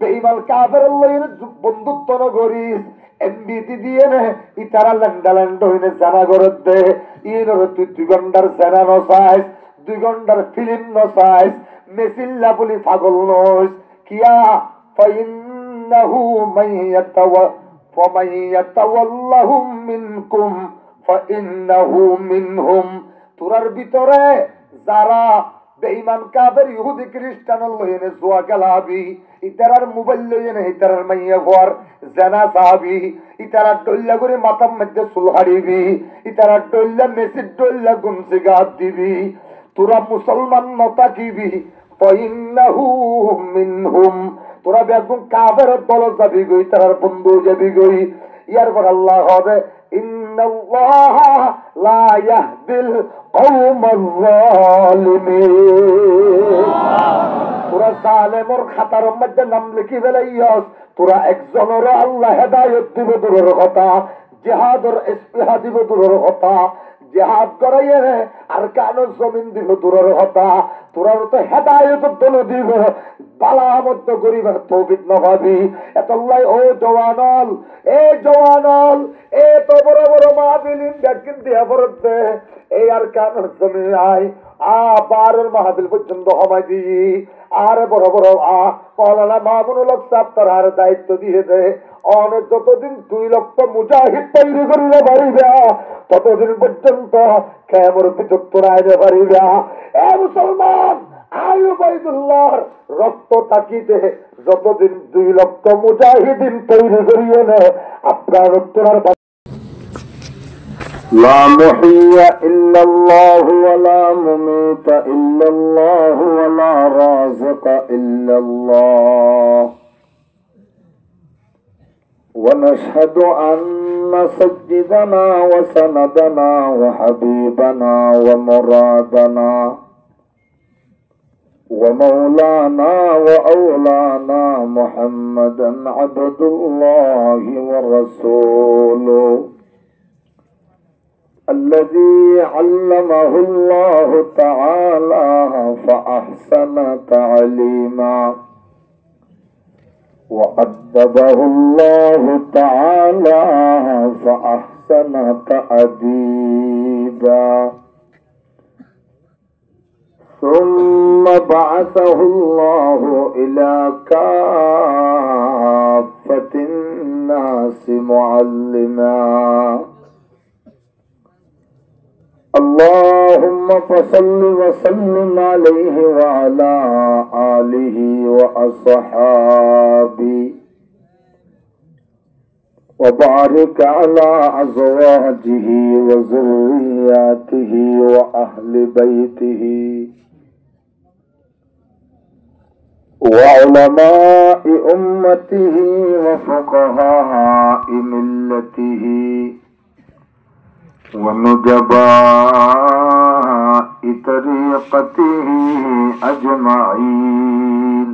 বেঈমান কাফের লইনে বন্ধুত্ব ন করিস এমবিটি দিয়ে নে ইতারা ল্যান্ডাল্যান্ড হইনে জানা করত দে ইনর তুই 2 ঘন্টার জানা নসাইস 2 ঘন্টার ফিল্ম নসাইস মেসিল্লা বলি পাগল নস কিয়া ফাইন্নাহু ফামান ইয়াতাওয়াল্লাহুম মিনকুম ফাইন্নাহু মিনহুম তোরার ভিতরে যারা বেঈমান কাফের ইহুদি খ্রিস্টান লইনে জুয়া খেলাবি ইতারার মোবাইল লইনে ইতারার মাইয়া ঘর জানা সাহাবি ইতারা ডল্লা করে মাথার মধ্যে সুলহারিবি ইতারা ডল্লা মেসিড ডল্লা গুনসে গাদ দিবি তোরা মুসলমান নতাকিবি ফাইন্নাহু মিনহুম তোরা বেগুন কাফের দল যাবি গই তারার বন্ধু যাবি গই ইয়ার পর আল্লাহ হবে ইন্নাল্লাহ লা ইয়াহদিল কওমাল যালিমিন তোরা জালেমর খাতার মধ্যে নাম লিখি ফেলাইয়াস তোরা একজনের আল্লাহ হেদায়েত দিব দূরের কথা জিহাদের ইস্তিহা দিব দূরের কথা জিহাদ করাইয়ে আর কানো জমিন দিব দূরের কথা তোরা তো হেদায়েত দল দিব বালা মধ্য গরিবের তৌফিক নভাবি এতল্লাই ও জওয়ানল এ তো বড় বড় মাহফিলিন দেখেন দিয়া পড়তে এই আর কানো জমিন আই বারের মাহফিল পর্যন্ত হমাই দিই আর বড় বড় মৌলানা মামুনুল হক সাহেব তার আর দায়িত্ব দিয়ে দে অনেক যতদিন 2 লক্ষ মুজাহিদ তৈরি করিলে পারিবে ততদিন পর্যন্ত কেমন বিদ্যুৎ তোরাইতে পারিবে এ মুসলমান আইয়ুবাইদুল্লাহর রক্ত তাকিতে যতদিন 2 লক্ষ মুজাহিদিন তৈরি করিও না আপনার রক্তরার لا محيي إلا الله ولا مميت إلا الله ولا رازق إلا الله ونشهد أن سيدنا وسندنا وحبيبنا ومرادنا ومولانا وأولانا محمدا عبد الله ورسوله الذي علمه الله تعالى فأحسن تعليما وأدبه الله تعالى فأحسن تأديبا ثم بعثه الله إلى كافة الناس معلما اللهم فصل وسلم عليه وعلى آله وأصحابه وبارك على أزواجه وذرياته وأهل بيته وعلماء أمته وفقهاء ملته ونجباء طريقته أجمعين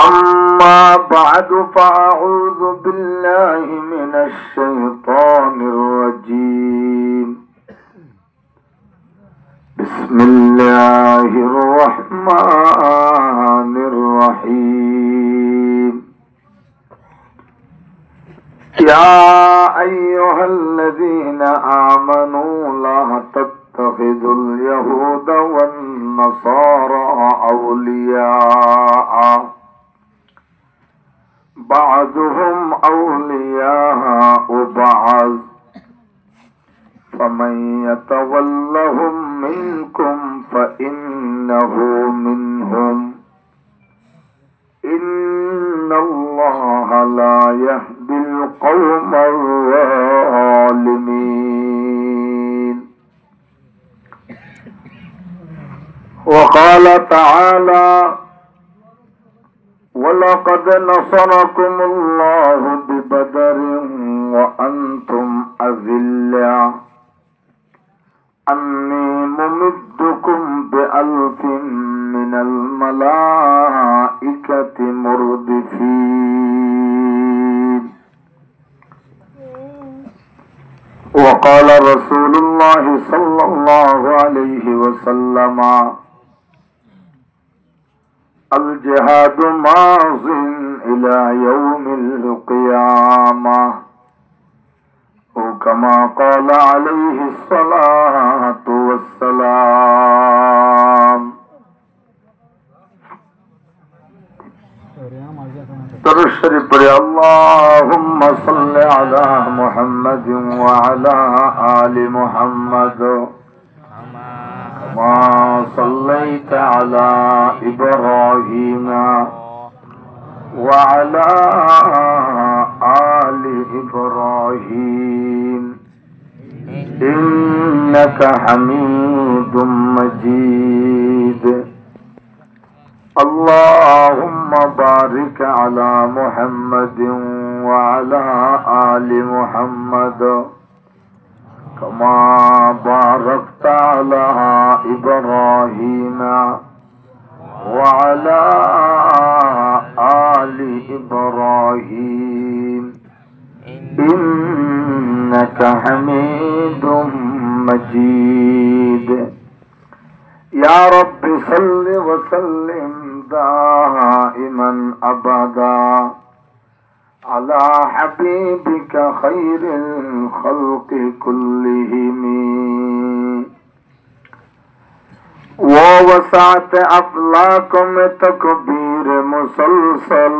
أما بعد فأعوذ بالله من الشيطان الرجيم بسم الله الرحمن الرحيم يا أيها الذين آمنوا لا تتخذوا اليهود والنصارى أولياء بعضهم أولياء بعض فمن يتولهم منكم فإنه منهم إن الله لا يهدي القوم الظالمين وقال تعالى ولقد نصركم الله ببدر وأنتم أذلة أني ممدكم بألف من الملائكة مردفين وقال رسول الله صلى الله عليه وسلم الجهاد ماض إلى يوم القيامة وكما قال عليه الصلاة والسلام الشريف اللهم صل على محمد وعلى آل محمد كما صليت على إبراهيم وعلى آل إبراهيم إنك حميد مجيد اللهم بارك على محمد وعلى آل محمد كما باركت على إبراهيم وعلى آل إبراهيم إنك حميد مجيد يا رب صل وسلم دائما أبدا على حبيبك خير الخلق كلهم ووسعت أفلاكم تكبير مسلسل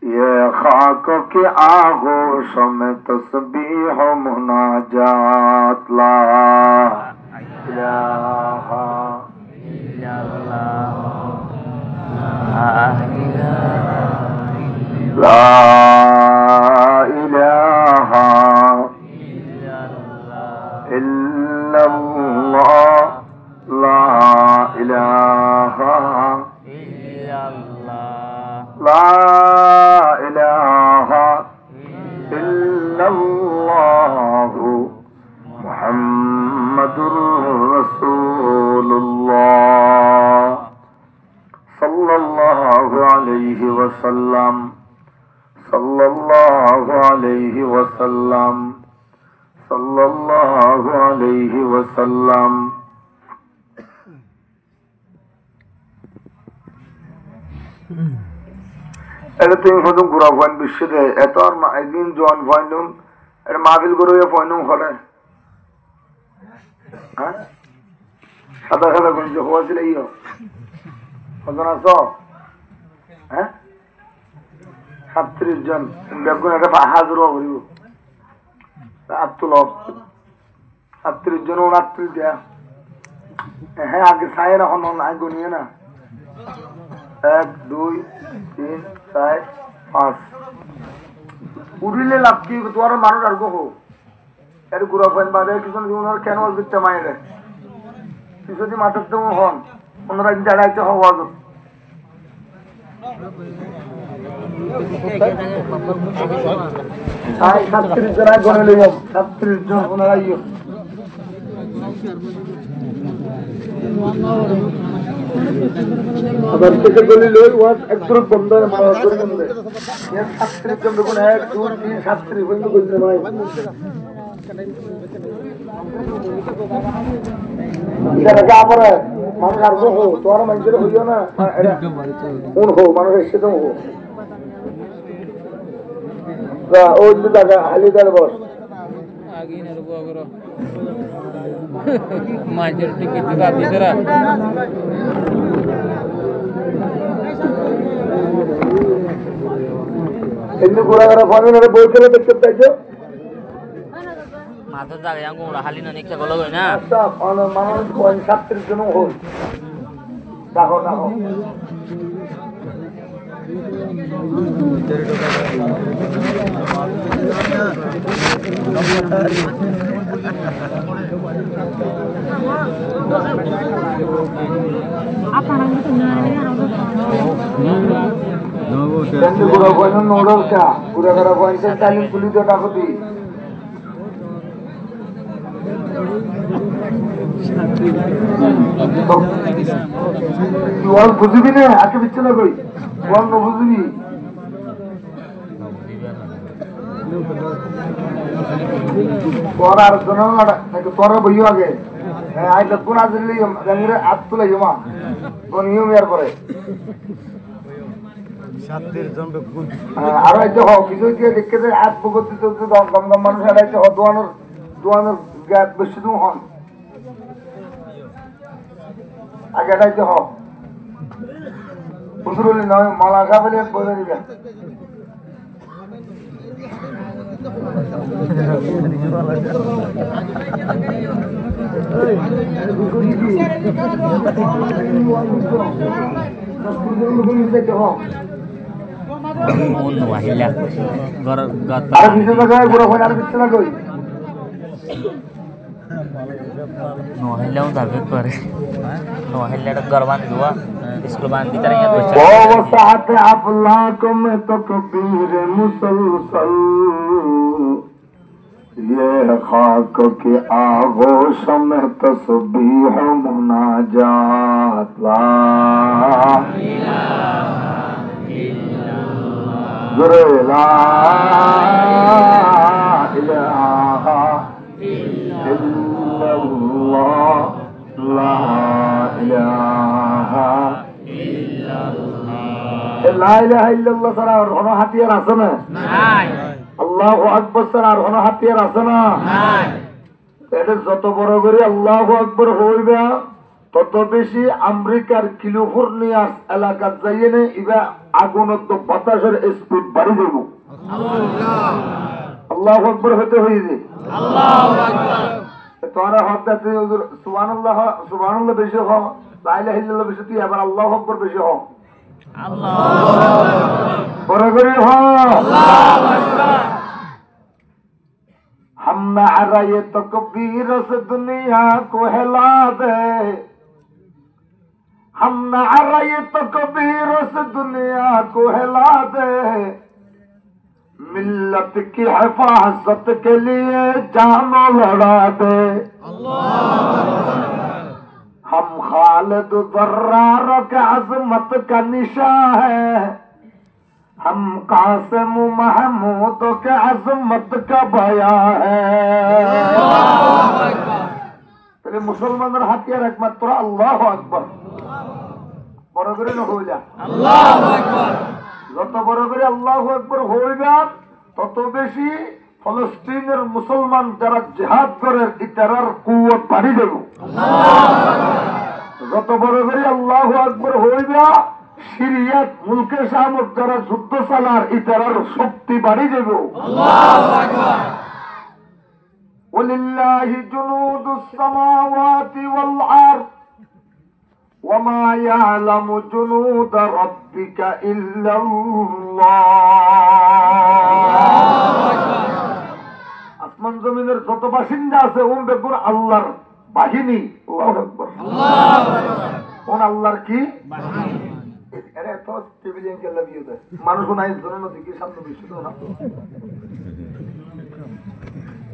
ये खाकों की आगोश में तस्बीह मुनाजात ला इलाहा इल्लल्लाह ला इलाहा इल्लल्लाह ला इलाहा لا إله إلا الله محمد رسول الله صلى الله عليه وسلم صلى الله عليه وسلم صلى الله عليه وسلم এটা তুমি হদম ঘুরা পয়েন্ট বিশ্বে এত আর একদিন জন পয়েন্টুম এটা মাহফিল করে পয়েন্টুম ঘটে হ্যাঁ সাদা সাদা গুঞ্জ হওয়াছিল এই কজন আস হ্যাঁ 37 জন বেগুন একটা হাজার করিব আত্মুল 37 জন 29 দেয়া হ্যাঁ আগে সাইন এখন আগে গুনিয়ে না 1 2 3 4 5 উড়িলে লাভ কি তোমার মানুষ আর গো এর গুড়া পয়েন্ট বাদে কিছু কেন দিতে মাইরে যদি মাথার তো হন ওনারা জায়গায় হওয়া যাবে 37 জন গনে লইম 37 জন ওনারা ইয়ে আবার থেকে গলি লই ওয়াজ একদম বন্ধ করে মারা করে বন্ধ এর 37 জন দেখুন 1 2 3 37 বন্ধ করতে ভাই যারা যা পড়ে মানুষ আর গো তোর মঞ্জুর হইও না কোন হো মানুষ এসে তো হো গা ওই জায়গা হালিদার বস আগে না রুবো করো মাঝের টিকিট দিবা দিদরা এমনি ঘোরাঘোরা ফোনে বই করে দেখতে চাইছো মাথার জায়গায় আঙ্গুল হালি না নিচে গলো কই না আচ্ছা মানুষ 37 জন হল দেখো দেখো বুঝবি না আগে পিছনে না কই বুঝবি তোরা আর শোনো না তোরা বইও আগে আজ কোন আসলে আত্মুলাই জমা নিয়ম এর পরে আর হয়তো কিছু দেখতে আজ প্রগতি চলছে দম দম দম মানুষ হারাইছে দোয়ানোর দোয়ানোর গ্যাস বেশি দূর হন আগে এটাইতে হোক হুজুরুলি নয় মালা সাহেব বলে দিবেন নহলেও যাবে করে নহলে গরবান দেওয়া স্কুল বান্ধি তারা साथ अफलाकों में तो कबीर मुसलसल ये खाक के आगोश में तस्बीह मुनाजात ला ज़ुरे ला इलाहा इल्लल्लाह ला इलाहा লা ইলাহা ইল্লাল্লাহ ছাড়া আর কোনো হাতিয়ার আছে না নাই আল্লাহু আকবার ছাড়া আর কোনো হাতিয়ার আছে না নাই এটা যত বড় করে আল্লাহু আকবার হইবে তত বেশি আমেরিকার ক্যালিফোর্নিয়া এলাকা যাইয়ে ইবা আগুনের তো বাতাসের স্পিড বাড়ি যাব আল্লাহু আকবার হতে হইছে আল্লাহু আকবার তোরা হদাতে সুবহানাল্লাহ সুবহানাল্লাহ বেশি হ লা ইলাহা ইল্লাল্লাহ বেশি তুই আবার আল্লাহু আকবার বেশি হ हम नारा ये तकबीर से दुनिया को हिला दे हम नारा ये तकबीर से दुनिया को हिला दे मिल्लत की हिफाजत के लिए जानो लड़ा दे हम खालिद दर्रार के अजमत का निशा है हम कासिम महमूद के अजमत का बया है तेरे मुसलमान हाथियार एकमात्र अल्लाह अकबर बड़ करे न हो जा अल्लाह अकबर যত বড় করে আল্লাহু আকবার হইবে তত বেশি ফলস্তিনের মুসলমান যারা জিহাদ করে ইতারার কুওয়াত বাড়ি যাবে যত বড় করে আল্লাহু আকবার হইবে সিরিয়াত মুলকে শামত যারা যুদ্ধ চালার ইতারার শক্তি বাড়ি যাবে আল্লাহু আকবার ওয়ালিল্লাহি জুনুদুস সামাওয়াতি ওয়াল আরদ ওয়ামা ইয়ালামু জুনুদ রাব্বিকা ইল্লাল্লাহ আসমান জমিনের যত বাসিন্দা আছে ওম বেগুন আল্লাহর বাহিনী আল্লাহু আকবার আল্লাহু আকবার কোন আল্লাহর কি বাহিনী এর এত টেবিলিয়ান কে লাভিয়ে দেয় মানুষ নাই জন্য দেখি সামনে বেশি তো না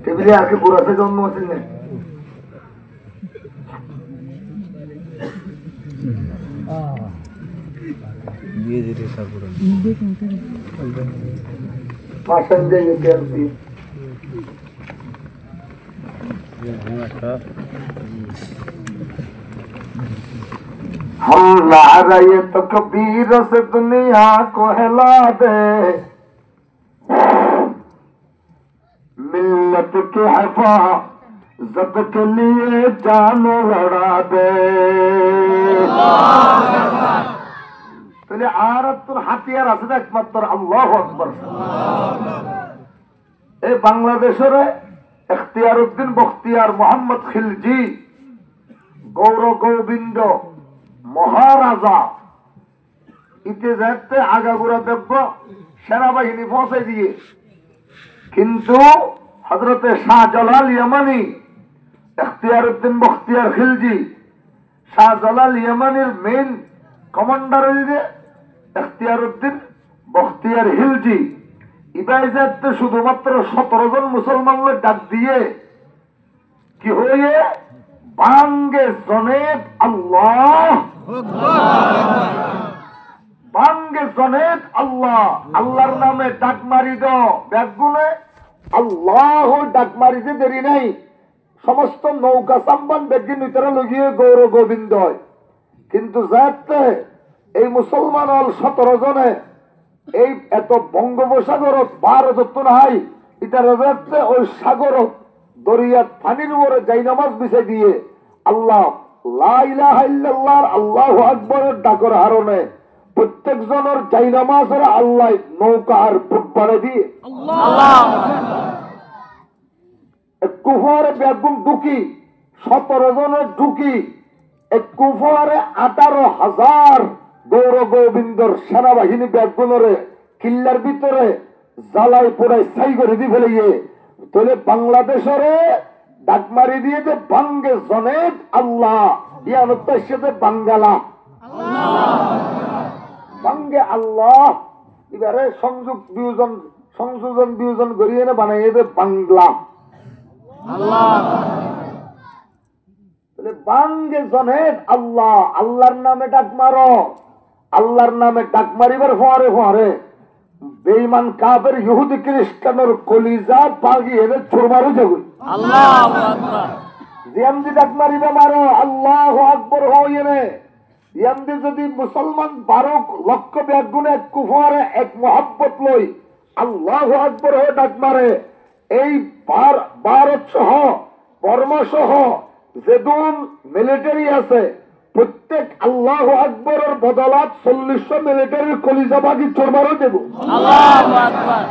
টেবিলিয়া কে পুরা সে জন্ম আছে না ये दे सब पूरा भाषण देंगे कैसे हम नारा ये तकबीर से दुनिया को हिला दे मिल्लत के हिफाजत के लिए जानो लड़ा दे তাহলে আর তোর হাতিয়ার আছে একমাত্র আল্লাহু আকবার এই বাংলাদেশের ইখতিয়ার উদ্দিন বখতিয়ার মোহাম্মদ খিলজি গৌর গোবিন্দ মহারাজা ইতে যাতে আগাগোড়া দেখব সেনাবাহিনী পৌঁছে দিয়ে কিন্তু হযরতে শাহজালাল ইয়ামানি ইখতিয়ার উদ্দিন বখতিয়ার খিলজি শাহজালাল ইয়ামানির মেইন কমান্ডার হইলে ইখতিয়ার উদ্দিন বখতিয়ার খিলজি ইবাইজাতে শুধুমাত্র 17 জন মুসলমানকে ডাক দিয়ে কি হয়ে বাঙ্গে জনেত আল্লাহ বাঙ্গে জনেত আল্লাহ আল্লাহর নামে ডাক মারি দাও ব্যাগুনে আল্লাহ ডাক মারিতে দেরি নাই সমস্ত নৌকা সাম্বান বেগিন ভিতরে লগিয়ে গৌর গোবিন্দ কিন্তু যাতে এই মুসলমান হল 17 জনে এই এত বঙ্গোপসাগর 12 যত নাই এটা যাতে ওই সাগর দরিয়ার পানির উপরে যাই নামাজ বিছাই দিয়ে আল্লাহ লা ইলাহা ইল্লাল্লাহ আল্লাহু আকবরের ডাকর হারণে প্রত্যেক জনের যাই নামাজের আল্লাহ নৌকার বুক বাড়ে দিয়ে কুফরে বেগুন ঢুকি 17 জনের ঢুকি কুফরে 18,000 গৌর গোবিন্দর সেনাবাহিনী বেগুনরে কিল্লার ভিতরে জ্বালাই পোড়াই ছাই করে দি ফেলে তাহলে বাংলাদেশের ডাকমারি দিয়ে যে বাঙ্গে জনেদ আল্লাহ ইয়ান সাথে বাঙ্গালা বাঙ্গে আল্লাহ এবারে সংযোজন বিয়োজন করিয়ে না বানাইয়ে দে বাংলা বাঙ্গে জনেদ আল্লাহ আল্লাহর নামে ডাক মারো আল্লাহর নামে ডাক মারিবার ফোয়ারে ফোয়ারে বেঈমান কাফের ইহুদি খ্রিস্টানের কলিজা পাগি এনে চুরমারু যাবে আল্লাহু আকবার জিয়ামদি ডাক মারিবা মারো আল্লাহু আকবার হইনে ইয়ামদি যদি মুসলমান 12 লক্ষ বেগুনে কুফরে এক মোহাব্বত লই আল্লাহু আকবার হয়ে ডাক মারে এই ভারত সহ বর্মা সহ যেদুন মিলিটারি আছে প্রত্যেক আল্লাহু আকবরের বদলাত 40 মিলিটারির কলিজা বাগি চোরমারও দেব আল্লাহু আকবার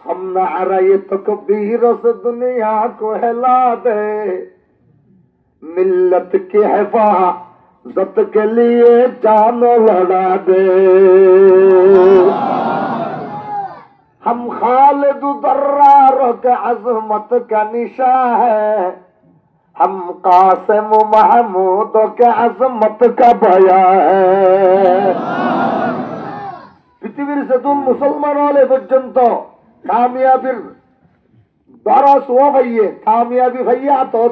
हम न आराए तकबीर से दुनिया को हिला दे मिल्लत की हिफाजत के लिए जान लड़ा दे हम खालिद दर्रार के अजमत का निशा है हम कासिम महमूद के अजमत का बया है পৃথিবীর সেতুন মুসলমান হলে পর্যন্ত কামিয়াবির দ্বারা সোয়া ভাইয়ে কামিয়াবি ভাইয়া তো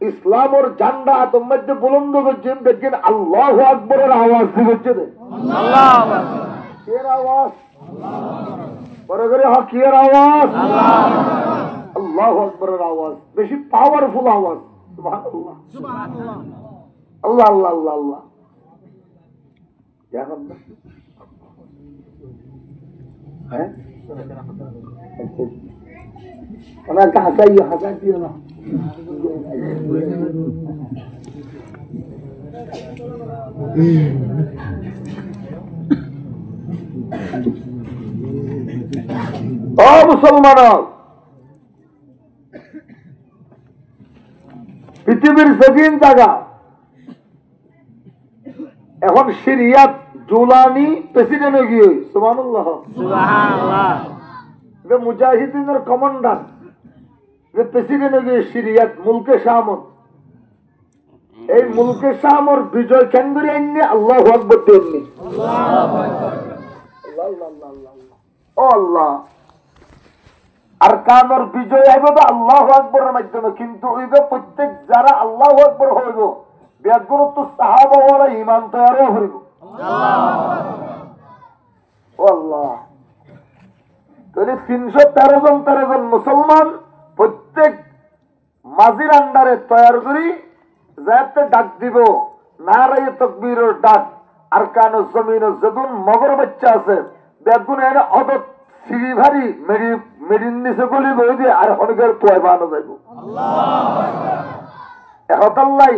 ইসলামের ঝান্ডা তোর মধ্যে বুলন্দ করছেন দেখেন আল্লাহু আকবরের আওয়াজ দিচ্ছে আল্লাহু আকবার এর আওয়াজ বড় করে হকের আওয়াজ আল্লাহু আকবরের আওয়াজ বেশি পাওয়ারফুল আওয়াজ সুবহানাল্লাহ সুবহানাল্লাহ আল্লাহ আল্লাহ আল্লাহ আল্লাহ क्या करना है अगर का हंसाइए ना ओ मुसलमान পৃথিবীর জমিন জায়গা এখন সিরিয়াত জুলানি প্রেসিডেন্ট হয়ে গিয়ে সুবহানাল্লাহ সুবহানাল্লাহ যে মুজাহিদিনের কমান্ডার যে প্রেসিডেন্ট হয়ে গিয়ে সিরিয়াত মুলকে শামত এই মুলকে শামর বিজয় কেন্দ্রে এনে আল্লাহু আকবার তেমনি আল্লাহু আকবার আল্লাহ ও আল্লাহ আর কামর বিজয় হইব তো আল্লাহু আকবরের মাধ্যমে কিন্তু ওইবে প্রত্যেক যারা আল্লাহু আকবর হইব বেগুন তো সাহাবা ওরা ঈমান তৈরি হইব ও আল্লাহ তাহলে 313 জন মুসলমান প্রত্যেক মাজির আন্ডারে তৈরি করি যাতে ডাক দিব নারায়ে তাকবীরের ডাক আর কানো জমিন যদুন মগর বাচ্চা আছে বেগুন এর অদত সিঁড়ি ভারী মেডিন নিচে গলি বই দিয়ে আর অনেকের তোয় বানানো যাইব একতাল্লাই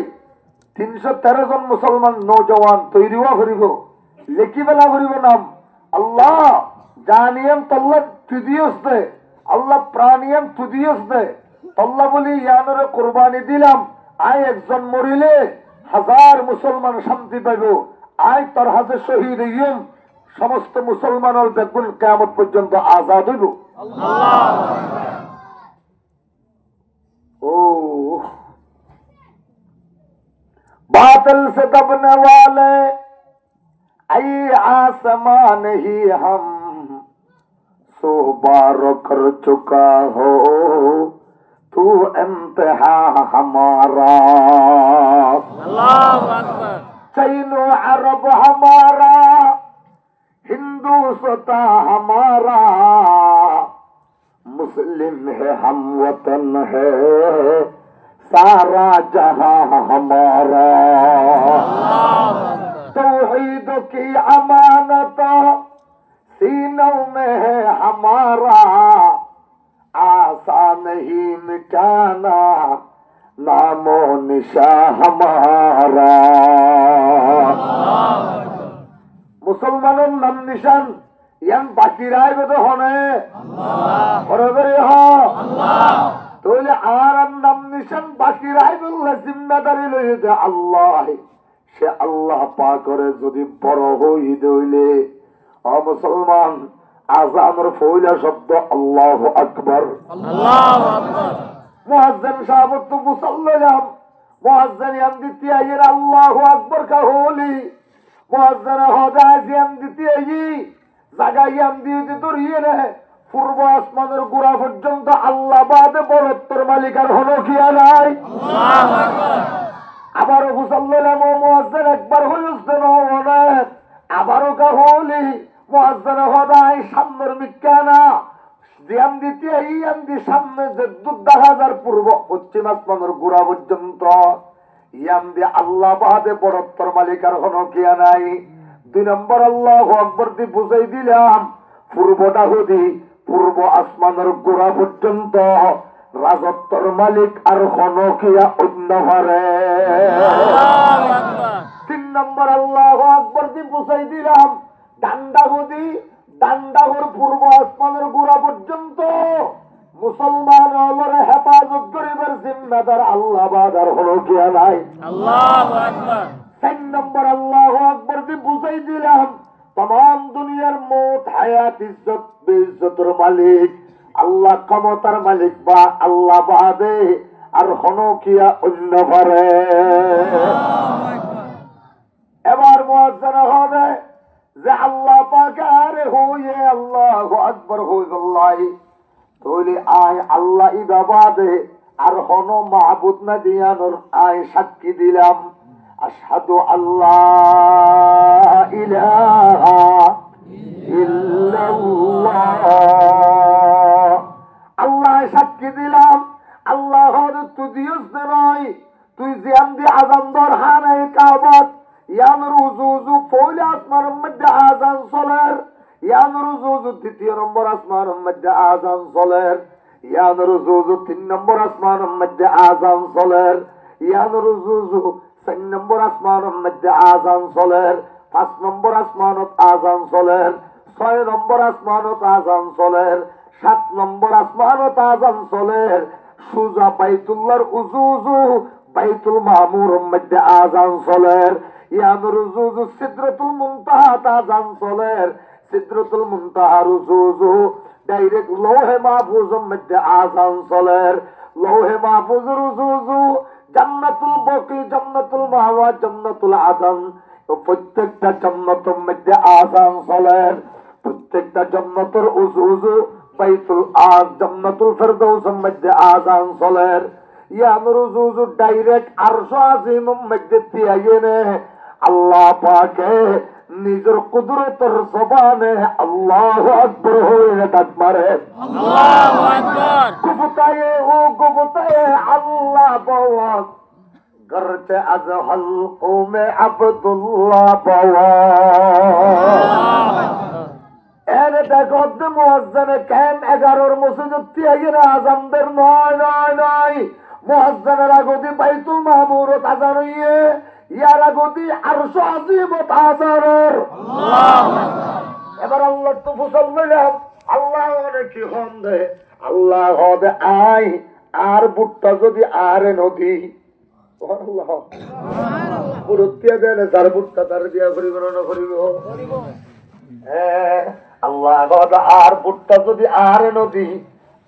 313 জন মুসলমান নৌজওয়ান তৈরি হওয়া করিব লেখি বেলা করিব নাম আল্লাহ জানিয়াম তল্লা তুদিয়স দে আল্লাহ প্রাণিয়াম তুদিয়স দে তল্লা বলি ইয়ানরে কোরবানি দিলাম আয় একজন মরিলে 1000 মুসলমান শান্তি পাইব আয় তোর হাতে শহীদ হইম সমস্ত মুসলমান বেগুন কিয়ামত পর্যন্ত আজাদ হইব ও बादल से दबने वाले आई आसमान ही हम 100 बार कर चुका हो तू इंतहा हमारा अल्लाहु अकबर चैनो अरब हमारा हिंदुस्ता हमारा मुस्लिम है हम वतन है सारा जहां हमारा। तौहीद की अमानत सीनों में है हमारा, आसान नहीं मिटाना नामो निशा हमारा। मुसलमानों नाम निशान यान बाकी राय तो होने बराबर तो आर नाम निशान बाकी राय बोल जिम्मेदारी लई दे अल्लाह से अल्लाह पाकरे যদি বড় হই দইলে ও মুসলমান আযানের ফয়লা শব্দ আল্লাহু আকবার আল্লাহু আকবার। মুয়াজ্জিন সাহেব তো মুসাল্লাম মুয়াজ্জিন ইয়াম দিতে আইর আল্লাহু আকবার কা হোলি মুয়াজ্জিন হদাজ ইয়াম দিতে আই জায়গা ইয়াম দিতে দরিয়ে রে পূর্ব আসমানের গোড়া পর্যন্ত আল্লাহ বাদে বরত্বর মালিকার হলো কি নাই আল্লাহু আকবার। আবারও মুসাল্লাম ও মুয়াজ্জিন একবার হইছে না আবারও কা হোলি মুয়াজ্জিন হদাই সামনের মিকানা জিয়াম দিতে ইয়াম দি সামনে যে 12000 পূর্ব পশ্চিম আসমানের গোড়া পর্যন্ত ইয়াম দি আল্লাহ বাদে বরত্বর মালিকার হলো কি নাই। 2 নম্বর আল্লাহু আকবার দি বুঝাই দিলাম পূর্বটা হদি পূর্ব আসমানের গোড়া পর্যন্ত রাজত্বর মালিক আর হলো কি অন্য হারে। 3 নম্বর আল্লাহু আকবার দি বুঝাই দিলাম ডান্ডা হদি ডান্ডাগর পূর্ব আসমানের গোড়া পর্যন্ত মুসলমান হলরে হেফাজত করিবার জিম্মাদার আল্লাহ বাদার হলো কি নাই আল্লাহু আকবার। 4 নম্বর আল্লাহু আকবার দি বুঝাই দিলাম तमाम দুনিয়ার মত হায়াত ইজ্জত বেইজ্জতের মালিক আল্লাহ, ক্ষমতার মালিক বা আল্লাহ বাদে আর হলো কি অন্য পারে। এবার মুয়াজ্জিন হবে যে আল্লাহ পাক আরে হইয়ে আল্লাহু আকবার হইল্লাহি তোলি আয় আল্লাহ ইবাদে আর হনো মাবুদ না দিয়ানোর আয় সাক্ষী দিলাম আশহাদু আল্লাহ ইলাহা ইল্লাল্লাহ। আল্লাহ সাক্ষী দিলাম আল্লাহ তুই দিয়স নয় তুই জিয়াম দি আযান দর হানে কাবাত ইয়ানরুজুজু ফৌল আসমানের মধ্যে আযান চলের ইয়ানরুজুজু 2 নম্বর আসমানের মধ্যে আযান চলের ইয়ানরুজুজু 3 নম্বর আসমানের মধ্যে আযান চলের ইয়ানরুজুজু 4 নম্বর আসমানের মধ্যে আযান চলের 5 নম্বর আসমানত আযান চলের 6 নম্বর আসমানত আযান চলের 7 নম্বর আসমানত আযান চলের সুজা বাইতুল্লাহর উজুজু বাইতুল মামুরের মধ্যে আযান চলের ইয়ানরুজুজু সিদরাতুল মুনতাহা আযান চলের সিদরাতুল মুনতাহা রুজুজু ডাইরেক্ট লৌহে মাহফুজের মধ্যে আযান চলের লৌহে মাহফুজ রুজুজু জান্নাতুল বাকি জান্নাতুল মাওয়া জান্নাতুল আদন প্রত্যেকটা জান্নাতের মধ্যে আযান চলের প্রত্যেকটা জান্নাতের উজুজু বাইতুল আজ জান্নাতুল ফিরদাউসের মধ্যে আযান চলের ইয়ানরুজুজু ডাইরেক্ট আরশ আজিমের মধ্যেতিয়াইনে আল্লাহ পাকে নিজের কুদরতের জবানে আল্লাহু আকবার হয়ে ডাক মারে আল্লাহু আকবার। গুফতায়ে ও গুফতায়ে আল্লাহ বাওয়া গরতে আজ হলকুমে আব্দুল্লাহ বাওয়া এনে দেখো মুয়াজ্জিনে কাম 11 মসজিদতিয়াইনে আযানদের নয় মুয়াজ্জিনের আগদি বাইতুল মামুরত আযান হইয়ে ইয়ার আগদি আরশ আজিমত আযানের আল্লাহু আকবার। এবার আল্লাহ তো ফসল লইলাম আল্লাহ কি হন্দে আল্লাহ হদে আই আর বুটটা যদি আরে নদী সুবহানাল্লাহ সুবহানাল্লাহ পুরুতিয়া দেনে যার বুটটা তার দিয়া করিব না করিব আল্লাহ হদে আর বুটটা যদি আরে নদী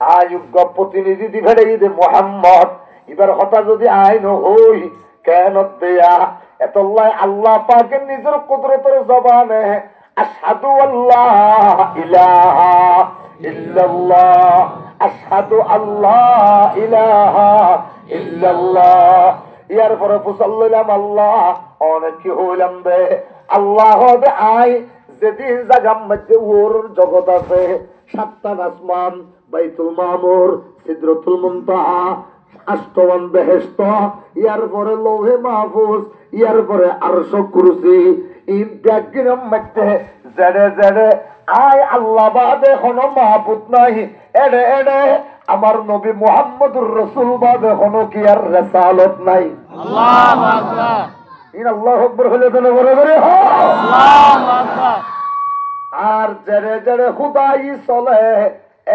আয়োগ্য প্রতিনিধি দি ফেলে দে মুহাম্মদ এবার হতা যদি আইন হই কেন দেয়া এতল্লাহ আল্লাহ পাকের নিজের কুদরতের জবানে আশহাদু আল্লাহ ইলাহা ইল্লাল্লাহ আশহাদু আল্লাহ ইলাহা ইল্লাল্লাহ ইয়ার পরে ফুসাল্লাম আল্লাহ অনেক কি হইলাম দে আল্লাহ দে আই যেদিন জাগাম মধ্যে ওর জগৎ আছে 7টা আসমান বাইতুল মামুর সিদরাতুল মুনতাহা আষ্টমান বেহেশত, ইয়ার পরে লৌহে মাহফুজ, ইয়ার পরে আরশ কুরসি, ইন ব্যাগিরম মধ্যে জেড়ে জেড়ে আয় আল্লাহ বাদে কোনো মাহবুদ নাই, এড়ে এড়ে আমার নবী মুহাম্মদুর রাসূল বাদে কোনো কি আর রিসালাত নাই। আল্লাহু আকবার। ইন আল্লাহু আকবার হলে তো বড় করে আল্লাহু আকবার। আর জেড়ে জেড়ে খুদাই চলে,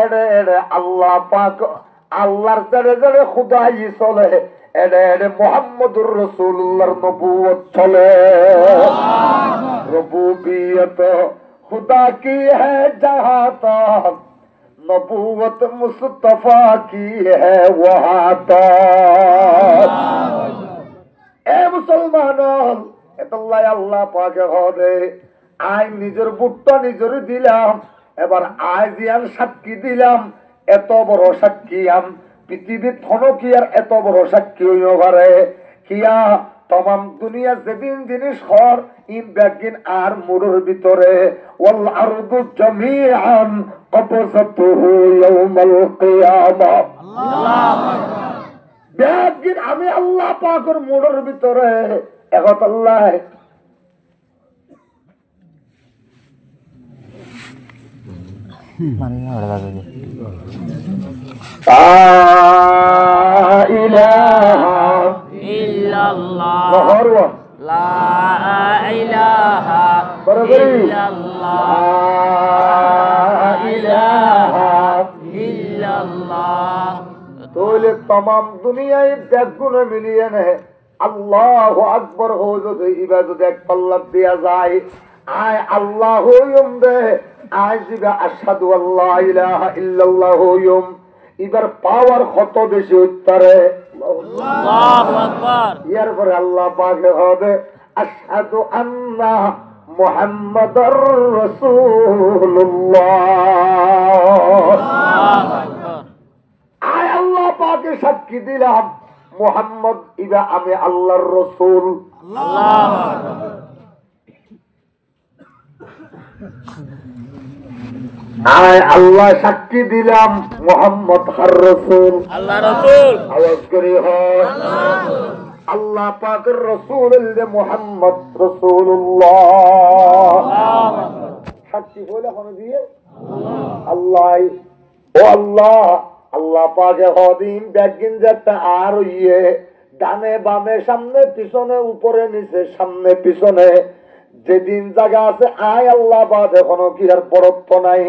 এড়ে এড়ে আল্লাহ পাক, আল্লাহর জেড়ে জেড়ে খুদাই চলে, এড়ে এড়ে মুহাম্মদুর রাসূলুল্লাহর নবুয়ত চলে। রবুবিয়ত खुदा की है जहां तक, नबूवत मुस्तफा की है वहां तक। ए मुसलमान এতলাই আল্লাহ পাকে হদে আই নিজের বুটটা নিজের দিলাম, এবার আই জিয়ান সাক্ষী দিলাম, এত বড় সাক্ষী আম পৃথিবীর থন কি আর এত বড় সাক্ষী হইব পারে কিয়া तमाम दुनिया যেদিন জিনিস হর ইন ব্যাগিন আর মুড়ের ভিতরে ওয়াল আরদু জামিআন কবসাতুহু ইয়াউমাল কিয়ামা। আল্লাহু আকবার। ব্যাগিন আমি আল্লাহ পাকের মুড়ের ভিতরে একত আল্লাহ মানে না ওরা লাগে লা ইলাহা ইল্লাল্লাহ নহরওয়া লা ইলাহা ইল্লাল্লাহ লা ইলাহা ইল্লাল্লাহ। তোলে तमाम দুনিয়ায় দেখগুণ মিলিয়ে নে আল্লাহু আকবার হো যদি ইবাদত এক পাল্লা দেয়া যায় আয় আল্লাহ হইম দে আয় জিবা আশহাদু আল্লা ইলাহা ইল্লাল্লাহ হইম এবার পাওয়ার কত বেশি উত্তরে আল্লাহু আকবার। ইয়ার পরে আল্লাহ পাকে হবে আশহাদু আন্না মুহাম্মাদুর রাসূলুল্লাহ। আল্লাহু আকবার। আয় আল্লাহ পাকে সাক্ষী দিলাম মুহাম্মদ ইবা আমি আল্লাহর রাসূল। আল্লাহু আকবার। আয় আল্লাহ সাক্ষী দিলাম মুহাম্মদ হার রাসূল। আল্লাহ রাসূল আওয়াজ করি হয় আল্লাহ পাকের রাসূল মুহাম্মদ রাসূলুল্লাহ। সাক্ষী হইলে হনে দিয়ে আল্লাহ ও আল্লাহ আল্লাহ পাকে হদিন ব্যাগিন যেটা আর ইয়ে ডানে বামে সামনে পিছনে উপরে নিচে সামনে পিছনে যেদিন জায়গা আছে আয় আল্লাহ বাদে কোনো কি আর বরত্ব নাই,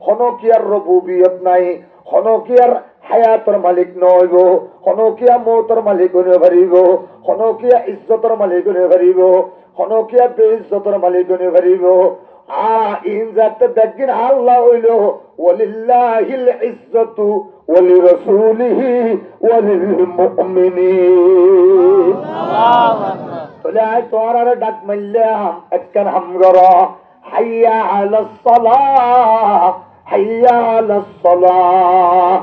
কোনো কি আর রবুবিয়ত নাই, কোনো কি আর হায়াতর মালিক নইব, কোনো কি আর মৌতর মালিক হইতে পারিব, কোনো কি আর ইজ্জতর মালিক হইতে পারিব, কোনো কি আর বেইজ্জতর মালিক হইতে পারিব। ইন যাতে দেখিন আল্লাহ হইল ওয়ালিল্লাহিল ইজ্জতু ওয়ালি রাসূলিহি ওয়ালিল মুমিনিন। আল্লাহু আকবার। তাহলে আয় তোর আরে ডাক মারলাম একখান হাম গরা হাইয়া আলাস সালাহ হাইয়া আলাস সালাহ।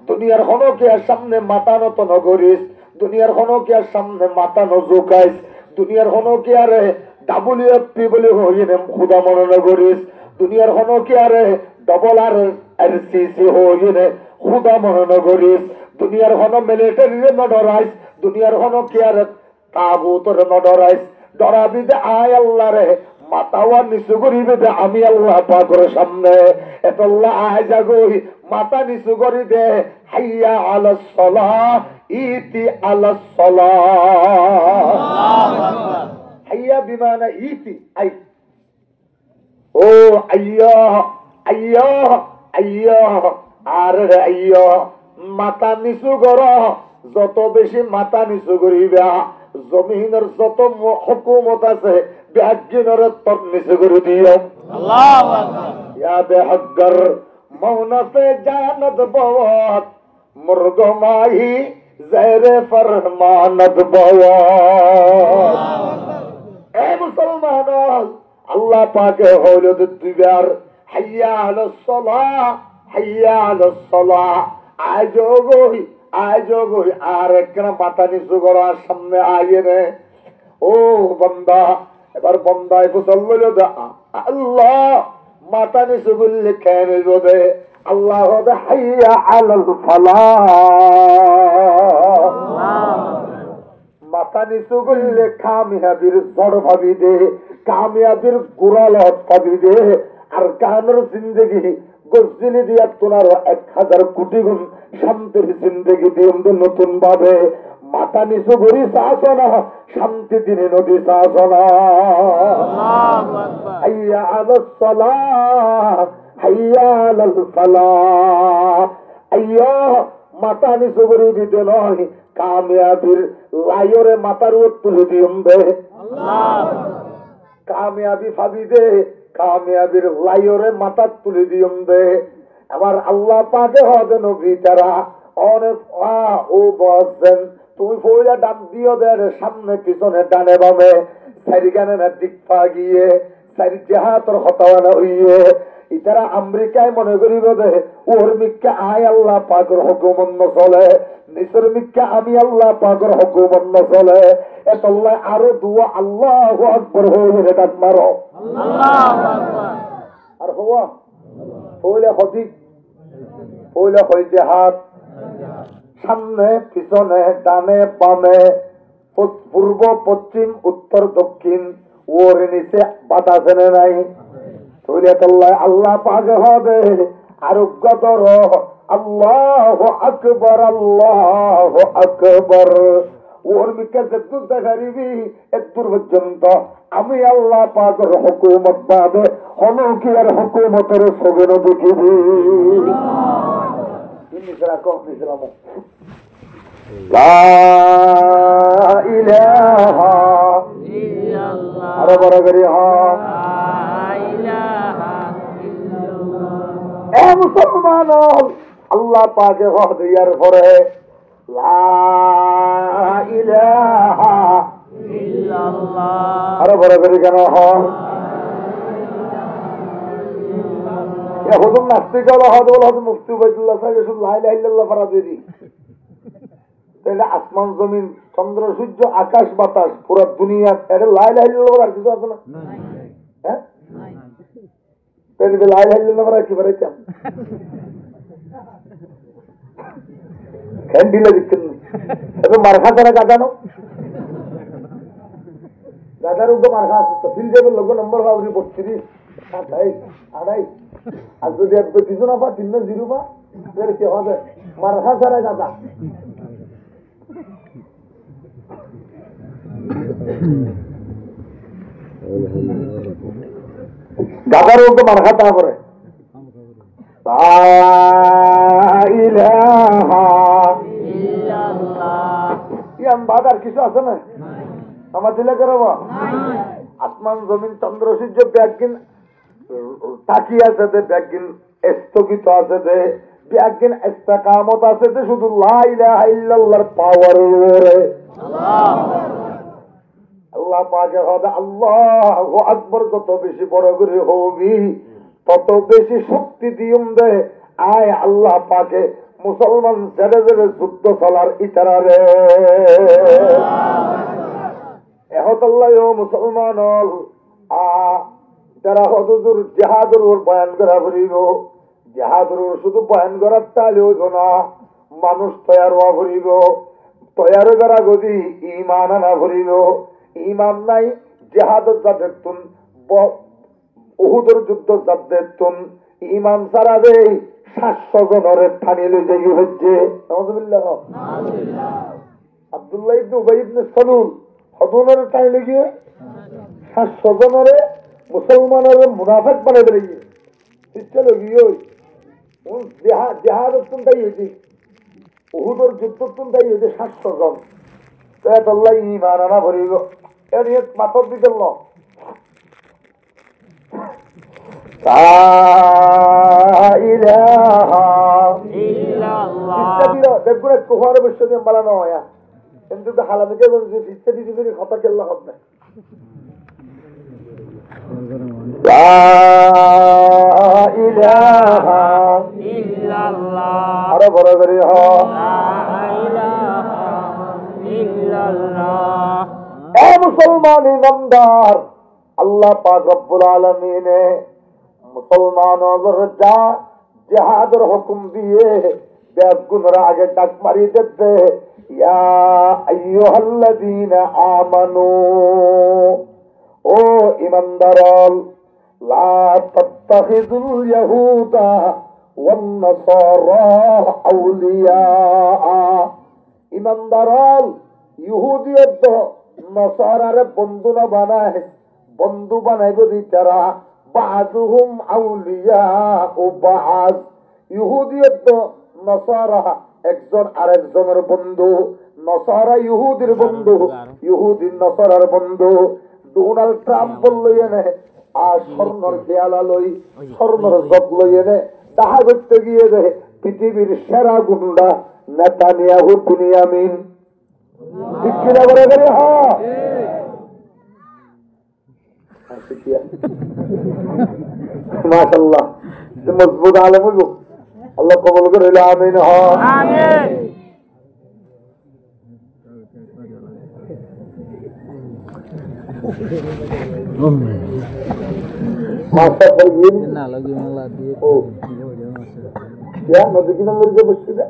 দুনিয়ার হনকিয়ার সামনে মাথা নত নগরিস, দুনিয়ার হনকিয়ার সামনে মাথা নজুকাইস, দুনিয়ার হনকিয়ারে ডাব্লিউএফপি বলে হইনে খুদা মনে নগরিস, দুনিয়ার হনকিয়ারে ডবল আর সিসি হইনে খুদা মনে নগরিস, দুনিয়ার হন মিলিটারিরে নডরাইস, দুনিয়ার হনকিয়ারে তাগুতরে নডরাইস। ডরাবি দে আয় আল্লাহ রে মাতাওয়া নিচু করিবে দে আমি আল্লাহ পাকের সামনে এতল্লাহ আয় জাগই মাথা নিচু করি দে হাইয়া আলাস সালাহ ইতি আলাস সালাহ। হাইয়া বিমানা ইতি আই ও আইয়া আইয়া আইয়া আর রে আইয়া মাথা নিচু কর, যত বেশি মাথা নিচু করিবা জমিনের যত হুকুমত আছে ব্যাগিনের তর নিচে করে দিও। আল্লাহু আকবার। ইয়া বেহগ্গর মৌনতে জানত বওয়াত মুরগমাহি জেরে ফরমানত বওয়াত। এ মুসলমান আল্লাহ পাকে হইল দিবার হাইয়া আলাস সালাহ হাইয়া আলাস সালাহ। আজ গই আর একখানা মাথা নিচু করার সামনে আইয়ে রে ও বন্দা। এবার বন্দায় ফুসল বলল আল্লাহ মাথা নিচু করলে খেয়ে নিল দে আল্লাহ হাইয়া আলাল ফালাহ। মাথা নিচু করলে কামিয়াবির ঝড় ভাবি দে, কামিয়াবির গুড়াল ভাবি দে। আর কামের জিন্দগি গজ্জিলি দিয়া তোলার 1000 কোটি গুণ শান্তির জিন্দগি দিয়ে নতুন ভাবে মাথা নিচু করি চাষ না, শান্তি দিনে নদী চাষ না। হাইয়া আলাস সালাহ, হাইয়া আলাল ফালাহ। আইয়া মাথা নিচু করি দিতে নয়, কামিয়াবির লাইরে মাথার উপর তুলে দিম দে। কামিয়াবি ভাবি দে, কামিয়াবির লাইরে মাথা তুলে দিম দে। আবার আল্লাহ পাকে হবে নবী তারা অনেক ও বসছেন, তুই ফইলা ডাক দিও দেন সামনে পিছনে ডানে বামে সাইরিগানে না দিক পা গিয়ে সাইরি জাহাতর হতাওয়ানা হইয়ে ইতারা আমেরিকায় মনে করিব দে ওর মিক্কা আয় আল্লাহ পাকের হুকুম চলে, নিসর মিক্কা আমি আল্লাহ পাকের হুকুম চলে। এতল্লাহ আরো দুয়া আল্লাহু আকবার হইলে ডাক মারো আল্লাহু আকবার। আর হওয়া হইলে হদিক হইলে হই জাহাত, সামনে পিছনে ডানে বামে পূর্ব পশ্চিম উত্তর দক্ষিণ ওর নিচে বাধা জেনে নাই। আল্লাহ পাকে হবে আরোগ্য ধর আল্লাহু আকবার আল্লাহু আকবার। ওর মিকে যেদূর দেখারিবি এদূর পর্যন্ত আমি আল্লাহ পাকের হুকুমত পাবে হনকিয়ার হুকুমতের সগন দেখিবি। লা ইলাহা ইল্লাল্লাহ, আরো বড় করে লা ইলাহা ইল্লাল্লাহ। এ মুসলমান আল্লাহ পাকে হদিয়ার পরে লা ইলাহা ইল্লাল্লাহ, আরো বড় করে কেন হয় হুজুর নাস্তিক হলো হদুল হদ মুফতি উবাইদুল্লাহ সাহেব শুধু লা ইলাহা ইল্লাল্লাহ ফারা দেরি। তাহলে আসমান জমিন চন্দ্র সূর্য আকাশ বাতাস পুরো দুনিয়া এটা লা ইলাহা ইল্লাল্লাহ আর কিছু আছে না? হ্যাঁ, তাহলে লা ইলাহা ইল্লাল্লাহ ফারা কি বারাইতাম কেন দিলে দিচ্ছেন এত মারখা ছাড়া কাটানো গাদার উপর মারখা আছে তো ফিল যাবে লোক নম্বর ভাবরি 32 28 28 আর যদি একটু কিছু না পা 3-0 পা ফের কি হবে মারখা ছাড়া গাদা। গাদার উপর মারখা তারপরে বাদার কিছু আছে না আমার দিলে করব। আসমান জমিন চন্দ্র সূর্য ব্যাগিন তাকিয়ে আছে দে, ব্যাগিন স্থগিত আছে দে, ব্যাগিন ইস্তেকামত আছে দে, শুধু লা ইলাহা ইল্লাল্লাহর পাওয়ার ওরে আল্লাহ পাকে হবে আল্লাহু আকবার। যত বেশি বড় করে হবি তত বেশি শক্তি দিউম দে। আয় আল্লাহ পাকে মুসলমান ছেড়ে ছেড়ে যুদ্ধ চলার ইতারা রে এহতাল্লাহ মুসলমান যারা হদুর জেহাদুর বয়ান করা ভরিব, জেহাদুর শুধু বয়ান করার তাহলে হইব না, মানুষ তৈয়ার হওয়া ভরিব। তৈয়ার করা গদি ইমান আনা ভরিব। ইমান নাই জেহাদুর যাদের তুন উহুদের যুদ্ধ যাদের তুন ইমান ছাড়া দে 700 জনের ঠানি লই যাই হচ্ছে। আব্দুল্লাহ ইবনে উবাই ইবনে সালুল হদুনের টাইম লেগে 700 জনের মুসলমানের মুনাফিক বানাই দিলে ইচ্ছা লগিয়ে জেহাদ তাই হয়েছে, উহুদের যুদ্ধ তাই হয়েছে 700 জন। আল্লাহ ইমান আনা ভরিব এর মাথর দিতে ন দেখুন কুহার বিশ্ব দিয়ে বানানো হয় কিন্তু হালামিকে বলছি ভিত্তে দিতে দিতে কথা কেল্লা হবে আরো বড় করে মুসলমান ইমানদার আল্লাহ পাক রব্বুল আলামিনে মুসলমানদের যা জিহাদের হুকুম দিয়ে বেগুনরা আগে ডাক মারি দেবে, ইয়া আইয়ুহাল্লাযীনা আমানু, ও ঈমানদারল, লা তাত্তাখিযুল ইয়াহুদা ওয়ান নাসারা আউলিয়া। ঈমানদারল, ইহুদিয়ত নসারারে বন্ধু না বানায়, বন্ধু বানাইব দিতারা, বাযুহুম আউলিয়া ও বাজ। ইহুদিয়ত নসারা একজন আরেকজনের বন্ধু, নসারা ইহুদির বন্ধু, ইহুদি নসারার বন্ধু। ডোনাল্ড ট্রাম্প বলল এনে আর স্বর্ণর খেয়ালা লই, স্বর্ণর জব লই এনে তাহা করতে গিয়ে দে পৃথিবীর সেরা গুন্ডা নেতানিয়াহু বিনিয়ামিন। ঠিক কিনা বলে গেলে? হ্যাঁ, মাশাআল্লাহ, মজবুত আলেম হইব। আল্লাহ কবুল করে, আমিন। আমিন। मासा पर ये ना लगी मला दिए ओ क्या नदी की नंबर के बच्चे है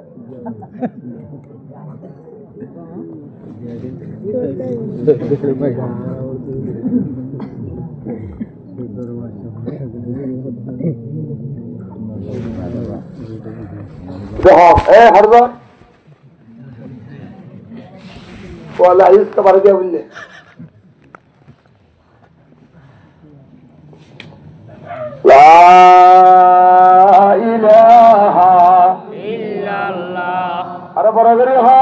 जहाँ है हर बार वाला इसका बारे क्या बोले ला इलाहा इल्लल्लाह। अरे बराबर है। ला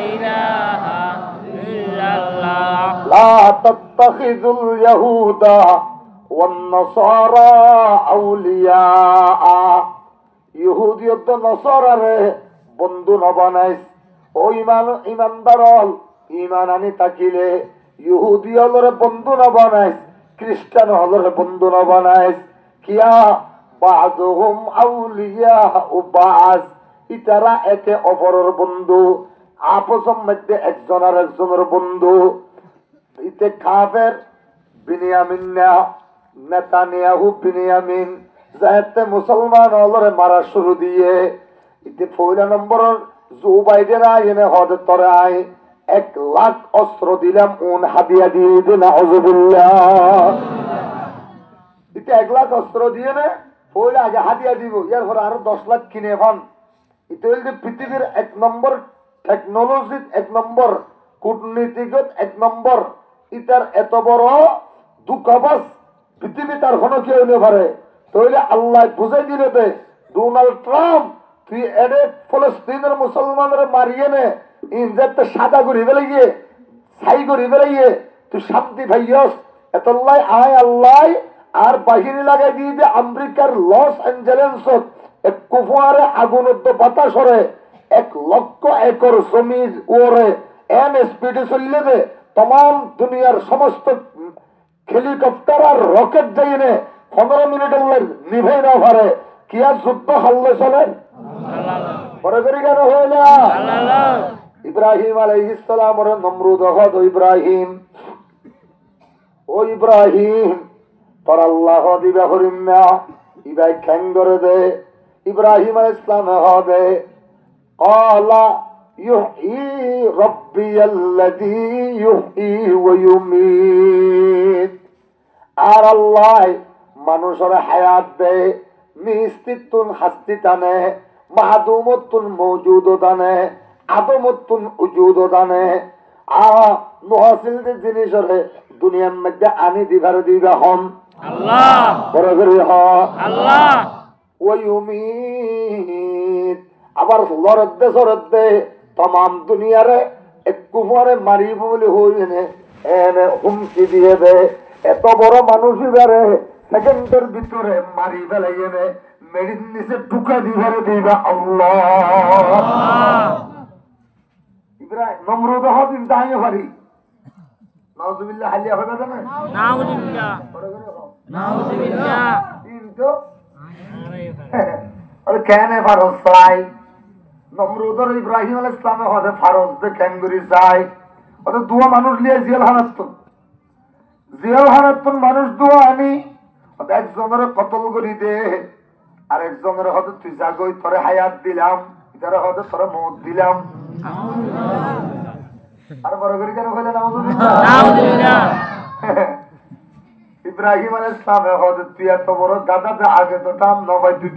इलाहा इल्लल्लाह। ला तत्तखिजुल यहूदा वन नसारा औलिया। ইহুদিয়ত নসারারে বন্ধু নবানাইস। ও ইমানদারল, ইমান আনি তাকিলে ইহুদি হলরে বন্ধু নবানাইস, খ্রিস্টান হলরে বন্ধু নবানাইস। কিয়া বাযুহুম আউলিয়া ও বাজ, ইতারা একে অপরের বন্ধু, আপসের মধ্যে একজন আর একজনের বন্ধু। ইতে কাফের বিনিয়ামিন না, নেতানিয়াহু বিনিয়ামিন, যাতে মুসলমান হলরে মারা শুরু দিয়ে। ইতে পয়লা নম্বরের জো বাইডেন আইনে হদে তরে আই 1 লাখ অস্ত্র দিলাম উন হাদিয়া দিয়ে দিন আউযুবিল্লাহ। ইতে 1 লাখ অস্ত্র দিয়ে নে পয়লা আগে হাদিয়া দিব, এরপর আরো 10 লাখ কিনে পান। ইতে হইল পৃথিবীর 1 নম্বর টেকনোলজি, 1 নম্বর কূটনীতিগত, 1 নম্বর। ইতার এত বড় দুঃখবাস পৃথিবী তার কোনো কেউ হইতে পারে। তাহলে আল্লাহ বুঝাই দিলে দে, ডোনাল্ড ট্রাম্প তুই এডে ফলস্তিনের মুসলমানের মারিয়ে নে, ইনজাতে সাদা করি বেলাইয়ে, ছাই করি বেলাইয়ে, তুই শান্তি ভাইয়স। এতল্লাই আয় আল্লাহ আর বাহিনী লাগাই দিয়ে দে আমেরিকার লস এঞ্জেলেসত এক কুফুয়ারে আগুনদ্দ বাতাসরে 1 লক্ষ একর জমির ওরে এন স্পিডে চললে দে তমাম দুনিয়ার সমস্ত হেলিকপ্টার আর রকেট যাইনে 15 মিনিটের নিভে না পারে। কি আর যুদ্ধ হাল্লে চলে পরে করি কেন হয়ে না? ইব্রাহিম আলাইহিস সালামের নমরুদ হদ ইব্রাহিম, ও ইব্রাহিম তোর আল্লাহ দিবে হরিম না, ইবাই খ্যাং করে দে। ইব্রাহিম আলাইহিস সালাম হবে ক্বালা ইউহি রাব্বি আল্লাযী ইউহি ওয়া ইউমীত। আর আল্লাহ মানুষের হায়াত দে, মিস্তিতুন হাস্তি টানে, মাহাদুমতুন মৌজুদ টানে, আদমতুন উজুদ টানে। নহাসিল জিনিসের দুনিয়ার মধ্যে আনি দিবার দিবা হন আল্লাহ, বড় করে হ আল্লাহ। ওয়ুমিত, আবার লরদ্দে সরদ্দে তমাম দুনিয়ারে একটু পরে মারিব বলে হইনে এনে হুমকি দিয়ে দে। এত বড় মানুষ এবারে সেকেন্ডের ভিতরে মারি ফেলাই এনে মেডিন নিচে ঢুকা দিবারে দিবা আল্লাহ। ইব্রাহিম নমরুদ হদিন দাঁড়িয়ে পারি নাউজুবিল্লাহ হালিয়া হবে না? নাউজুবিল্লাহ নাউজুবিল্লাহ। কিন্তু আরে কেন ফারজ চাই? নমরুদর ইব্রাহিম আলাইহিস সালামে হদে ফারজ দে ক্যাঙ্গুরি চাই। ওদের দুয়া মানুষ লিয়ে জিয়াল হানাত মানুষ দুয়া আনি একজনের কতল করি দে আরেকজনের হয়তো তুই জাগই তোরে হায়াত দিলাম, এটারে হয়তো তোরে মত দিলাম। আর বড় করে কেন বলে নাউজুবিল্লাহ। ইব্রাহিম আলাইহিস সালামে হয়তো তুই এত বড় গাদাতে আগে তো টান নবাই, তুই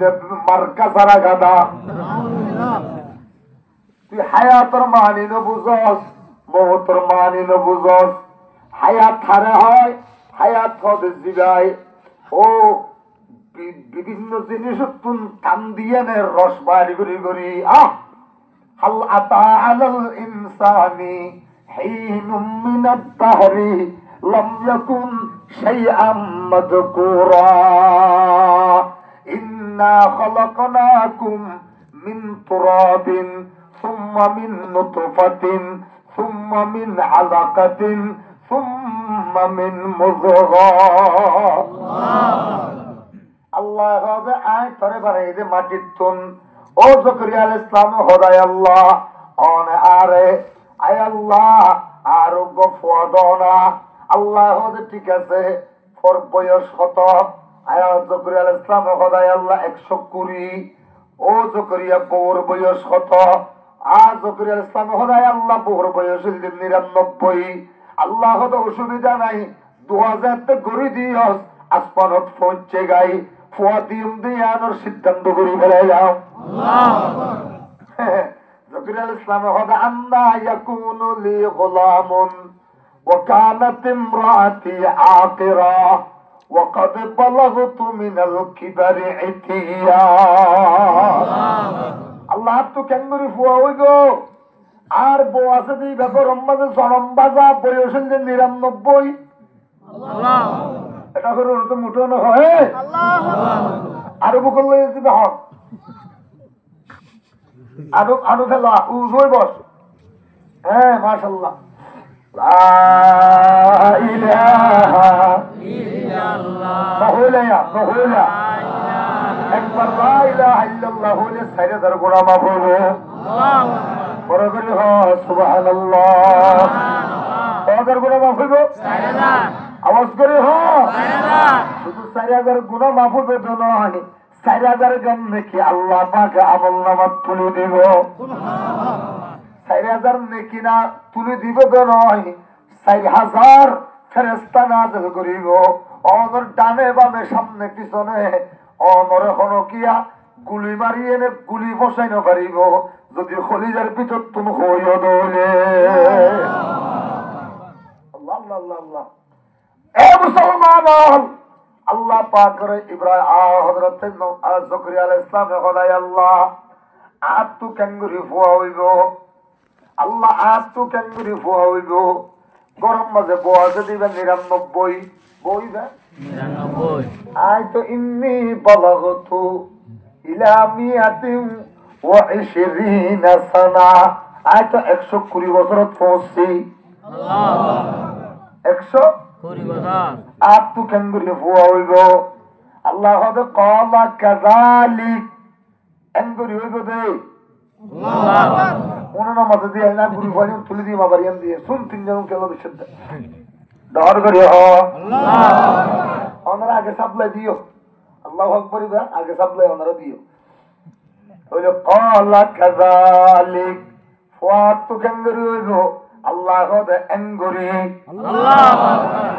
মার্কা সারা গাদা। তুই হায়াতর মানি ন বুঝস, মৌতর মানি ন বুঝস। হায়াত হারে হয়, হায়াত হতে জিগায়। ও বিভিন্ন জিনিস তুন কান দিয়ে নে রস বাড়ি করি করি। হাল আতা আলাল ইনসানি হিনুম মিনাদ দাহরি লাম ইয়াকুন শাইআম মাযকুরা ইন্না খালাকনাকুম মিন তুরাবিন সুম্মা মিন নুতফাতিন সুম্মা মিন আলাকাতিন সুম্মা মিন মুযগা। আল্লাহ হবে আয় তরে বাড়াই দে মাটির তুন। ও জকরিয়া আলাইহিস সালাম খোদায় আল্লাহ অনে আরে আয় আল্লাহ আরোগ্য ফদনা। আল্লাহ হবে ঠিক আছে, ফর বয়স কত? আয় জকরিয়া আলাইহিস সালাম খোদায় আল্লাহ 120। ও জকরিয়া বউর বয়স কত? জকরিয়া আলাইহিস সালাম খোদায় আল্লাহ বউর বয়স 99। আল্লাহ হতো অসুবিধা নাই, 2000 তে গড়ি দিয়স আসমানত পৌঁছে গাই ফুয়াদিম দিয়ানোর সিদ্ধান্ত করে ফেলাইলাম। জকরিয়া আলাইহিস সালাম হদা আন্না ইয়াকুনু লি গুলামুন ওয়া কানাত ইমরাতি আকিরা ওয়া ক্বাদ বালাগতু মিনাল কিবারি ইতিয়া। আল্লাহ তো কেঙ্গুরি ফুয়া হইগো আর বউ আছে দি ব্যাপার রম্বাজে জনম বাজা বয়স 99। এটা করে তো মুঠো না হয়। আরো বুকল দিতে হক আরো আরো ফেলা উজই বস। হ্যাঁ মাশাআল্লাহ। লা ইলাহা ইল্লাল্লাহ মহলায়া মহলা একবার লা ইলাহা ইল্লাল্লাহ হলে সাইরে দর গোনা মাফ হবে। আল্লাহু আকবার। বড় করে হ সুবহানাল্লাহ। ওদের গোনা মাফ হবে সাইরা আওয়াজ করে হ সাইরা। শুধু 4000 গুনাহ মাফ হবে তো নয়, 4000 গান নেকি আল্লাহ পাক আমলনামা তুলে দিব। সুবহানাল্লাহ। 4000 নেকি না তুলে দিব তো নয়, 4000 ফেরেশতা নাযিল করিব অনর ডানে বামে সামনে পিছনে। অনর হনকিয়া গুলি মারিয়ে নে গুলি বসাই না পারিব যদি খলিজার ভিতর তুমি হইও দলে। আল্লাহ আল্লাহ আল্লাহ। এ মুসলমান, আল্লাহ পাক করে ইব্রাহিম হযরত জকরিয়া আলাইহিস সালাম খোদায় আল্লাহ আতু কেঙ্গুরি ফুয়া হইব। আল্লাহ আতু কেঙ্গুরি ফুয়া হইব। গরম মাঝে বয়সে দিবেন 99 বইবে 99। আই তো ইন্নি বালাগতু ইলা মিয়াতিন ওয়া 20 সানা। আই তো 120 বছরত পৌঁছছি। আল্লাহ 120 বছর। আতু কেঙ্গুরি ফুয়া হইব। আল্লাহ হবে ক্বালা কাযালিক এঙ্গুরি হইব দে। উনার মাঝে দিয়ে না গুরু ভাই তুলে দিয়ে বাবারিয়ান দিয়ে শুন তিনজন কেন বিশুদ্ধ ডর করি হ আল্লাহ। ওনারা আগে সাপ্লাই দিও। আল্লাহু আকবার বা আগে সাপ্লাই ওনারা দিও। ওই ক্বালা কাযালিক ফাতু কেঙ্গুরি হইব। আল্লাহ হবে এঙ্গুরি। আল্লাহু আকবার।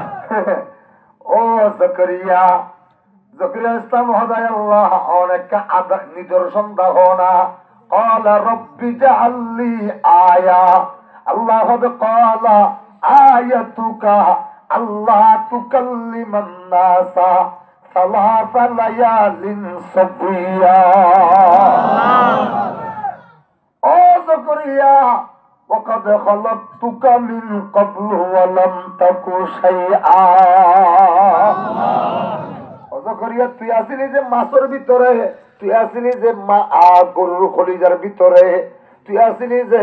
ও জকরিয়া জকরিয়া ইসলাম হদায় আল্লাহ অনেক নিদর্শন দাও না। قال رب اجعل لي آية। الله قال آيتك ألا تكلم الناس 3 ليال سويا। او زكريا وقد خلقتك من قبل ولم تك شيئا। জকরিয়া তুই আসিলি যে মাছের ভিতরে, তুই আসিলি যে গরুর খলিজার ভিতরে, তুই আসিলি যে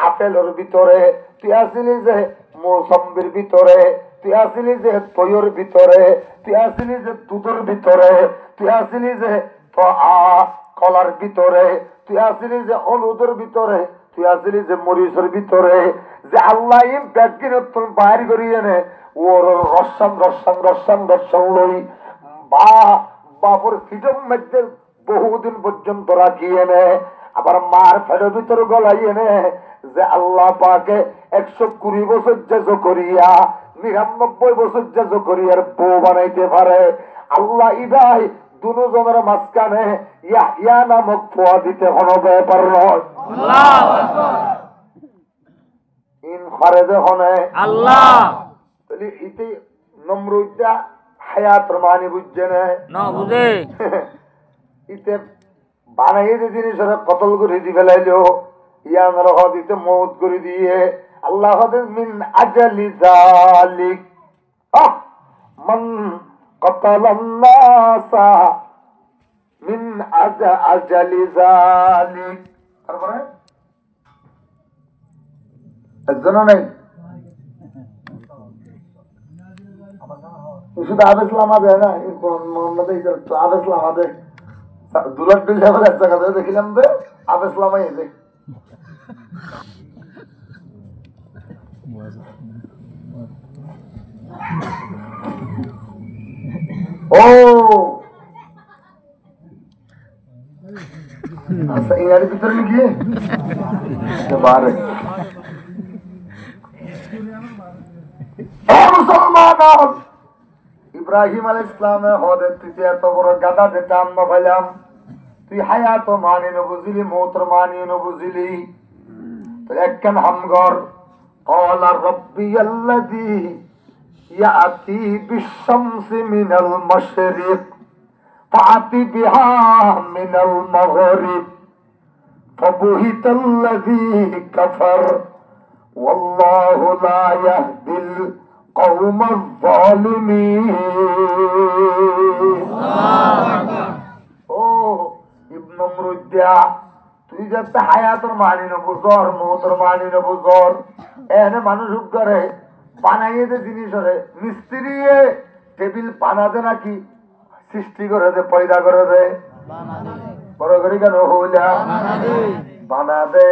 আপেলের ভিতরে, তুই আসিলি যে মৌসম্বির ভিতরে, তুই আসিলি যে তৈর ভিতরে, তুই আসিলি যে দুধের ভিতরে, তুই আসিলি যে কলার ভিতরে, তুই আসিলি যে হলুদের ভিতরে, তুই আসিলি যে মরিচের ভিতরে। যে আল্লাহ ব্যাগিন বাইর করিয়ে নে ওর রসান রসান রসান রসান লই বাপুর ফিটম মধ্যে বহুদিন পর্যন্ত রাখিয়ে এনে আবার মার ফের ভিতর গলাই এনে যে আল্লাহ পাকে 120 বছর জেজ করিয়া 99 বছর জেজ করিয়ার বউ বানাইতে পারে। আল্লাহ ইদাই দুজনের মাঝখানে ইয়াহইয়া নামক ফোয়া দিতে কোনো ব্যাপার নয়। ইন খারেদে হনে আল্লাহ তাহলে ইতে নমরুদা হায়াতর মানি বুঝছে না বুঝে ইতে বানাইয়ে যে জিনিসের কতল করে দি ফেলাইলো ইয়ান রহ দিতে মৌত করে দিয়ে আল্লাহ মিন আজালি যালিক মান কতালান নাসা মিন আজালি যালিক। তারপরে একজন নাই শুধু আবেসলামা দেয় না মোহাম্মদ আবেসলামা দেয় দুলাট বিল এক জায়গা দেখিলাম যে আবেসলামাই এসে ও আচ্ছা ইয়ার ভিতরে গিয়ে বারে মুসলমান ইব্রাহিম আলাইহিস সালামে হদে তুই এত বড় গাদা দিতে আমরা ভাইলাম তুই হায়াত মানি ন বুঝিলি মৌত মানি ন বুঝিলি তো একখান হামগর قال ربي الذي يأتي بالشمس من المشرق فأتي بها من المغرب فبهت الذي كفر والله لا يهدي القوم الظالمين ইবন নমরুদ্দা তুই যাতে হায়াতর মানি ন বুঝর মৌতর মানি ন বুঝর এনে মানুষ করে বানাইয়ে দে জিনিস হরে মিস্ত্রি টেবিল বানাতে নাকি সৃষ্টি করে দে পয়দা করে দে বড় করে কেন হইলা বানা দে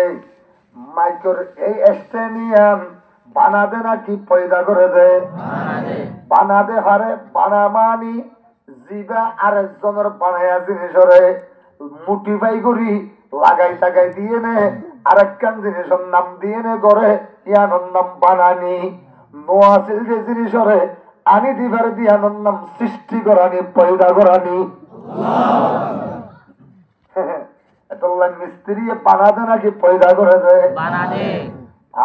মাইকর এই স্টেনিয়াম বানা দে নাকি পয়দা করে দে বানা দে হারে বানা মানি জিবা আর একজনের বানাইয়া জিনিস হরে মোটিফাই করি লাগাই টাগাই দিয়ে নে আর একখান জিনিসের নাম দিয়ে নে করে ইয়ানোর নাম বানানি নোয়াছিল যে জিনিস হরে আনি দিবার দিয়ানোর নাম সৃষ্টি করানি পয়দা করানি মিস্ত্রি বানাতে নাকি পয়দা করে দেয়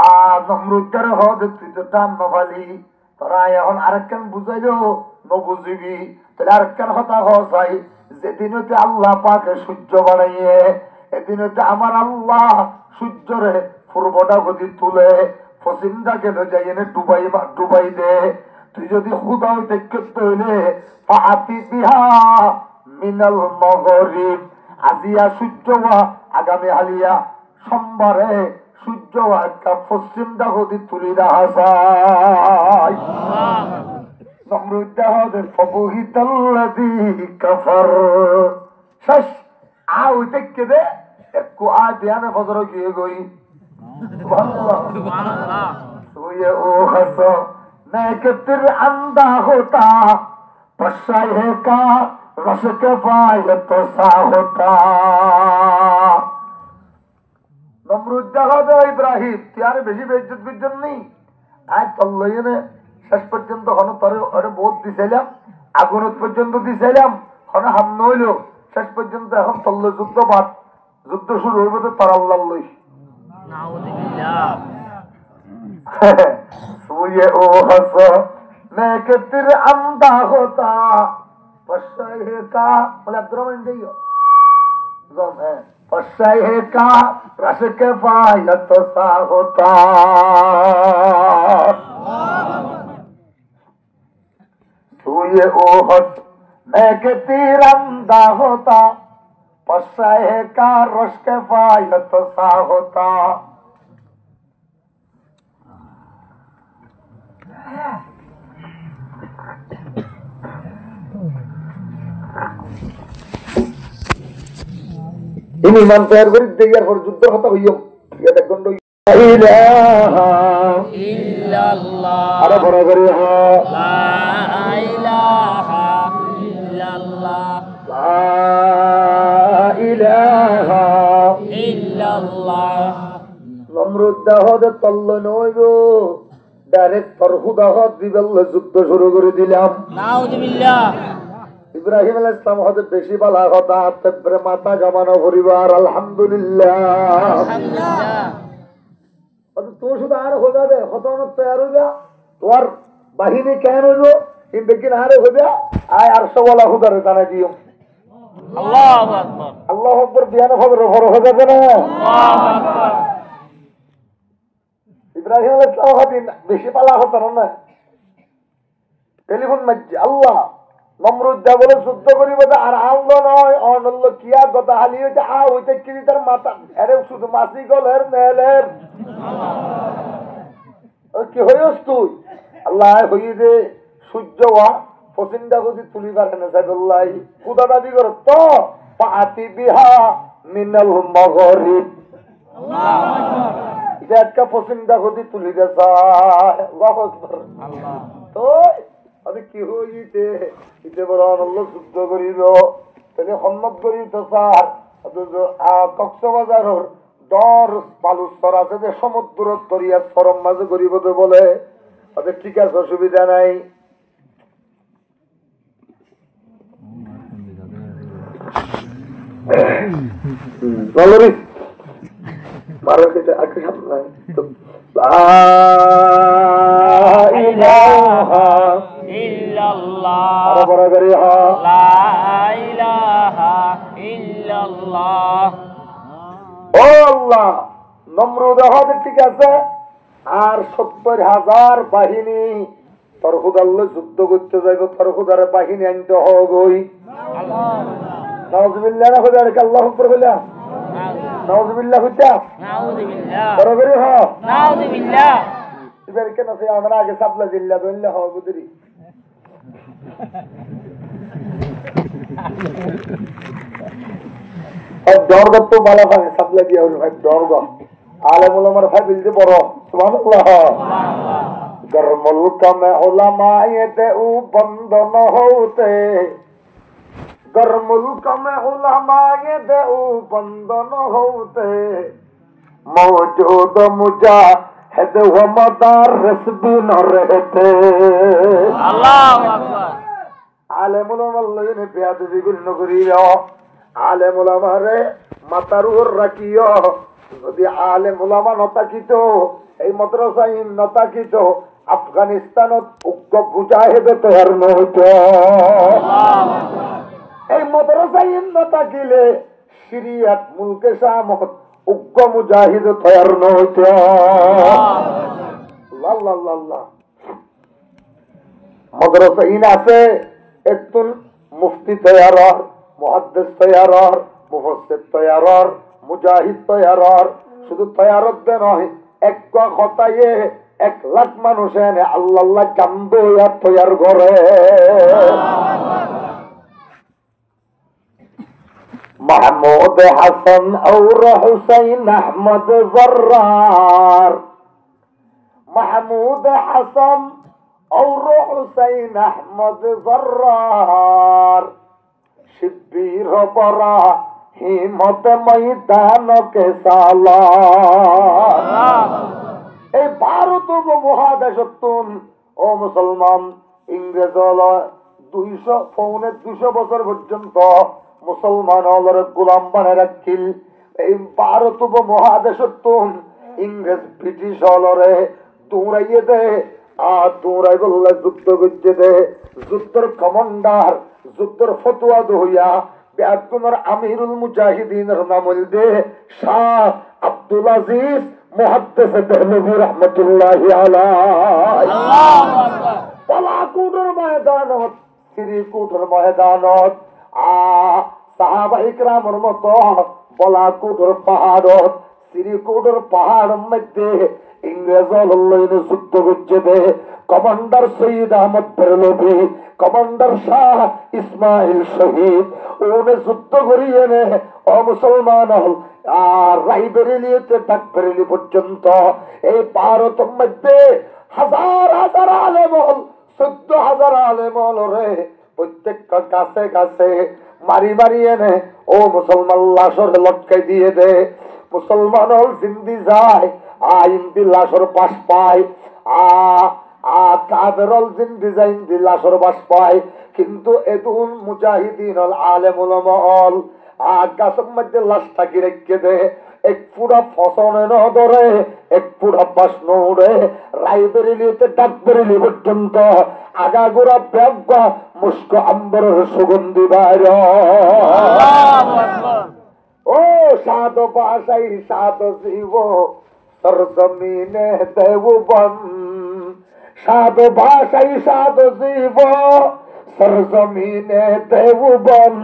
আর নমরুদ্দারে হদে তুই তো টান নফালি তোরা এখন আরেকখান বুঝাইলো নবুঝিবি তাহলে আরেকখান কথা হসাই যেদিন হইতে আল্লাহ পাকে সূর্য বানাইয়ে এদিন হইতে আমার আল্লাহ সূর্যরে পূর্বটা গতি তুলে পশ্চিমটাকে যাই এনে ডুবাই দে তুই যদি খুদা হইতে করতে হইলে পাহাতি বিহা মিনাল মগরিব আজিয়া সূর্য আগামী হালিয়া সোমবারে সূর্য একটা পশ্চিমটা গতি তুলি দেখা যায় নমরুদ্দা হদে ফবহিতাল্লাযী কাফার শেষ আও দেখকে দে একটু আ বিয়ানে ফজর গিয়ে গই সুবহানাল্লাহ সোয়ে ও হস मैं के तिर अंधा होता पशाय है का रस के फायदा तो सा होता नमरुद्दा হদে ইব্রাহিমতিয়ারে বেশি বেইজ্জত বিজ্জন নেই আজ তল্লয়নে শেষ পর্যন্ত হন তরে আরে বহুত দিছিলাম আগুন পর্যন্ত দিছিলাম হন হাম নইল শেষ পর্যন্ত এখন তল্ল যুদ্ধ শুরু হইব তো তার আল্লাহ লই নাউযুবিল্লাহ सोये ओ हस मैं के तिर अंधा होता पशाय का बोले अब्दुर्रहमान जाइयो जोम है पशाय का रस के फायदा तो सा होता सोये ओ हस मैं के तिर अंधा होता पशाय का रस के फायदा तो सा होता ini manfaat beri dia berjuang kata huyum dia tak gondo ilaha illallah ada barangkali la ilaha illallah la নমরুদ দাহদে তল্ল নইব ডাইরেক্ট তরহুদাহদ দিবেল্লে যুদ্ধ শুরু করে দিলাম। নাউযুবিল্লাহ। ইব্রাহিম আলাইহিস সালাম হতে বেশি বালা কথা তেব্রে মাথা গামানো পরিবার আলহামদুলিল্লাহ। আলহামদুলিল্লাহ। তুই শুধু আর হইবা দে হতনত তৈয়ার হইবা তোর বাহিনী কেন হইব কিন্তু কি আরে হইবা আয় আর সওয়ালা হুদারে জানাই দিও। আল্লাহু আকবার। আল্লাহু আকবার বিয়ান হবে বড় হয়ে যাবে না। আল্লাহু আকবার। ইব্রাহিম আলাইহিস সালাম হতে বেশি বালা হতো না টেলিফোন মাঝে আল্লাহ নমরুদ দা বলে যুদ্ধ করিব আর আল্লাহ নয় অনল্ল কিয়া কথা হালি হইতে আ হইতে কি তার মাথা আরে শুধু মাসি গলের মেলের কি হইস তুই আল্লাহ হই দে সূর্য ওয়া পসিন্দা গদি তুলি পারে না সাইবুল্লাহ খুদা দাবি কর তো পাতি বিহা মিনাল মাগরিব আল্লাহু আকবার এটা একটা পসিন্দা গদি তুলি দে আল্লাহু আকবার আল্লাহ তো আরে কি হইতে ইতে বড় আল্লাহ যুদ্ধ করিল তাহলে সম্মত করি তো স্যার কক্সবাজারের দর বালুস্তর আছে যে সমুদ্র দরিয়া সরম মাঝে করিব তো বলে ওদের ঠিক আছে অসুবিধা নাই। মারো কেটে আগে সামনে ইল্লাল্লাহ বড় করে লা ইলাহা ইল্লাল্লাহ। ও আল্লাহ নমরুদ আহাদের ঠিক আছে আর ৭০,০০০ বাহিনী তোর খুদাল্লে যুদ্ধ করতে যাইব তোর খুদার বাহিনী আনতে হবই। নাউযুবিল্লাহ না খুদার আল্লাহু আকবার বলে নাউযুবিল্লাহ হইতা নাউযুবিল্লাহ বড় করে নাউযুবিল্লাহ। এবার কেন সে আমরা আগে সাপলা জিল্লা দইল্লা হওয়া বুঝরি দরগা তো বালা ভাই সাপলা দিয়া হল ভাই দরগা আলেমুল আমার ভাই বিলতে বড় সুবহানাল্লাহ। গরমুল কামে উলামায়ে দে উ বন্ধন হউতে গরমুল কামে উলামায়ে দে উ বন্ধন হউতে মওজুদ মুজাহিদ ও মাদারিস বিন রহতে আল্লাহু আকবার। আলেমুল আল্লাহনে বেয়াদবি গুণ করিও আলেমুল আমারে মাতারুর রাখিও যদি আলেমুল আমা নতাকিত এই মাদ্রাসায় নতাকিত আফগানিস্তানত উগ্র মুজাহিদ তৈয়ার নহইত এই মাদ্রাসায় নতাকিলে সিরিয়াত মুলকে শামত উগ্র মুজাহিদ তৈয়ার নহইত। আল্লাহ মাদ্রাসা আছে একটুন মুফতি তৈয়ার মুহাদ্দিস তৈয়ার মুফাসসির তৈয়ার মুজাহিদ তৈয়ার শুধু তৈয়ারত দে নয় এক কথায়ে 1,00,000 মানুষ এনে আল্লাহ কামবে আর তৈয়ার করে। মাহমুদ হাসান और হুসাইন আহমদ জর্রার মাহমুদ হাসান और হুসাইন আহমদ জর্রার শিব্বির বরা হিমত ময়দান কে সালাম। এই ভারত উপমহাদেশতুন ও মুসলমান ইংরেজ 200 বছর পর্যন্ত মুসলমান হলের গোলাম বানায় রাখিল। এই ভারত উপমহাদেশতুন ইংরেজ ব্রিটিশ হলরে দৌড়াইয়ে দে আর দৌড়াই বললে যুদ্ধ করছে দে যুদ্ধের কমান্ডার যুদ্ধের ফতুয়া দইয়া বেআকুমার আমিরুল মুজাহিদিনের নাম দে শাহ আব্দুল আজিজ মুহাদ্দিস দেহলভী রাহমাতুল্লাহি আলাইহি। আল্লাহু আকবার। পলাকুটের ময়দানত শ্রীকুটের ময়দানত সাহাবা ইকরামের মতো পলাকুটের পাহাড়ত শ্রীকুটের পাহাড়ের মধ্যে ইংরেজ লইনে যুদ্ধ করছে দে কমান্ডার সৈয়দ আহমদ বেরলভী কমান্ডার শাহ ইসমাইল শহীদ ওনে যুদ্ধ করিয়ে নে ও মুসলমান হল আর রাইবেরেলিতে ডাকবেরেলি পর্যন্ত এই ভারতের মধ্যে হাজার হাজার আলেম হল 14,000 আলেম হল রে প্রত্যেকটা কাছে কাছে মারি মারি এনে ও মুসলমান লাশর লটকাই দিয়ে দে মুসলমান হল জিন্দি যায় ইন্দি লাশর বাস পায়, কাবেরল জিন ডিজাইন দি লাশর বাস পায়, কিন্তু এদুন মুজাহিদিন হল আলেম উলামা হল গাছের মধ্যে লাশটাকে রেখে দে, এক পুরা ফসনে ন ধরে, এক পুরা বাস নড়ে, রাইবেরিলিতে ডাক বেরিলি পর্যন্ত আগাগোড়া ব্যাগ মুস্ক আম্বরের সুগন্ধি বাইর। ও সাধ বাসাই সাধ জীব সরজমিনে দেবন, সাধ ভাষাই সাধ জীব সরজমিনে দেবন,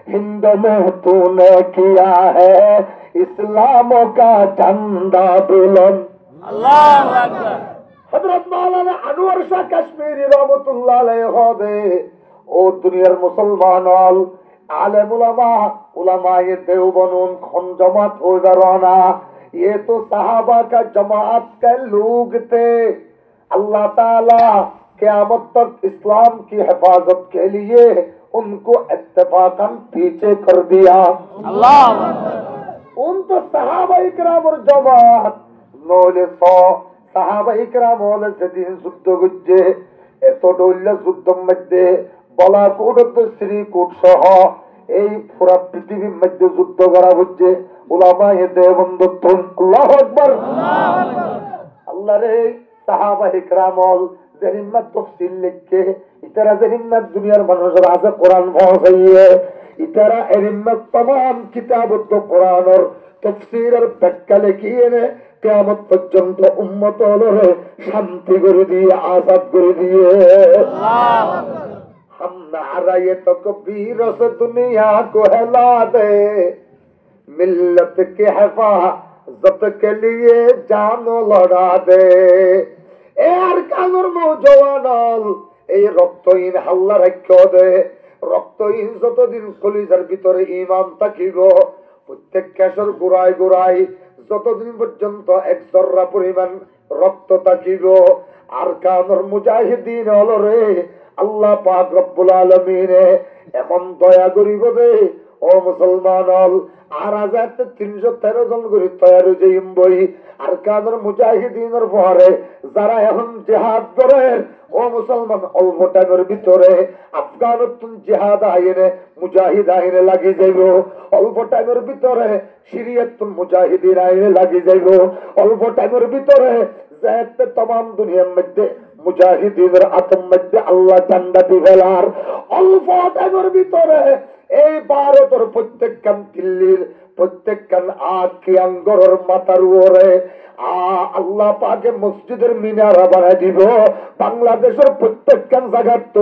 हिंद में तूने किया है इस्लाम का झंडा बुलंद। अल्लाहु अकबर। हजरत मौलाना अनवर शाह कश्मीरी रहमतुल्लाह अलैह दे ओ दुनियार मुसलमान हल आलेम उलमा उलमाए देवबनुन खन जमात हो रवाना, ये तो सहाबा का जमात के लोग थे। अल्लाह ताला क़यामत तक इस्लाम की हिफाजत के लिए उनको इत्तेफाकन पीछे कर दिया। अल्लाह उन तो सहाबा इकराम और जमात नौले सौ सहाबा इकराम होले सेदिन যুদ্ধ করছে, এত দৌল্য যুদ্ধের মধ্যে বলাকোট শ্রীকোট সহ এই পুরা পৃথিবীর মধ্যে যুদ্ধ করা হচ্ছে উলামায়ে দেওবন্দ। আল্লাহু আকবার। আল্লাহ রে সাহাবা ইকরাম হল জেরিম্মাত তফসিল লিখে ইতারা জেরিম্মাত দুনিয়ার মানুষের আছে কোরআন পৌঁছাইয়ে, ইতারা এরিম্মাত तमाम কিতাবত কোরআনের তফসিরের ব্যাখ্যা লিখিয়ে নে কিয়ামত পর্যন্ত উম্মত হলরে শান্তি করে দিয়ে আজাদ করে দিয়ে। আল্লাহু আকবার। हम नाराए तकबीर से दुनिया को हिला दे, मिल्लत के हिफाजत के लिए जानो लड़ा दे। এর কানুর নওজওয়ান এই রক্তহীন হাল্লা রাখ্য দে, রক্তহীন যতদিন কলিজার ভিতরে ঈমান থাকিব, প্রত্যেক কেশর গোড়ায় গোড়ায় যতদিন পর্যন্ত এক জর্রা পরিমাণ রক্ত থাকিব, আর কানুর মুজাহিদিন হলো রে আল্লাহ পাক রব্বুল আলামিন এমন দয়া করিব দে ও মুসলমান হল আর আজাদ 313 জন করে তৈরি হইম বই। আর কাদের মুজাহিদিনের পরে যারা এখন জিহাদ করে ও মুসলমান অল্প টাইমের ভিতরে আফগানিস্তান জিহাদ আইনে মুজাহিদ আইনে লাগি যাইব, অল্প টাইমের ভিতরে সিরিয়াতুল মুজাহিদিন আইনে লাগি যাইব, অল্প টাইমের ভিতরে যাতে तमाम দুনিয়ার মধ্যে মুজাহিদিনের আতম মধ্যে আল্লাহ ঠান্ডা দিবেলার অল্প টাইমের ভিতরে এই ভারতের প্রত্যেকখান দিল্লির প্রত্যেকখান আঙ্গরের মাথার উপরে আল্লাহ পাকে মসজিদের মিনারা বানাই দিব, বাংলাদেশের প্রত্যেকখান জায়গাত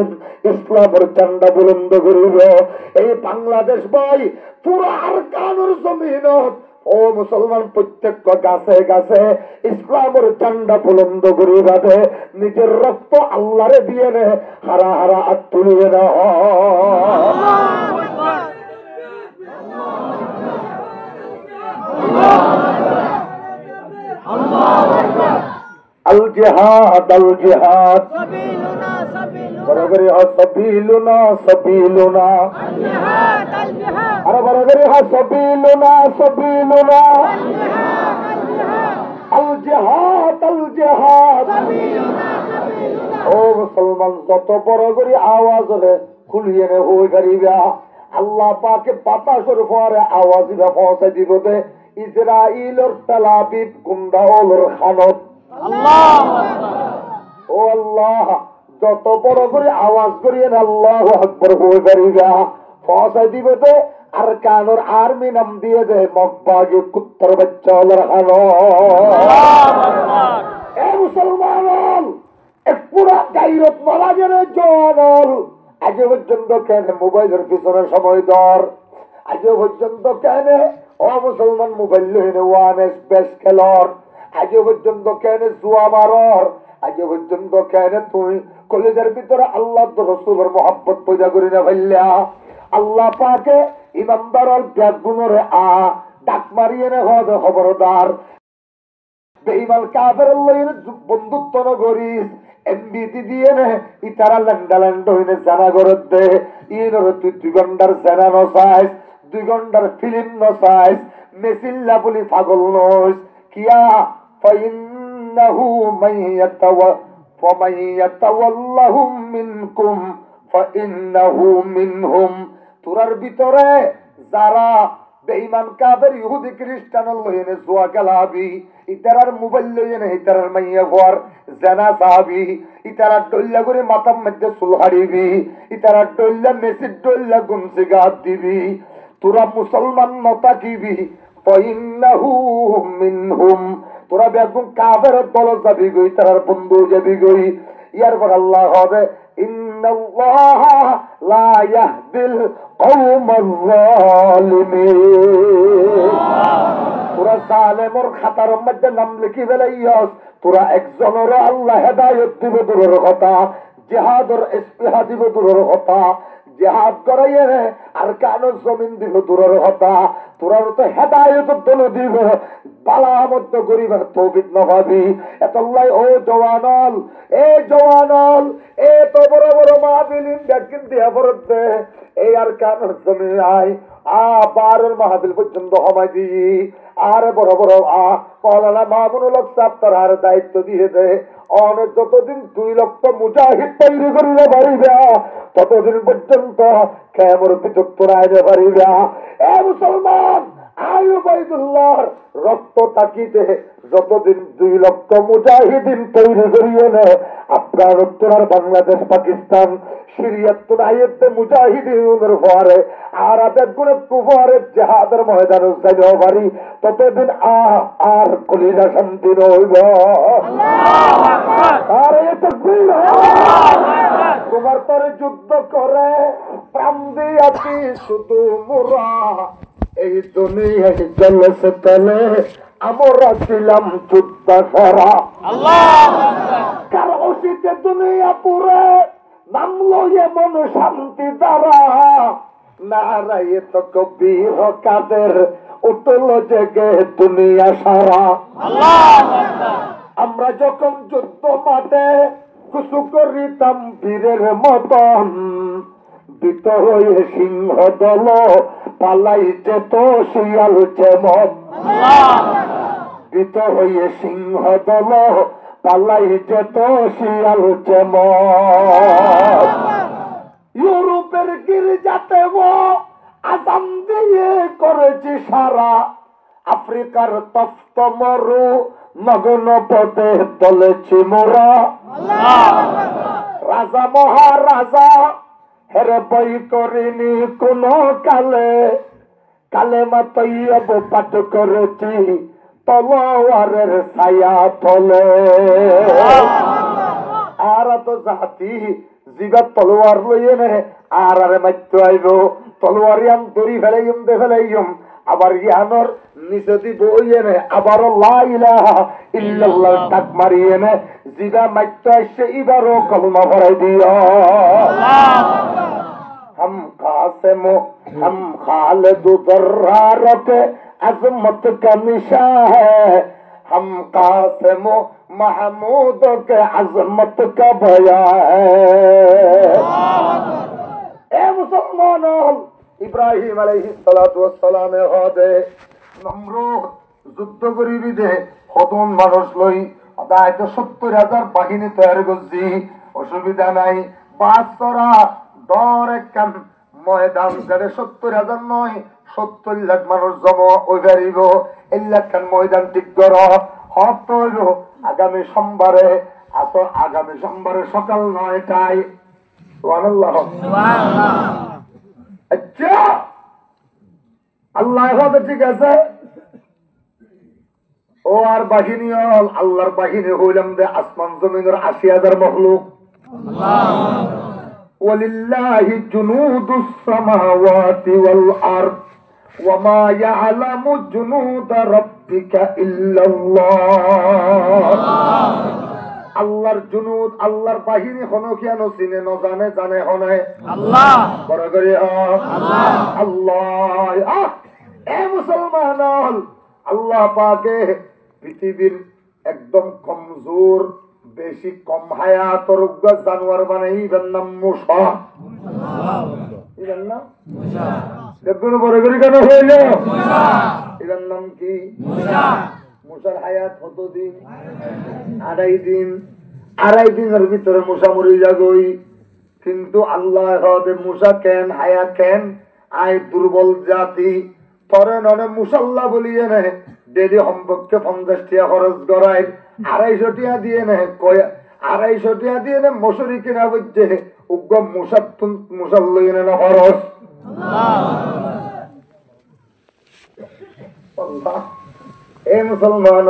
ইসলামের ঝান্ডা বুলন্দ করিব। এই বাংলাদেশ ভাই পুরো আরকানের জমিনত ও মুসলমান প্রত্যেক গাছে গাছে ইসলামের ঝান্ডা বুলন্দ করিবা দে, নিজের রক্ত আল্লাহরে দিয়ে নে হারা হারা আর তুলিয়ে না। আল জিহাদ আল জিহাদ সাবিলুনা সাবিলুনা বরাবরি সাবিলুনা সাবিলুনা আল জিহাদ আল জিহাদ আর বরাবরি সাবিলুনা সাবিলুনা আল জিহাদ আল জিহাদ আল জিহাদ আল জিহাদ সাবিলুনা সাবিলুনা। ও মুসলমান যত বড় করে আওয়াজ হলে খুলিয়ে নে হই করিবা, আল্লাহ পাকে বাতাসের পরে আওয়াজ দিবা পৌঁছে দিব দে ইসরাইলের তালাবিব গুন্ডাওয়ালের খানত। আল্লাহু আকবার। ও আল্লাহ যত বড় করে আওয়াজ করিয়ে আল্লাহু আকবার হই করিবা পৌঁছে দিব দে আর কানোর আর্মি নাম দিয়ে দে মক্কাকে কুত্তার বাচ্চাওয়ালের খানত। আল্লাহু আকবার। এ মুসলমান এক পুরা গায়রত মারা গেলে জওয়ান আজ পর্যন্ত কেন মোবাইলের পিছনে সময় দর, আজ পর্যন্ত কেন ও মুসলমান মোবাইল লইনে ওয়ানেস বেশ খেলর, আজ পর্যন্ত কেন জুয়া মারর, আজ পর্যন্ত কেন তুই কলেজের ভিতরে আল্লাহ রসুলের মহব্বত পয়দা করি না ভাইলা। আল্লাহ পাকে ইমানদারর ব্যাগুণরে ডাক মারিয়ে নে খবরদার, বেঈমান কাফেরের লইনে বন্ধুত্ব ন করিস, এমবিটি দিয়ে নে ইতারা ল্যান্ডাল্যান্ড হইনে জানা করত দে ইনর তুই 2 ঘন্টার জানা নসাইস 2 ঘন্টার ফিল্ম নসাইস মেসিল্লা বলি পাগল নইস, কিয়া ফাইন্নাহু ফামান ইয়াতাওয়াল্লাহুম মিনকুম ফাইন্নাহু মিনহুম। তোরার ভিতরে যারা বেঈমান কাফের ইহুদি খ্রিস্টান লইনে জুয়া খেলাবি, ইতারার মোবাইল লইনে ইতারার মাইয়া ঘর জানা সাহাবি, ইতারার ডল্লা করে মাথার মধ্যে চুল হারিবি, ইতারার ডল্লা মেসির ডল্লা গুনসি গাত দিবি, তোরা মুসলমান নতাকিবি ফাইন্নাহু মিনহুম। তোরা বেগুন কাফের দল যাবি গই, তারার বন্ধু যাবি গই। ইয়ার পর আল্লাহ হবে ইন্নাল্লাহা লা ইয়াহদিল কওমাজ জালিমিন। তোরা জালেমর খাতার মধ্যে নাম লিখি ফেলাইয়াস, তোরা একজনের আল্লাহ হেদায়েত দিব দূরের কথা, জিহাদর ইস্তিহা দিব দূরের কথা, জিহাদ করাইয়ে আর কানো জমিন দিব দূরের কথা, তোরার তো হেদায়েত দল দিব বালা মধ্য গরিবের তৌফিক নভাবি। এতল্লাই ও জওয়ানল, এ জওয়ানল, এ তো বড় বড় মাহফিল দেখেন দিয়া পড়তে, এই আর কানো জমিন আয় বারের মাহফিল পর্যন্ত সময় দিই, আর বড় বড় মৌলানা মামুনুল হক সাহেব তার দায়িত্ব দিয়ে দে। অনেক যতদিন 2 লক্ষ মুজাহিদ তৈরি করিতে পারিবা, ততদিন পর্যন্ত কেমন বিচক তোরাইতে পারিবা। এ মুসলমান, আয়ু বাইদুল্লাহর রক্ত তাকিতে যতদিন 2 লক্ষ মুজাহিদিন তৈরি করিয়ে নে, আপনার উত্তরার বাংলাদেশ পাকিস্তান সিরিয়ার তোরাইতে মুজাহিদিনের পরে আর আবেগ গুণে কুফারে জিহাদের ময়দানে যাইতে পারি, ততদিন আর কলিজা শান্তি রইব। আর এই তাকবীর, তোমার তরে যুদ্ধ করে প্রাণ দিয়াছি শুধু মোরা, এই দুনিয়ায় জলসে তলে আমরা ছিলাম যুদ্ধ সারা। কারো অসিতে দুনিয়া পুরে নামলো এমন শান্তি দ্বারা, নারায়ে তো কবির কাদের উঠল জেগে দুনিয়া সারা। আমরা যখন যুদ্ধ মাঠে কুসু করিতাম বীরের মতন, বিত হয়ে সিংহ দল পালাই যেত শিয়াল যেমন, বিত হয়ে সিংহ দল পালাই যেত শিয়াল যেমন। ইউরোপের গির্জাতে আজান দিয়ে করেছি সারা, আফ্রিকার তপ্ত মরু নগ্ন পথে চলেছি মোরা। রাজা মহারাজা হেরে বই করিনি কোন কালে, কালেমা তৈয়ব পাঠ করেছি তলোয়ারের ছায়া তলে। আর তো জাতি জিবা তলোয়ার লইয়ে নে আর মাত্র আইব, তলোয়ারিয়াম দড়ি ফেলাইম দে ফেলাইম, আবার ইয়ানোর নিচে দিব ইয়ে আবার লা ইলাহা ইল্লাল্লাহ ডাক মারিয়ে নে, জিবা মাত্র আসছে এবারও কলমা পড়াই দিও। हम कासिम हम खालिद दर्रारत अजमत का निशा है, हम कासिम महमूद के अजमत का भया है। ए मुसलमान, ইব্রাহিম আলাইহিস সালাতু ওয়াস সালামে হদে নমরুদ যুদ্ধ করি বিদে হতন মানুষ লই আদায় তো 70,000 বাহিনী তৈরি করছি, অসুবিধা নাই। 500 দর একখান ময়দান করে 70,000 নয় 70 লাখ মানুষ জমা ওই পারিব, এই লাখখান ময়দান ঠিক কর হব তৈল। আগামী সোমবারে আসো, আগামী সোমবারে সকাল 9টায়। সুবহানাল্লাহ, আচ্ছা আল্লাহ ঠিক আছে। ও আর বাহিনী হল আল্লাহর বাহিনী হইলাম যে আসমান জমিনের 80,000 মখলুক। ওয়ালিল্লাহি জুনুদুস সামাওয়াতি ওয়াল আরদ ওয়া মা ইয়ালামু জুনুদা রাব্বিকা ইল্লাল্লাহ। আল্লাহর জুনুদ আল্লাহর বাহিনী হনো কেন চিনে ন জানে, জানে হনে আল্লাহ। বড় করে আল্লাহ আল্লাহ। এ মুসলমান, আল্লাহ পাকে পৃথিবীর একদম কমজোর বেশি কম হায়াতর জানোয়ার বানাইবেন নাম মুসা। এর নাম মুসা। বড় করে কেন হইল? এর নাম কি? মশার হায়াত কতদিন? 2.5 দিন। 2.5 দিনের ভিতরে মশা মরে যাগই। কিন্তু আল্লাহ হদে মশা কেন হায়া কেন আয় দুর্বল জাতি তরে ননে মুসাল্লা বলিয়ে নে ডেলি সম্পর্কে 50 টাকা খরচ করায় 250 টাকা দিয়ে নে 250 টাকা দিয়ে নে মশুরি কিনা বুঝছে উগ্র মশাল লইয়ে নে না খরচ এ মুসলমান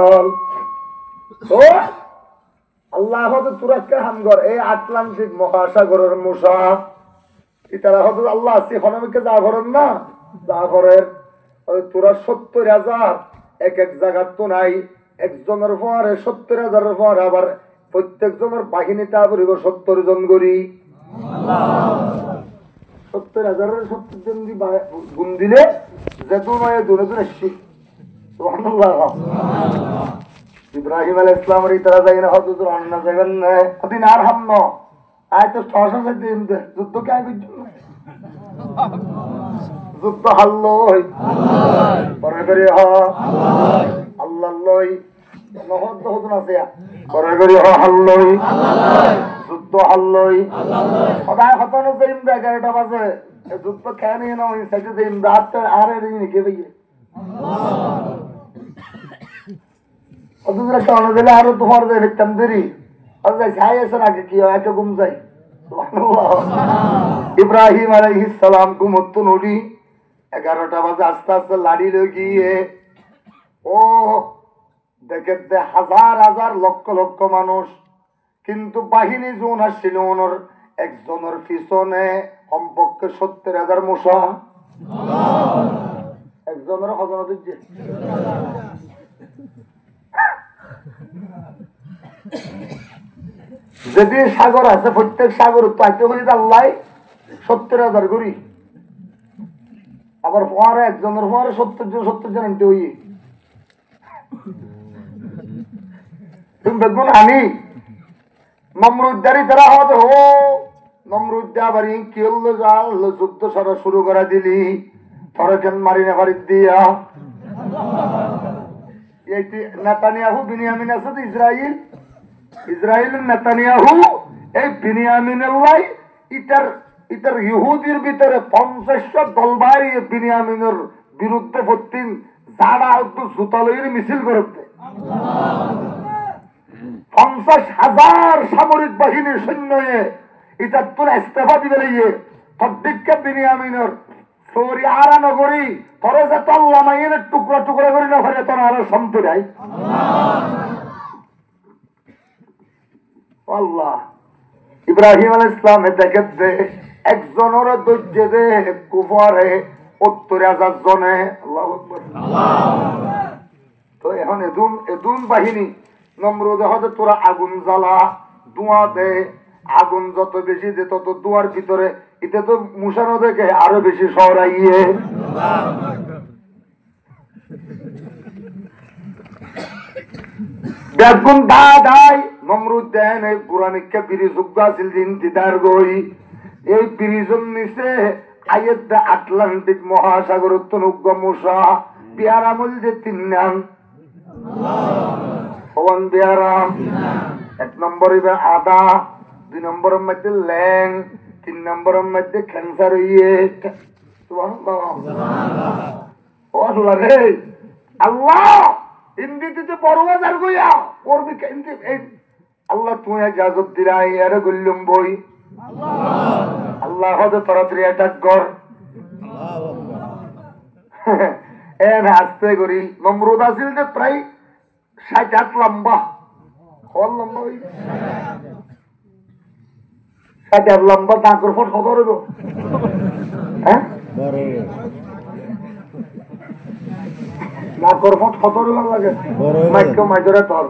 আল্লাহ তুরাক্কা হামগর এই আটলান্টিক মহাসাগরের মশা তারা হয়তো আল্লাহ আছে হনমিকে যা করেন না যা করেন তোরা 70,000 এক এক জায়গার তো নাই একজনের পরে 70,000 পর আবার প্রত্যেক জনের বাহিনীতে আবরিব 70 জন করি 70,000 70 জন গুণ দিলে যে দুনয়ে দূরে দূরে ইব্রাহিম আলাইহিস সালামের ইতারা যাই না হযরত রান্না যাবেন না দিন আর হাম না আয় তো 600 দিন যুদ্ধ কে আগে যুদ্ধ হাল্লই পরে করে আল্লাহ লই নহদ হদন আছে পরে করে হাল্লই যুদ্ধ হাল্লই সদায় খতন যাইম 11টা বাজে যুদ্ধ কেন না ওই সাইডে যাইম রাত আর এর কে ভাইয়ে অদুরা কারণে দিলে আরো তোমার দেয় দেখতাম দেরি আর যাই ছাই এসে আগে কি হয় একে ঘুম যাই ইব্রাহিম আলাইহিস সালাম ঘুমত্ত নড়ি 11টা বাজে আস্তে আস্তে লাড়ি লই গিয়ে ও দেখে হাজার হাজার লক্ষ লক্ষ মানুষ কিন্তু বাহিনী যোন আসছিল ওনার একজনের পিছনে কমপক্ষে 70,000 মশা একজনের হজরত দিচ্ছে যদি সাগর আছে প্রত্যেক সাগর পাইতে করি আল্লাহ 70,000 করি আবার পরে একজনের পরে 70 জন আনতে হই তুমি দেখুন আমি নমরুদ্দারি তারা হতে হো নমরুদ্দা বাড়ি কি হলো জাল যুদ্ধ সারা শুরু করা দিলি থরকেন মারি না বাড়ি দিয়া এই নেতানিয়াহু বিনিয়ামিন আছে তো ইসরায়েলের নেতানিয়াহু এই বিনিয়ামিনের লাই ইতার ইহুদির ভিতরে 50 দল বাড়ি বিনিয়ামিনের বিরুদ্ধে প্রতিদিন যারা একটু জুতালইয়ের মিছিল করতে 50,000 সামরিক বাহিনীর সৈন্য ইতার তোর ইস্তেফা দিবে লাগিয়ে তদ্দিককে বিনিয়ামিনের সৌরি আরা নগরী তোরে যে তল্লা মাইয়ের টুকরা টুকরা করি না ফেরে তোর আরো সম্পদ নাই আল্লাহ ইব্রাহিম আলাইহিস সালাম দেখে দে একজনের দৈর্য দে কুফারে 70,000 জনে আল্লাহু আকবার তো এখন এদুন বাহিনী নমরুদ হতে তোরা আগুন জ্বালা ধোঁয়া দে আগুন যত বেশি দে তত ধোঁয়ার ভিতরে এতে তো মুসানো দেখে আরো বেশি সরাইয়ে বেগুন দাদাই নমরুদ দেন এই পুরানিককে বিরিযোগ্য আছিল দিন দিদার গই এই বিরিজন নিচে আয়েদ আটলান্টিক মহাসাগর উত্তনুগ্য মশা বিয়ারামুল যে 3 নাম ওয়ান বিয়ারাম 1 নম্বরে আদা 2 নম্বরের মধ্যে ল্যাং 3 নম্বরের মধ্যে ক্যান্সার হইয়ে সুবহানাল্লাহ ও আল্লাহ রে আল্লাহ ইন্দিতে পরওয়াজার গইয়া করবি কিন্তু এই আল্লাহ তুমি ইজাজত দিলা এর গল্লম বই আল্লাহ হদ তাড়াতাড়ি অ্যাটাক কর আল্লাহু আকবার এন আস্তে করি নমরুদ আছিল যে প্রায় 60 হাত লম্বা কত লম্বা হই 60 হাত লম্বা তাকর ফট কত হইব হ্যাঁ বড় নাকর ফট কত লাগে মাইক মাইজরে তোর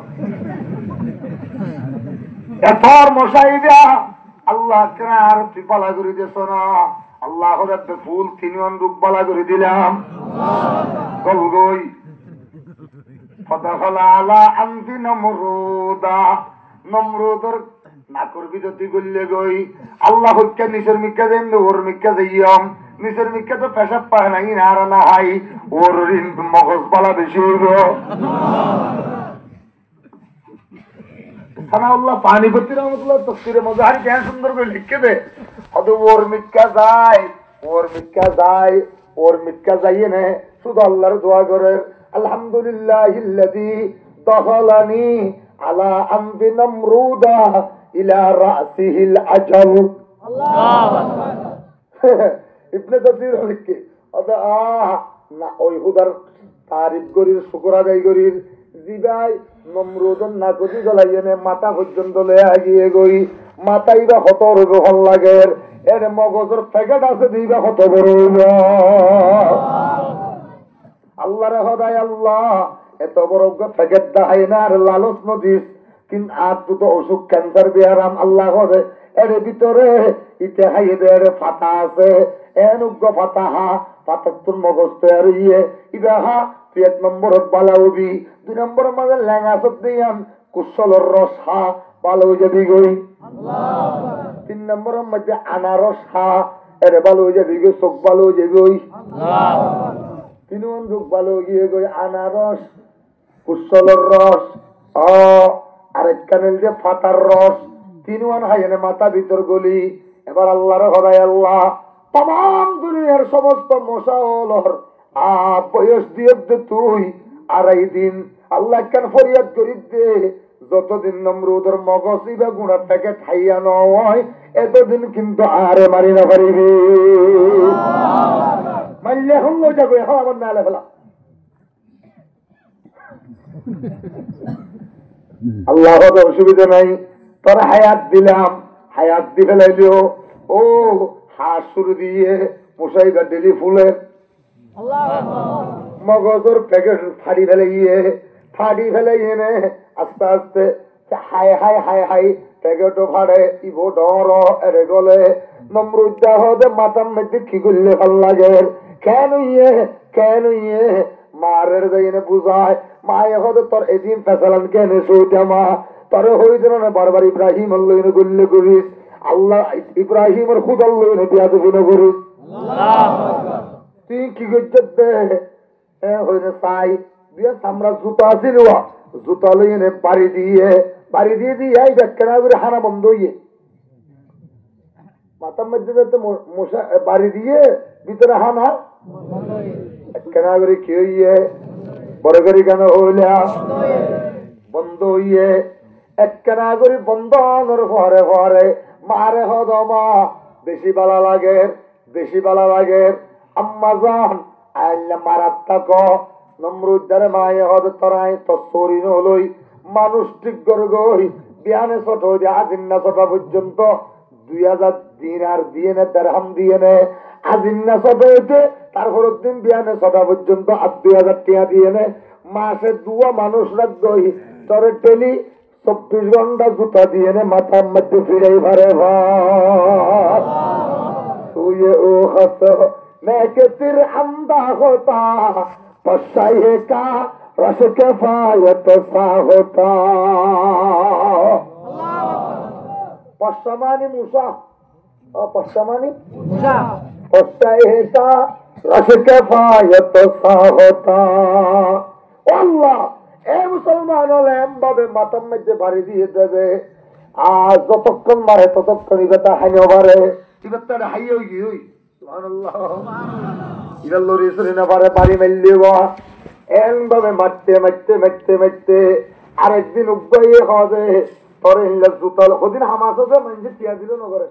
এতর মশাইবা আল্লাহ কেন আর তুই পালা করে দিস না আল্লাহ রাব্বে ফুল 3 রূপ পালা করে দিলাম গলগই ফদাখালা আলা আনতি নমরুদর নাকর বিদতি গল্লে গই আল্লাহ হত্যা নিসের মিক্কা দেন ওর মিক্কা যাইয়াম নিচের মিকে তো পেশাব পায় নাই আর না হাই ওর মগজ বালা বেশি হইব সানাউল্লাহ পানিপতি রহমতুল্লাহ তফসিরে মজাহারি কেন সুন্দর করে লিখে দে অত ওর মিক্কা যায় নে শুধু আল্লাহর দোয়া করে আলহামদুলিল্লাহিল্লাযী দখলানি আলা আমদি নামরুদা ইলা রাসিহিল আজল আল্লাহু আকবার ইবনে কাসির লিখে অত না ওই হুদার তারিফ করির শুকর আদায় করির জিবাই নমরুদন না কদি জ্বলাইয়ে মাথা পর্যন্ত লয়ে গিয়ে গই মাথাই বা কত রইব ভাল লাগে এর মগজের প্যাকেট আছে দিবা কত বড় হইব আল্লাহর হদায় আল্লাহ এত বড় প্যাকেট দেখাই না আর লালচ নদিস কিন্তু আর দুটো অসুখ ক্যান্সার বিহারাম আল্লাহ করে এর ভিতরে ইতে হাইয়ে এর ফাতা আছে এন উগ্র ফাতা হা ফাতার তোর মগজ তৈরি ইয়ে ইবা হা তুই 1 নম্বরত বালা হবি 2 নম্বরের মাঝে ল্যাঙা সব দিয়ান কুশলর রস হা ভালো হয়ে যাবি গই 3 নম্বরের মধ্যে আনারস হা এর ভালো হয়ে যাবি গই চোখ ভালো হয়ে যাবি ওই 3 চোখ ভালো গিয়ে গই আনারস কুশলর রস আরেক কানেল যে ফাতার রস 3 হাইনে মাথা ভিতর গলি এবার আল্লাহর হদায় আল্লাহ তাম দুনিয়ার সমস্ত মশাওলর বয়স দিয়ে তুই 2.5 দিন আল্লাহ কেন ফরিয়াদ করি দে যতদিন নমরুদের মগজ ইবা গুণা থেকে খাইয়া নয় এতদিন কিন্তু আরে মারি না পারিবে মারলে এখন ওইটা করে এখন আবার নালে ফেলা আল্লাহ অসুবিধা নাই তোর হায়াত দিলাম হায়াত দি ফেলাইলেও ও হাঁস শুরু দিয়ে মশাই ডেলি ফুলের মগজের প্যাকেট ফাড়ি ফেলে গিয়ে আস্তে আস্তে হাই হাই হাই হাই প্যাকেটও ফাড়ে ইভো ডর এরে গলে নমরুদ্দা হতে মাথার মধ্যে কি করলে ভাল লাগে কেন ইয়ে মারের যাইনে বুঝায় মায়ে হতে তোর এদিন ফেসালান কেন সইটা মা তোর হইতে না বারবার ইব্রাহিম আল্লাহ গুল্লে করিস আল্লাহ ইব্রাহিমের খুদ আল্লাহ বিয়া দেবিন করিস তুই কি করতে হইলে চাই দিয়ে আমরা জুতা আছিল জুতা লইনে বাড়ি দিয়ে দিয়ে এই ব্যাখ্যা করে হানা বন্ধ হইয়ে মাথার মধ্যে মশা বাড়ি দিয়ে ভিতরে হানা কেন করে কি হইয়ে বড় করে কেন হইলে বন্ধ হইয়ে একখানা করে বন্ধ ঘরে ঘরে মারে হদমা বেশি বালা লাগে আম্মা জান আল্লাহ মারাত্মক নমরুদ্দারে মায়ে হদ তরাই তসরি নলই মানুষ ঠিক করে গই বিয়ানে ছোট হইতে আজিন্না ছোটা পর্যন্ত 2000 দিনার দিয়ে নে দিরহাম দিয়ে নে আজিন্না ছোট হইতে তারপর দিন বিয়ানে ছোটা পর্যন্ত 2000 টাকা দিয়ে নে মাসে 2 মানুষ রাখবই তোর ডেলি 24 ঘন্টা জুতা দিয়ে নে মাথার মধ্যে ফিরাই ভারে ভাত তুই ও হাস मैं के तिर अंदा होता पशाए का रस के फायत सा होता पश्चमानी मूसा पश्चमानी मूसा पशाए का रस के फायत सा होता अल्लाह ए मुसलमान ভাবে মাথার মধ্যে ভারী দিয়ে দেবে আর যতক্ষণ মারে ততক্ষণ ইবাতা হাইও মারে ইবাতা হাইও গিয়ে আরেকদিন উপায় হবে তোর জুতা ওদিন হামাস আছে মানুষ টিয়া দিল নগরে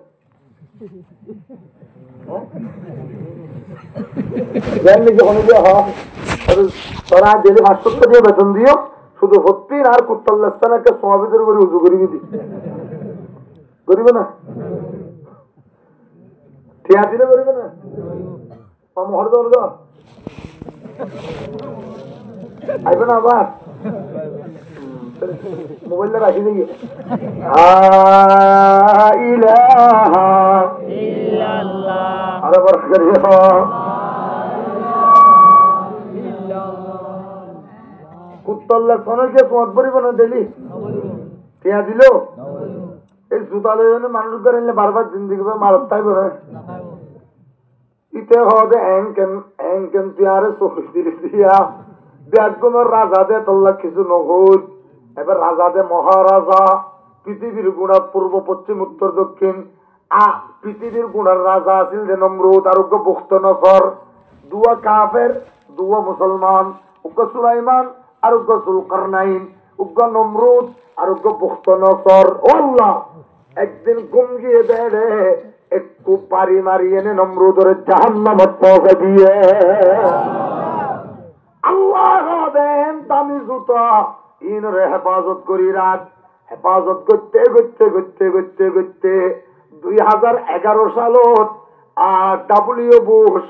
তোরা ডেলি 500 দিয়ে বেতন দিও শুধু ভর্তি আর কুত্তাল্লাস্তানাকে সমাবেশের করে উজু করিবি দি করিবে না টিয়া দিলে করিবে না মোহর দর্গ আইবে না আবার মোবাইলটা রাখি দেখি আরে বর্ষ করিয়ে কুত্তল্লা সনকে সমাজ পড়িব না ডেলি টিয়া দিল এই জুতা লই মানুষ করে বারবার জিন্দিগি মারত তাই বলে ইতে হবে এঙ্কেন পেয়ারে চোখ দিয়া ব্যাগুনের রাজা দে তোল্লা কিছু নহল এবার রাজা দে মহারাজা পৃথিবীর গুণা পূর্ব পশ্চিম উত্তর দক্ষিণ পৃথিবীর গুণার রাজা আছিল যে নমরুদ আরোগ্য বুখত নসর দুয়া কাফের দুয়া মুসলমান উগ্র সুলাইমান আরোগ্য সুলকারনাইন উগ্র নমরুদ আরোগ্য বুখত নসর ও আল্লাহ একদিন ঘুম গিয়ে বেড়ে একটু পারি মারি এনে নমরুদের জাহান্নামত পৌঁছে দিয়ে আল্লাহ দেন দামি জুতা ইনরে হেফাজত করি রাখ হেফাজত করতে করতে করতে করতে করতে 2011 সালত ডাব্লিউ বুশ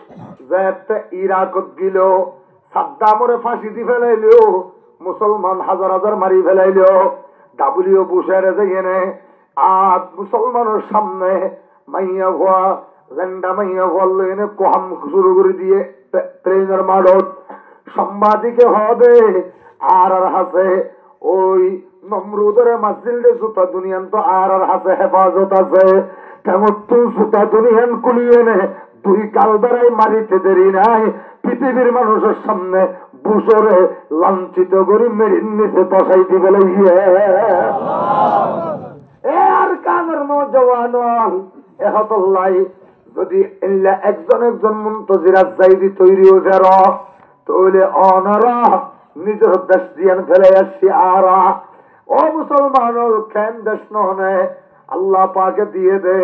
যে ইরাকত গিল সাদ্দামরে ফাঁসি দি ফেলাইল মুসলমান হাজার হাজার মারি ফেলাইল ডাব্লিউ বুশের যেখানে মুসলমানের সামনে মাইয়া হওয়া ঝেন্ডা মাইয়া হওয়ার এনে কোহাম শুরু করে দিয়ে ট্রেনের মাঠত সাংবাদিকে হবে আর হাসে ওই নমরুদের মাসজিদে জুতা দুনিয়ান তো আর হাসে হেফাজত আছে কেমন তো জুতা দুনিয়ান কুলিয়ে নে দুই কাল বেড়াই মারিতে দেরি নাই পৃথিবীর মানুষের সামনে বুসরে লাঞ্ছিত করে মেরির নিচে বসাই দিবে আর কানের নজওয়ান এহতল্লাই যদি একজন একজন মুন্তজিরা জাইদি তৈরি হয়ে ফের তাহলে অনারা নিজের দেশ দিয়ে ফেলে আসছি আরা ও মুসলমান কেন দেশ নহনে আল্লাহ পাকে দিয়ে দে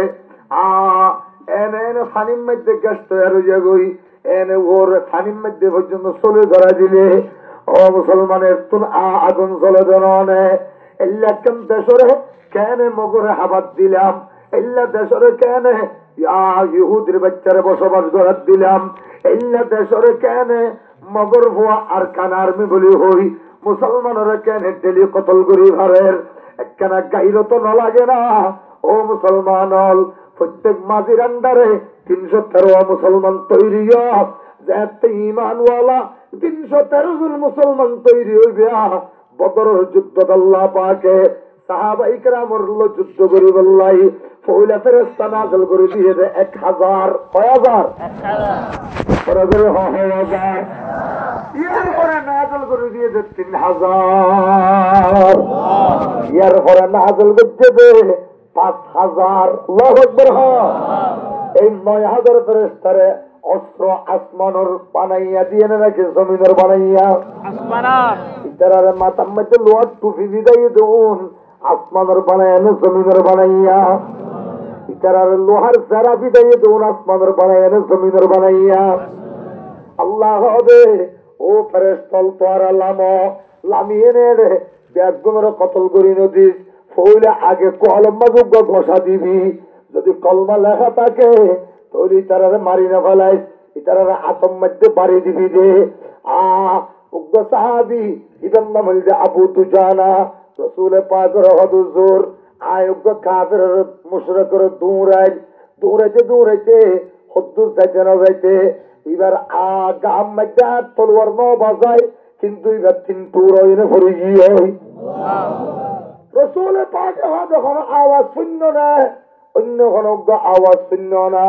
এনে এনে ফানির মধ্যে গ্যাস তৈরি হয়ে গই এনে ওর ফানির মধ্যে পর্যন্ত চলে ধরা দিলে ও মুসলমানের তুন আগুন চলে ধরে এল্লা কেন দেশরে কেন মগরে হাবাদ দিলাম এল্লা দেশরে কেন ইহুদির বাচ্চারে বসবাস করার দিলাম এল্লা দেশরে কেন মগর ভুয়া আর কান আর্মি বলি হই মুসলমানের কেন ডেলি কতল করি ভারের একখানা গাইরো তো ন লাগে না ও মুসলমান প্রত্যেক মাঝির আন্ডারে 313 মুসলমান তৈরি যে ইমানওয়ালা 313 জন মুসলমান তৈরি হইবে বদরের যুদ্ধ আল্লাহ পাকে সাহাবাই কেরামর যুদ্ধ করি বললাই ফৌলা ফেরেশতা নাযিল করে দিয়ে 1000 কয় হাজার 1000 এরপরে নাযিল করে দিয়ে 3000 এরপরে নাযিল করতে 5000 আল্লাহু আকবার এই 9000 ফেরেশতারে অস্ত্র আসমানের বানাইয়া দিয়ে নাকি জমিনের বানাইয়া আসমানের ইতারে মাথার মধ্যে লোহার টুপি দিয়ে দেউন আসমানের বানাইয়া জমিনের বানাইয়া ইতারে লোহার জারা দিয়ে দেউন আসমানের বানাইয়া জমিনের বানাইয়া আল্লাহ হবে ও ফেরেশতা তোর লামিয়ে নে ব্যাগুনের কতল করি নদী ফইলে আগে কলমা যোগ্য ঘষা দিবি যদি কলমা লেখা থাকে তাহলে ইতারে মারি না ফেলাইস ইতারে আতম মধ্যে বাড়ি দিবি যে উগ্র সাহাবি ইদার নাম হল যে আবু দুজানা রসুল পাকের হুজুর আয়োগ্য কাফের মুশরিকের দৌড়াইতে হুদ্দুস যাইতে না যাইতে এবার গাম মধ্যে তলোয়ার ন বাজায় কিন্তু এবার 3 টুর হইনে পড়ে গিয়ে রসুল পাকে যখন আওয়াজ শূন্য না অন্য কোন আওয়াজ শূন্য না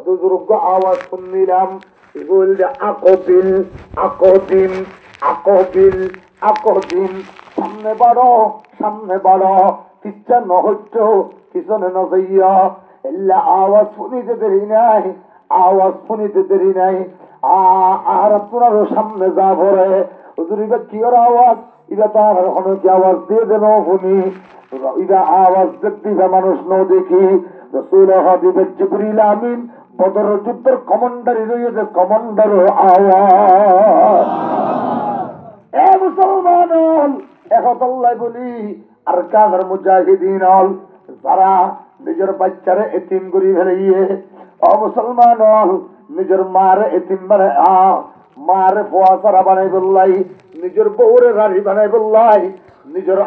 হুজুর আওয়াজ শুনলাম এগুল যে আকদিন সামনে বাড়ো ইচ্ছা নহচ্ছ পিছনে নজাইয়া এল্লা আওয়াজ শুনিতে দেরি নাই আর আপনার সামনে যা ভরে হুজুর ইবা কি আওয়াজ ইবা তার অনেক আওয়াজ দিয়ে দেন শুনি ইবা আওয়াজ দেখতে মানুষ ন দেখি রসুল হাবিব জিবরিল আমিন বদর যুদ্ধের কমান্ডারি রয়েছে কমান্ডার আওয়াজ এ মুসলমান একতাল্লাহ বলি আর কাদের মুজাহিদিন যারা নিজের বাচ্চারে এতিম করি ফেলিয়ে ও মুসলমান নিজের মারে এতিম বানাই মারে ফোয়াসারা বানাই বললাই নিজের বউরে রাড়ি বানাই বললাই নিজের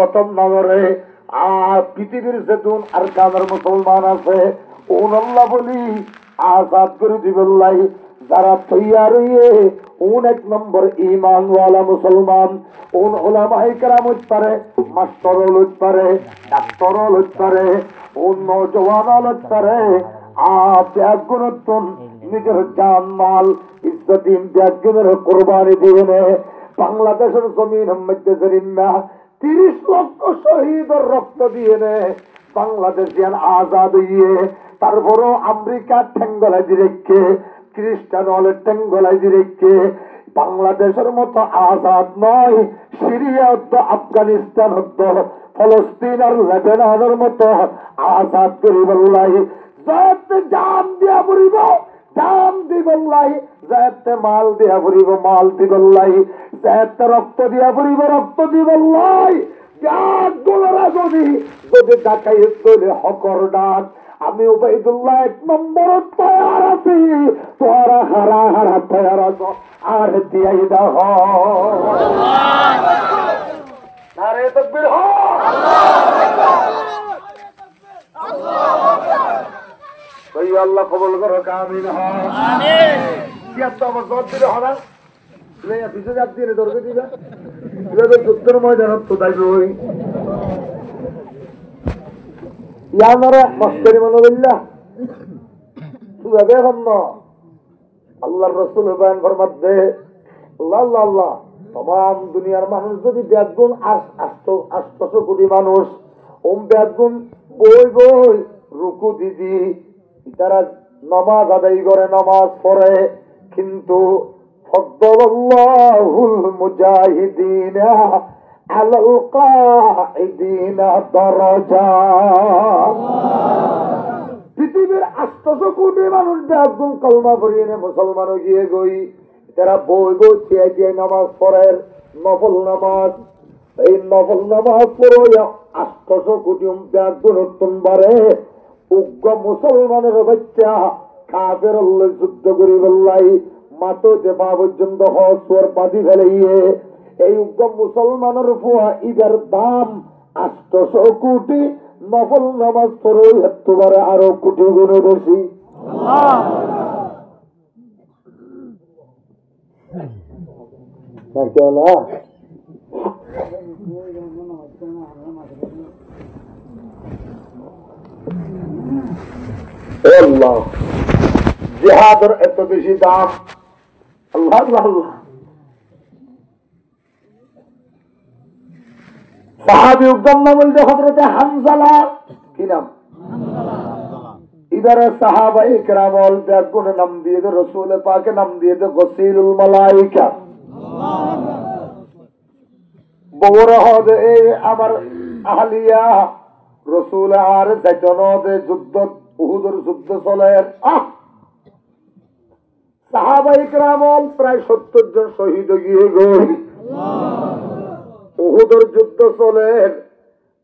ওতন নগরে পৃথিবীর যেতুন আর কাদের মুসলমান আছে ওন আল্লাহ বলি আজাদ করে দিবল্লাই যারা তৈয়ার হইয়ে উন 1 নম্বর ঈমানওয়ালা মুসলমান উন উলামায়ে কেরাম হইতে পারে মাস্টার হইতে পারে ডাক্তার হইতে পারে উন নওজওয়ান হইতে পারে ব্যাগুণ নিজের জান মাল ইজ্জতিন ব্যাগুণের কোরবানি দিবেন। বাংলাদেশের জমিনের মধ্যে জরিনা 30 লক্ষ শহীদের রক্ত দিয়ে বাংলাদেশিয়ান আজাদ হইয়ে, তারপরও আমেরিকা ঠেঙ্গলাই দিরেকে, খ্রিস্টান হলে ঠেঙ্গলাই দিরেকে, বাংলাদেশের মতো আজাদ নয়, সিরিয়া হতো, আফগানিস্তান হতো, ফলস্তিন আর লেবাননের মতো আজাদ করিবাল্লাই যাতে জান দিয়া পড়িব, জান দিবল্লাই, যাতে মাল দিয়া পড়িব, মাল দিবল্লাই, যাতে রক্ত দিয়া পড়িব, রক্ত দিবল্লাই। যদি যদি ডাকাই তৈরি হকর ডাক, আমি উবাইদুল্লাহ 1 নম্বর তৈয়ার আছি, তোরা হারা হারা তৈয়ার আছো, আর দিয়াই দাও। নারে তাকবীর হ, আল্লাহ কবুল করো, আমিন। আমিন। কি আত্মা আমার জবাব দিলে হবে না, পিছনে যাক দিয়ে দরকার দিবে, যুদ্ধের ময়দানত তো তাইবে ওই ইয়ানারা মস্করি মানবিল্লাহ সুজাবে হন্ন আল্লাহর রাসূল বয়ান ফরমাতে, আল্লাহ আল্লাহ আল্লাহ, तमाम দুনিয়ার মানুষ যদি ব্যাগুন 800 কোটি মানুষ ব্যাগুন বই বই রুকু দিদি তারা নামাজ আদায় করে, নামাজ পড়ে, কিন্তু ফাদ্দালাল্লাহুল মুজাহিদিনা আলাল কাঈদিনা দারাজাত। পৃথিবীর 800 কোটি মানুষ ব্যাগুন কলমা পড়িয়ে মুসলমান গিয়ে গই, তারা বই বই চেয়ে নামাজ পড়েন, নফল নামাজ। এই নফল নামাজ পড়ে 800 কোটি ব্যাগুন বারে উগ্র মুসলমানের বাচ্চা কাফের যুদ্ধ করি বললাই মাতো যে পা পর্যন্ত হওয়ার বাদি ফেলাইয়ে এই উগ্র মুসলমানের ফুয়া ঈদের দাম 800 কোটি, নফল নামাজ পড়ে এতবারে আরো কোটি গুণে বেশি। জিহাদের এত বেশি দাম, আল্লাহ আল্লাহ আল্লাহ। সাহাবী উদ্দাম নাম বলতে হযরতে হামজালা, কি নাম? इधर साहबा इकराम और बैगुन नाम दिए थे, रसूल पाक के नाम दिए थे गसीलुल मलाइका। বগুড়া হদে এই আমার আহলিয়া রসুল আর সেজনদে যুদ্ধ উহুদের যুদ্ধ চলে, সাহাবা ইকরাম প্রায় 70 জন শহীদ গিয়ে গই। উহুদের যুদ্ধ চলে,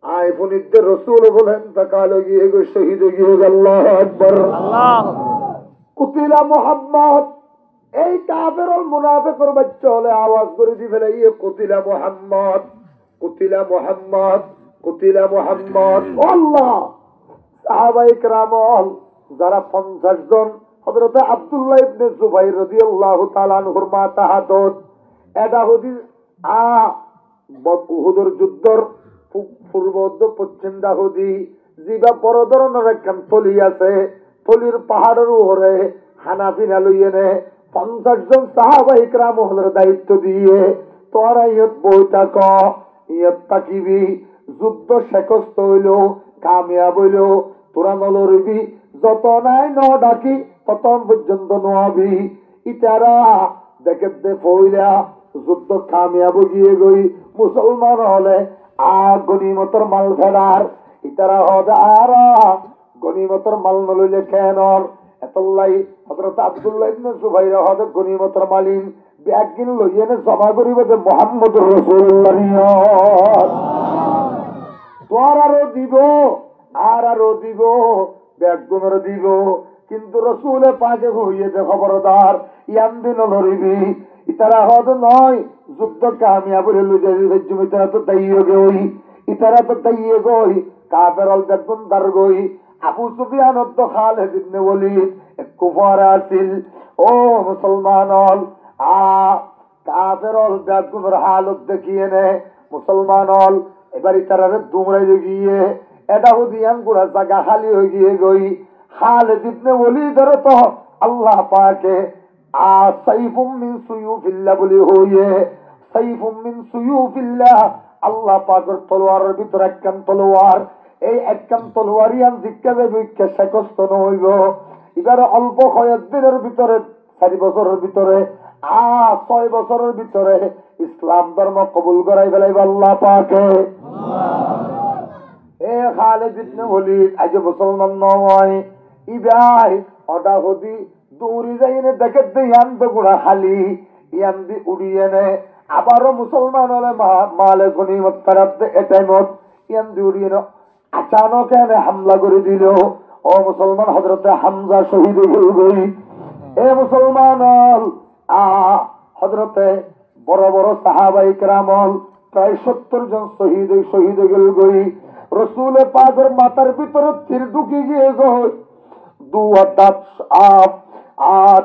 আইফুনিতে রসুল বলেন তাকালো গিয়ে গো শহীদ গিয়ে গেল। আল্লাহু আকবার। কুতিলা মুহাম্মদ, এই কাফের আর মুনাফিকের বাচ্চা হলে আওয়াজ করে দিবে এই কুতিলা মুহাম্মদ, কুতিলা মুহাম্মদ, কুতিলা মুহাম্মদ। আল্লাহ সাহাবায়ে কেরাম যারা 50 জন হযরত আব্দুল্লাহ ইবনে জুবাইর রাদিয়াল্লাহু তাআলা আনহুর মা তাহাদত এটা হদি উহুদের যুদ্ধর পূর্ব পশ্চিম দাহুদি জিবা বড় ধরনের একখান থলি আছে, থলির পাহাড়ের উপরে হানাফিনা লইয়ে নে 50 জন সাহাবা ইকরাম হলের দায়িত্ব দিয়ে তোরা ইয়ত বইটা ক ইয়ত তাকিবি, যুদ্ধ শেকস্ত হইল কামিয়াব হইল তোরা নলরবি, যত নাই ন ডাকি তত পর্যন্ত নোয়াবি। ইতারা দেখে দে ফইলা যুদ্ধ কামিয়াব গিয়ে গই মুসলমান হলে গনিমতর মাল ফেরার, ইতারা হদে আর গনিমতর মাল নলইলে কেনর এতলাই হযরত আব্দুল্লাহ ইবনে জুবাইর হদে গনিমতর মালিন ব্যাগিন লইয়ে জমা করিবে যে মুহাম্মদুর রাসূলুল্লাহ নিয়ত তোর আরো দিব আর আরো দিব ব্যাগুনর দিব, কিন্তু রসুলের পাকে হইয়ে দে খবরদার ইয়াম দিন লড়িবি। ইতারা হদ নয় যুদ্ধ কামিয়াব ইতারা তো তাইয়ে গই, ইতারা তো তাইয়ে গই কাফের অল বেগুন দার গই। আবু সুফিয়ান তো খালিদ ইবনে ওয়ালিদ কুফার আসিল। ও মুসলমান অল কাফের অল বেগুনের হালত দেখিয়ে নে মুসলমান অল এবার ইতারা দুমরাই গিয়ে এটা হুদিয়ান গুড়া জায়গা খালি হয়ে গিয়ে গই। খালিদ ইবনে ওলীদের তো আল্লাহ পাকে সাইফুম মিন সুয়ুফিল্লাহ বলি হইয়ে, সাইফুম মিন সুয়ুফিল্লাহ, আল্লাহ পাকের তলোয়ারের ভিতরে একখান তলোয়ার, এই একখান তলোয়ারিয়ান জিজ্ঞাসা বিজ্ঞা শেখস্ত হইব। এবার অল্প কয়েকদিনের ভিতরে 4 বছরের ভিতরে 6 বছরের ভিতরে ইসলাম ধর্ম কবুল করাই ফেলাইব আল্লাহ পাকে। এ খালিদ ইবনে ওলীদ আজ মুসলমান নয়, ইবাই ওটা হদি দৌড়ি যাইনে দেখে ইয়ান তো গুড়া খালি ইয়ান দি উড়িয়ে নে, আবারও মুসলমান হলে মালে গনিমত ফেরাত এটাইমত ইয়ান দি উড়িয়ে নে আচানক এনে হামলা করে দিল। ও মুসলমান, হযরতে হামজা শহীদ হয়ে গই। এ মুসলমান হযরতে বড় বড় সাহাবায়ে কেরাম প্রায় 70 জন শহীদ গেল গই। রসুল পাকের মাথার ভিতরে তীর ঢুকে গিয়ে গই, দুয়া দাঁত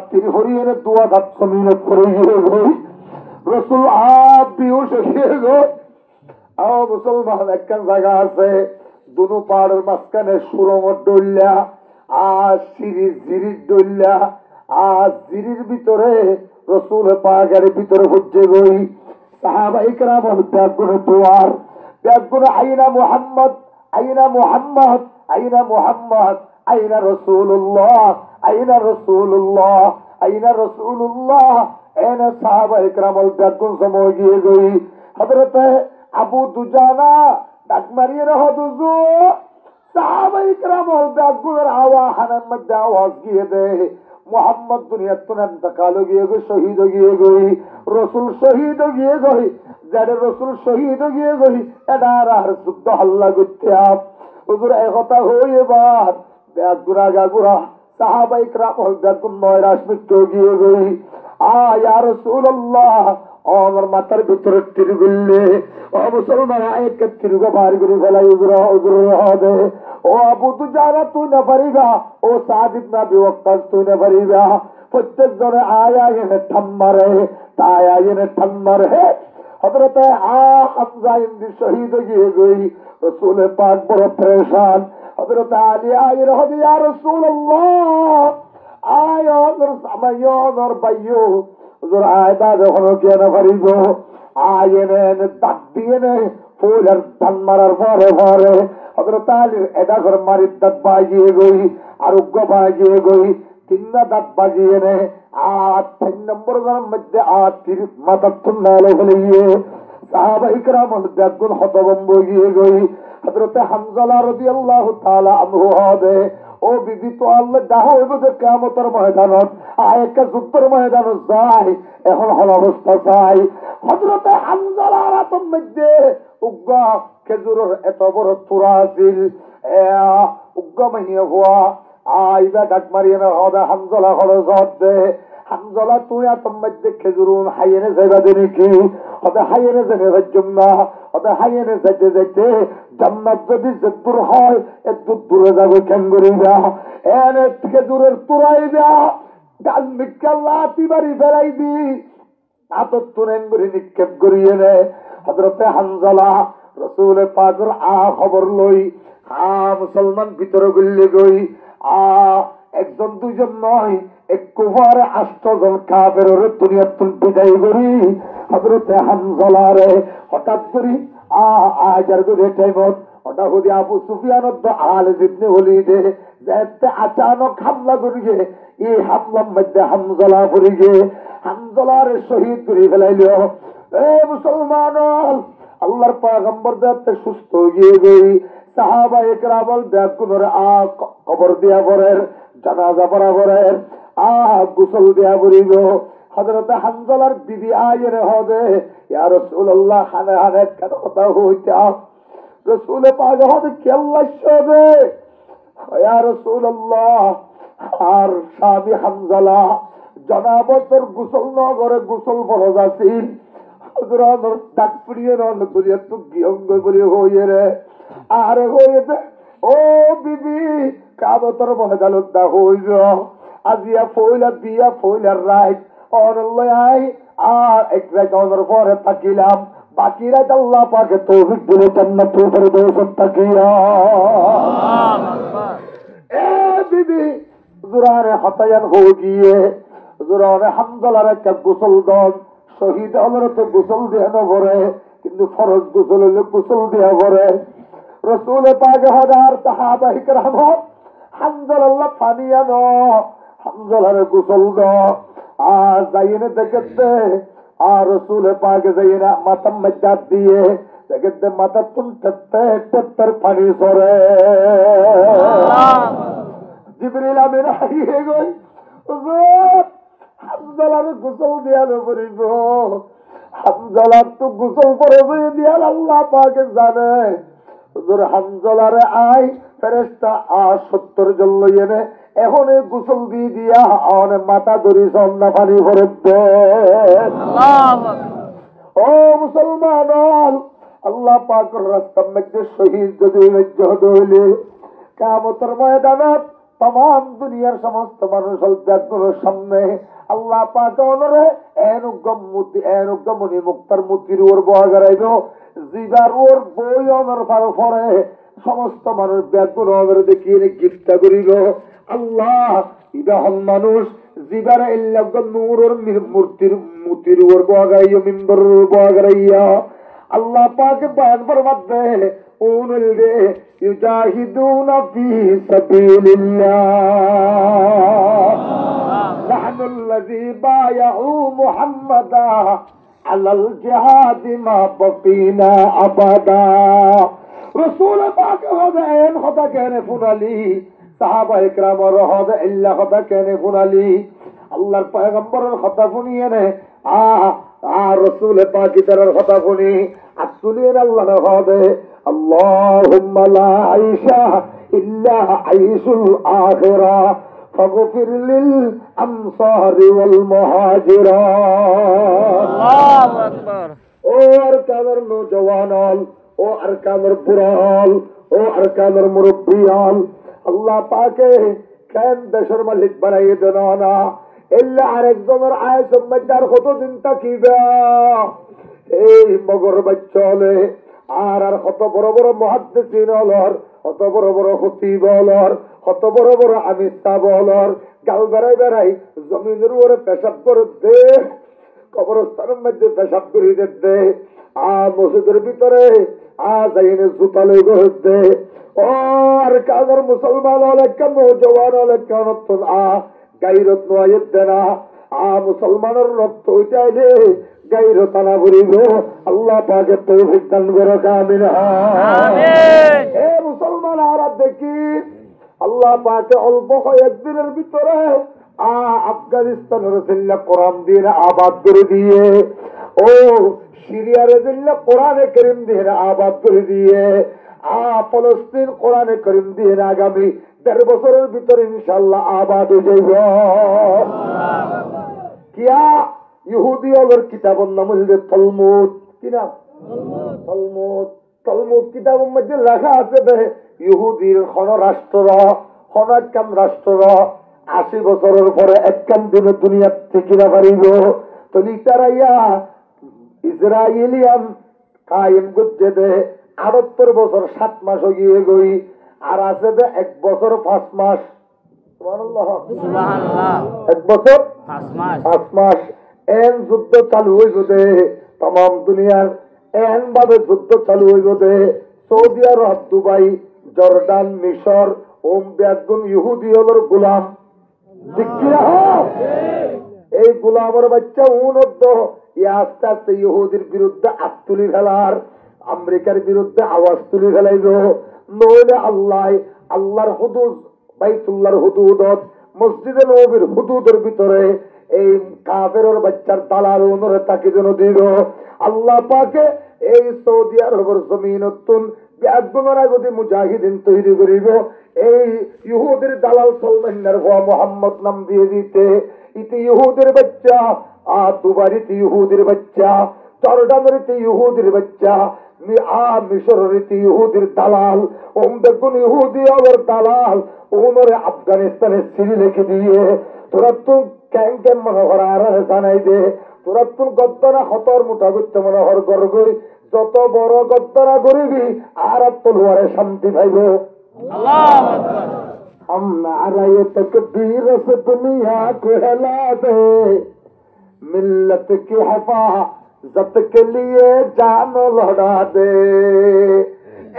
তীর হরিয়ে দুয়া দাঁত জমিনে পড়ে গিয়ে গই। রসুল বেহুশ হয়ে গই। মুসলমান একখান জায়গা আছে দুনো পাহাড়ের মাঝখানে সুরঙ্গ ডইলা সিঁড়ির ডইলা সিঁড়ির ভিতরে রসুল পাকের ভিতরে হচ্ছে গই। সাহাবায়ে কেরাম ব্যাগুনে তোয়ার ব্যাগুনে আইনা মুহাম্মদ, আইনা মুহাম্মদ, আইনা মুহাম্মদ, আইনা রাসূলুল্লাহ, আইনা রাসূলুল্লাহ, আইনা রাসূলুল্লাহ। এনে সাহাবায়ে কেরাম ব্যাগুন সময় গিয়ে গই। হযরতে আবু দুজানা ডাক মারিয়ে রহ দুজু। সাহাবায়ে কেরাম ব্যাগুনের আওয়াজের মধ্যে আওয়াজ গিয়ে দে মোহাম্মদ দুনিয়ার তো ইন্তকাল গিয়ে গই, শহীদ গিয়ে গই, রসুল শহীদ গিয়ে গই। যাদের রসুল শহীদ গিয়ে গই এটার আর যুদ্ধ হাল্লা করতে হুজুর একথা হই। এবার ব্যাগুরা গাগুরা সাহাবায়ে কেরাম ব্যাগুন নয়রাশ মৃত্যু গিয়ে গই। ইয়া রাসূলুল্লাহ, আমার মাথার ভিতরে তীর গুললে ও মুসলমান এক তীর বার করে ফেলাই হুজুর হুজুর হবে। ও আবু দুজানা তুই না পারিবা, ও সাদ ইবনে আবি ওয়াক্কাস তুই না পারিবা। প্রত্যেক জনে আয়া এনে ঠাম মারে, তায়া এনে ঠাম মারে। হযরতে হামজা ইন্দি শহীদ গিয়ে গই। রাসূল পাক বড় পরেশান। হযরতে আলী আয় রহদি ইয়া রাসূলুল্লাহ, আয় ওর সামাইয়ো ওর বাইয়ো হুজুর আয়দা যখন কেন পারিব আয় এনে দাঁত দিয়ে নে ফুলের ধান মারার পরে পরে হযরত আলীর এটা করে মারির দাঁত বাজিয়ে গই, আর উগ্র বাজিয়ে গই, 3 দাঁত বাজিয়ে নে 3 নম্বর গরম মধ্যে তীর মাথার তুন্নালে ফেলিয়ে সাহাবায়ে কেরাম ব্যাগুন হতভম্ব গিয়ে গই। হযরতে হামজা রাদিয়াল্লাহু তাআলা আনহু হবে। ও বিবি তো আল্লাহ দাহ হইব যে কিয়ামতের ময়দানত একটা যুদ্ধের ময়দানত যায়, এখন হল অবস্থা চাই। হযরতে হামজার আরাতম মধ্যে উগ্র খেজুরের এত বড় তুরা আছিল, উগ্র মাইয়া হওয়া আইবা ডাক মারিয়ে না হবে হামজলা খরচ দে। হামজলা তুই আতম মধ্যে খেজুরুন হাইয়েনে যাইবা দেনি কি হবে, হাইয়েনে জেনে যাইম না হবে, হাইয়েনে যাইতে যাইতে জান্নাত যদি যে দূর হয় একটু দূরে যাবো কেন করিবা। এনে খেজুরের তুরাইবা ডাল মিক্কা লাতি বাড়ি ফেলাই দি আতর তুরেন করে নিক্ষেপ করিয়ে নে। হযরতে হামজালা রাসূল পাকের খবর লই মুসলমান ভিতরে গল্লে গই। একজন দুইজন নয়, একেবারে 8 জন কাফেরের দুনিয়ার তুল বিদায় করি। হযরতে হামজালারে হঠাৎ করি আজার করে টাইমত ওটা হদি আবু সুফিয়ান খালিদ ইবনে ওলীদ যাতে আচানক হামলা করিয়ে এই হামলার মধ্যে হামজালা করিয়ে হামজালারে শহীদ করে ফেলাইল। এ মুসলমান, আল্লাহর পয়গম্বর যাতে সুস্থ হয়ে গই। সাহাবায়ে কেরাম ব্যাগুনের কবর দিয়া পরের জানাজা পড়া পরের গোসল দিয়া পড়িব। হযরতে হামজালার বিবি আয়ের হবে ইয়া রাসূলুল্লাহ, হানে হানে কেন কথা হইতে রাসূল পাক হবে কি আল্লাহ শোনে ইয়া রাসূলুল্লাহ। আর স্বামী হামজালা জনাবতর গোসল নগরে গোসল ফরজ আছিল। হযরত ডাক পড়িয়ে রন করিয়া তো গিয়ঙ্গ বলি হইয়ে রে আরে হইয়ে দে। ও বিবি কাবতর ময়দানত দা হইল আজিয়া ফইলা বিয়া ফইলার রাইট অনল্লাই আর এক রাইটের পরে তাকিলাম বাকি রাইট আল্লাহ পাকে তৌফিক দিলে জান্নাত উপরে বসে তাকিয়া। এ বিবি জোরারে হতায়ান হয়ে গিয়ে জোরারে হামজালার একটা গোসল দন শহীদ হলের তো গোসল দেওয়া নভরে কিন্তু ফরজ গোসল হলে গোসল দেওয়া ভরে রসুল পাক হাজার সাহাবা ইকরাম হামজাল আল্লাহ পানি আনো হামজালার গোসল দ যাইনে দেখতে আর রসুল পাক যাইনা মাথার মধ্যে দিয়ে দেখতে মাথা তুন টেপ্পের পানি সরে জিবরিল আমিন হারিয়ে গই হামজালার গোসল দেওয়ানো পড়িব হামজালার তো গোসল পরে দিয়াল আল্লাহ পাকে জানে হুজুর হামজালারে আই ফেরেশতা 70 জন লইনে এখন এই গোসল দিয়ে দিয়া আনে মাথা ধরি সন্না পানি ভরে দে আল্লাহু আকবার ও মুসলমান আল্লাহ পাকের রাস্তার মধ্যে শহীদ যদি লজ্জত হইলে কিয়ামতের ময়দানত तमाम दुनियार समस्त মানুষ দেখবার সামনে আল্লাহ পাক ওনরে এনুগমুনি মুক্তার মুক্তির ওর বয়া গরাইব জিবার ওর বই ওনর পরে সমস্ত মানুষ দেখবার ওনরে দেখিয়ে গিফট করিল আল্লাহ ইবাহল মানুষ জিবার ইল্লাগম নূরর মূর্তির মুতির ওর বয়া গাইও মিম্বর বয়া গাইয়া আল্লাহ পাক বয়ান ফরমাতে উনলদে ইউজাহিদুনা ফি সাবিলিল্লাহ নাহনু الذي بايعوا محمدا على الجهاد ما بقينا ابدا رسول পাক হদায়েন হদা কেনে ফুনালি সাহাবা ইকরামর হদা ইল্লা হদা কেনে ফুনালি আল্লাহর পয়গম্বরের কথা শুনিয়ে নে রসুল পাকিদার কথা শুনি আসুলির আল্লাহর হবে আল্লাহুম্মা লা আইশা ইল্লা আইশুল আখিরা ফাগফির লিল আমসারি ওয়াল মুহাজিরা আল্লাহু আকবার ও আরকানের নওজওয়ানাল ও আরকানের বুড়াল ও আরকানের মুরব্বিয়াল আল্লাহ পাকে কেন দেশের মালিক বানাইয়ে দেন না এল্লা আরেকজনের আয় সম্মাদার কতদিন থাকিবা এই মগর বাচ্চলে আর কত বড় বড় মুহাদ্দিসিন হলর কত বড় বড় খতিব হলর কত বড় বড় আমিস্তা বলর গাল বেড়াই বেড়াই জমিনের উপরে পেশাব করে দে কবরস্থানের মধ্যে পেশাব করে দে মসজিদের ভিতরে যাইনে জুতা লই দে আর কাদের মুসলমান হলে কেন জওয়ান হলে কেন গাইরত নয় দেনা মুসলমানের রক্ত উঠাইলে গাইরত আনা ভরিব আল্লাহ পাকে তৌফিক দান করো আমিন আমিন হে মুসলমান আর দেখি আল্লাহ পাকে অল্প কয়েকদিনের ভিতরে আফগানিস্তানের জিল্লা কোরআন দিয়ে আবাদ করে দিয়ে ও সিরিয়ার জিল্লা কোরআনে করিম দিয়ে আবাদ করে দিয়ে ফলস্তিন কোরআনে করিম দিয়ে আগামী 1.5 বছরের ভিতরে ইনশাআল্লাহ আবাদ হয়ে যাইব কিয়া ইহুদি ওদের কিতাবের নাম হচ্ছে তালমুদ কি নাম তালমুদ কিতাবের মধ্যে লেখা আছে ইহুদির রাষ্ট্র একখান রাষ্ট্র 80 বছরের পরে একখান দিনে দুনিয়া থেকে না পারিব তো তারাইয়া ইসরায়েলিয়ান কায়েম করছে 78 বছর 7 মাস হয়ে গই আর আছে 1 বছর 5 মাস সুবহানাল্লাহ 1 বছর 5 মাস এন যুদ্ধ চালু হইব দে तमाम দুনিয়ার এন ভাবে যুদ্ধ চালু হইব দে সৌদি আরব দুবাই জর্ডান মিশর বেগুন ইহুদি হলোর গোলাম এই গোলামের বাচ্চা উন্নত আস্তে আস্তে ইহুদির বিরুদ্ধে হাত তুলি ফেলার আমেরিকার বিরুদ্ধে আওয়াজ তুলি ফেলাইব নইলে আল্লাহর হুদুদ বাইতুল্লাহর হুদুদত মসজিদে নববীর হুদুদের ভিতরে এই কাফেরের বাচ্চার দালাল ওনরে তাকে যেন দিল আল্লাহ পাকে এই সৌদি আরবের জমিনতুন বেগুনরা যদি মুজাহিদিন তৈরি করিব এই ইহুদির দালাল সালমানের ভুয়া মোহাম্মদ নাম দিয়ে দিতে ইতি ইহুদির বাচ্চা দুবারিতে ইহুদির বাচ্চা জর্ডানের ইহুদির বাচ্চা মিশরের ইহুদির দালাল বেগুন ইহুদি ওর দালাল ওনরে আফগানিস্তানে সিঁড়ি লিখে দিয়ে তোরা তো কেন কেন মনোহর আর জানাই দে তোরা তো গদ্দারা হতর মুঠা করতে মনোহর গর্গই যত বড় গদ্দারা করিবি আর তলোয়ারে শান্তি পাইব हम नाराए तकबीर से दुनिया को हिला दे, मिल्लत की हिफाजत के लिए जान लड़ा दे।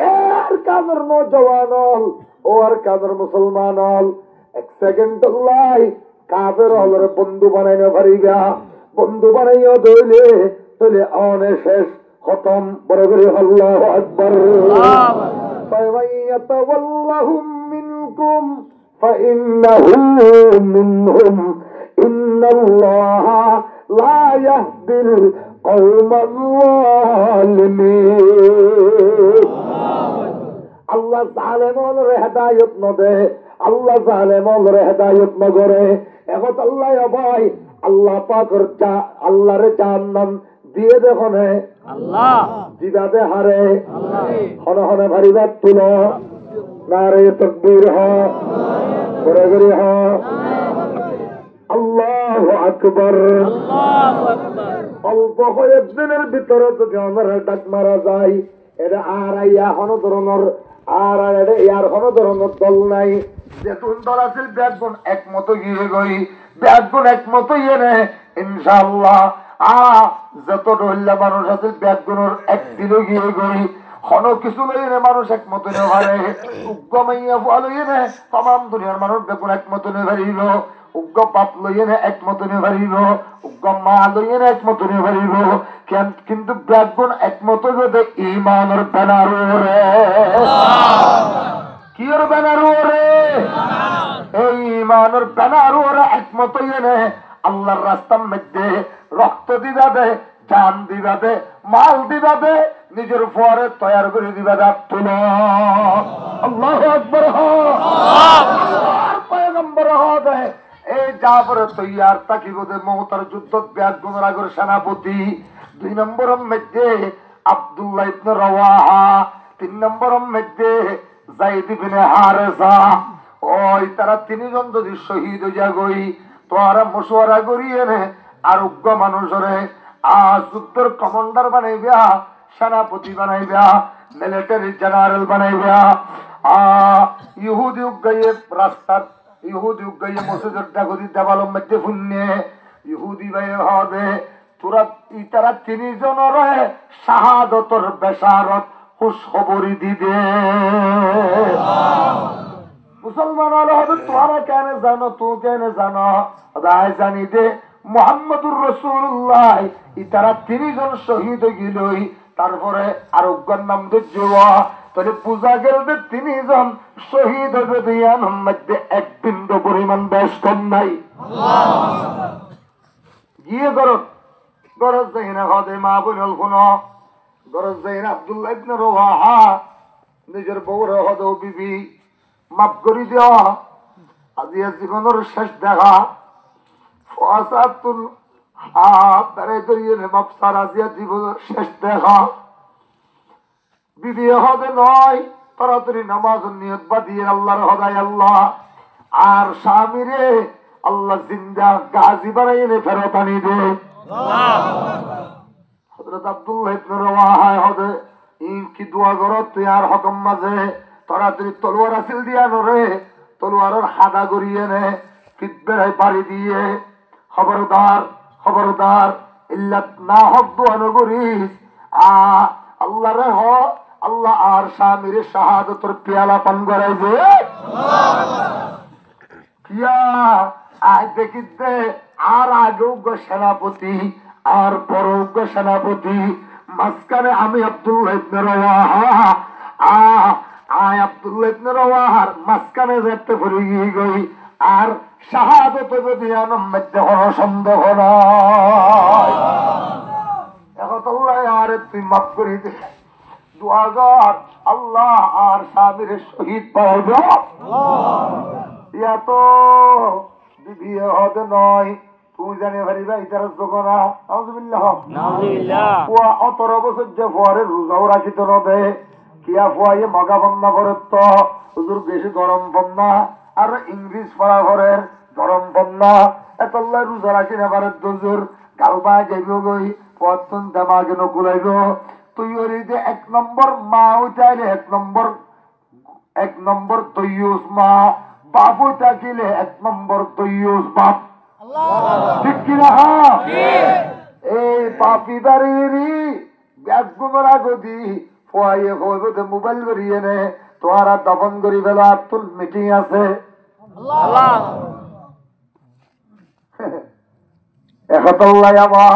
एर कादर नौजवान हल और कादर मुसलमान हल एक सेकंड लाई काफिर हलर बंधु बनाइनो पारिबा, बंधु बनाइयो दइले तले आने शेष खत्म। बराबर अल्लाहु अकबर। फयतवल्लहुम मिनकुम फइन्नहु मिनहुम इन्नल्लाह ला यहदिल कौमल जालिमीन। আল্লাহ জালেমর হেদায়েত নদে, আল্লাহ জালেমর হেদায়েত নগরে। এখন আল্লাহ ভাই আল্লাহ পাকের আল্লাহরে জান্নাত দিয়ে দেখনে আল্লাহ জিবাদে হারে হনে হনে ভারিবাত তুলো নারে তাকবীর হ করে করে হ আল্লাহু আকবার। আল্লাহু আকবার। অল্প কয়েকদিনের ভিতরে যদি আমরা ডাক মারা যায় এটা আর আইয়া কোনো ধরনের আর এটা ইয়ার কোনো ধরনের দল নাই। যেতুন দল আছিল ব্যাগগুণ একমত গিয়ে গই, ব্যাগগুণ একমত ইয়ে নে ইনশাআল্লাহ। যত রহিল্লা মানুষ আছে ব্যাগগুণের একদিনও গিয়ে গই হন কিছু লই নে মানুষ একমত নে ভারে উগ্র মাইয়া ফুয়া লই নে তমাম দুনিয়ার মানুষ বেগুন একমত নে ভারিল, উগ্র বাপ লইয়ে নে একমত নে ভারিল, উগ্র মা লইয়ে নে একমত নে ভারিল। কিন্তু ব্যাগগুণ একমত হইবে ইমানের ব্যানার ওরে। কি ওর ব্যানার ওরে? এই ইমানের ব্যানার ওরে একমত হইয়ে নে আল্লাহর রাস্তার মধ্যে রক্ত দিবা দে, জান দিবা দে, মাল দিবা দে, নিজের ফোয়ারে তৈয়ার করে দিবা দে। তুলো আল্লাহু আকবার। পয়গম্বর হবে এই যাবরে তৈয়ার থাকিব দে মওতার যুদ্ধ ব্যাগগুণের আগের সেনাপতি। 2 নম্বরের মধ্যে আব্দুল্লাহ ইবনে রওয়াহা, 3 নম্বরের মধ্যে যায়েদ ইবনে হারেসা। ওই তারা তিনজন যদি শহীদ হইয়া গই তোরা মশওয়ারা করিয়ে নে আর উগ্র মানুষরে যুদ্ধের কমান্ডার বানাইবা, সেনাপতি বানাইবা, মিলিটারি জেনারেল বানাইবা। ইহুদি উগাইয়ে রাস্তার ইহুদি উগাইয়ে মসজিদের ডাগরি দেওয়ালের মধ্যে ফুন্নে ইহুদি ভাই হবে তোরা তারা তিনজনের শাহাদতর বেশারত খুশখবরি দিবে। মুসলমান হবে তোরা কেন জানো, তুই কেন জানো? রায় জানি দে মুহাম্মদুর রাসূলুল্লাহ তারা তিনজন শহীদ গিলই। তারপরে আর উগ্র নাম দেওয়া তাহলে পূজা গেল যে তিনজন শহীদ হবে দুইয়ার মধ্যে এক বিন্দু পরিমাণ ব্যস্ত নাই। গিয়ে গরজ গরজ যাই না হদে মা বোন কোন গরজ যাই না আব্দুল্লাহ ইবনে রওয়াহা নিজের বউর হদে বিবি মাফ করে দেওয়া আজিয়া জীবনের শেষ দেখা জীবনের শেষ দেখা বিবি হদে নয় তাড়াতাড়ি নামাজ নিয়ত বাদিয়ে আল্লাহর হদায় আল্লাহ আর স্বামীরে আল্লাহ জিন্দা গাজী বানাইয়ে ফেরত আনি দে। হযরত আব্দুল্লাহ ইবনে রওয়াহা হদে কি দোয়া করো তুই আর হকম মাঝে তাড়াতাড়ি তলোয়ার আসিল দিয়া নরে তলোয়ারের হাদা গড়িয়ে নে ফিটবেড়ায় বাড়ি দিয়ে খবরদার খবরদার ইল্লাত না হক দোয়া নগরিস আল্লাহ রে হ আল্লাহ আর স্বামীর শাহাদতের পেয়ালা পান করাইবে। কিয়া আজ দেখিতে আর আগে উগ্র সেনাপতি আর বড় উগ্র সেনাপতি মাঝখানে আমি আব্দুল্লাহ ইবনে রওয়াহা আব্দুল্লাহ ইবনে রওয়াহার মাঝখানে যেতে পড়ে গিয়ে গই আর শাহাদত দিয়ানোর মধ্যে কোনো সন্দেহ নাই। এখন আল্লাহ আরে তুই মাফ করে দে দোয়া কর আল্লাহ আর স্বামীর শহীদ পাইব। ইয়া তো বিবি হতে নয় তুই জানি পারিবা ইতার জগনা নাউজুবিল্লাহ নাউজুবিল্লাহ ওয়া 18 বছর যে পরে রোজাও রাখিত নদে কিয়া ফুয়াইয়ে মগা বন্যা করে তো হুজুর বেশি গরম বন্যা আর ইংলিশ পড়া ঘরের গরম বন্যা এতল্লা রোজা রাখি না পারে হুজুর গালবা যাইব গই পতন দামাগে নকুলাইব তুই ওই যে 1 নম্বর মা উঠাইলে 1 নম্বর তৈয়ুস মা বাবু থাকিলে 1 নম্বর তৈয়ুস বাপ, ঠিক কিনা? এই পাপি বাড়িরি ব্যাগুমরা গদি ফয়ে হইব তো মোবাইল করিয়ে নে তোরা দফন করি বেলা আব্দুল মিটিং আছে একতাল্লাহ আমা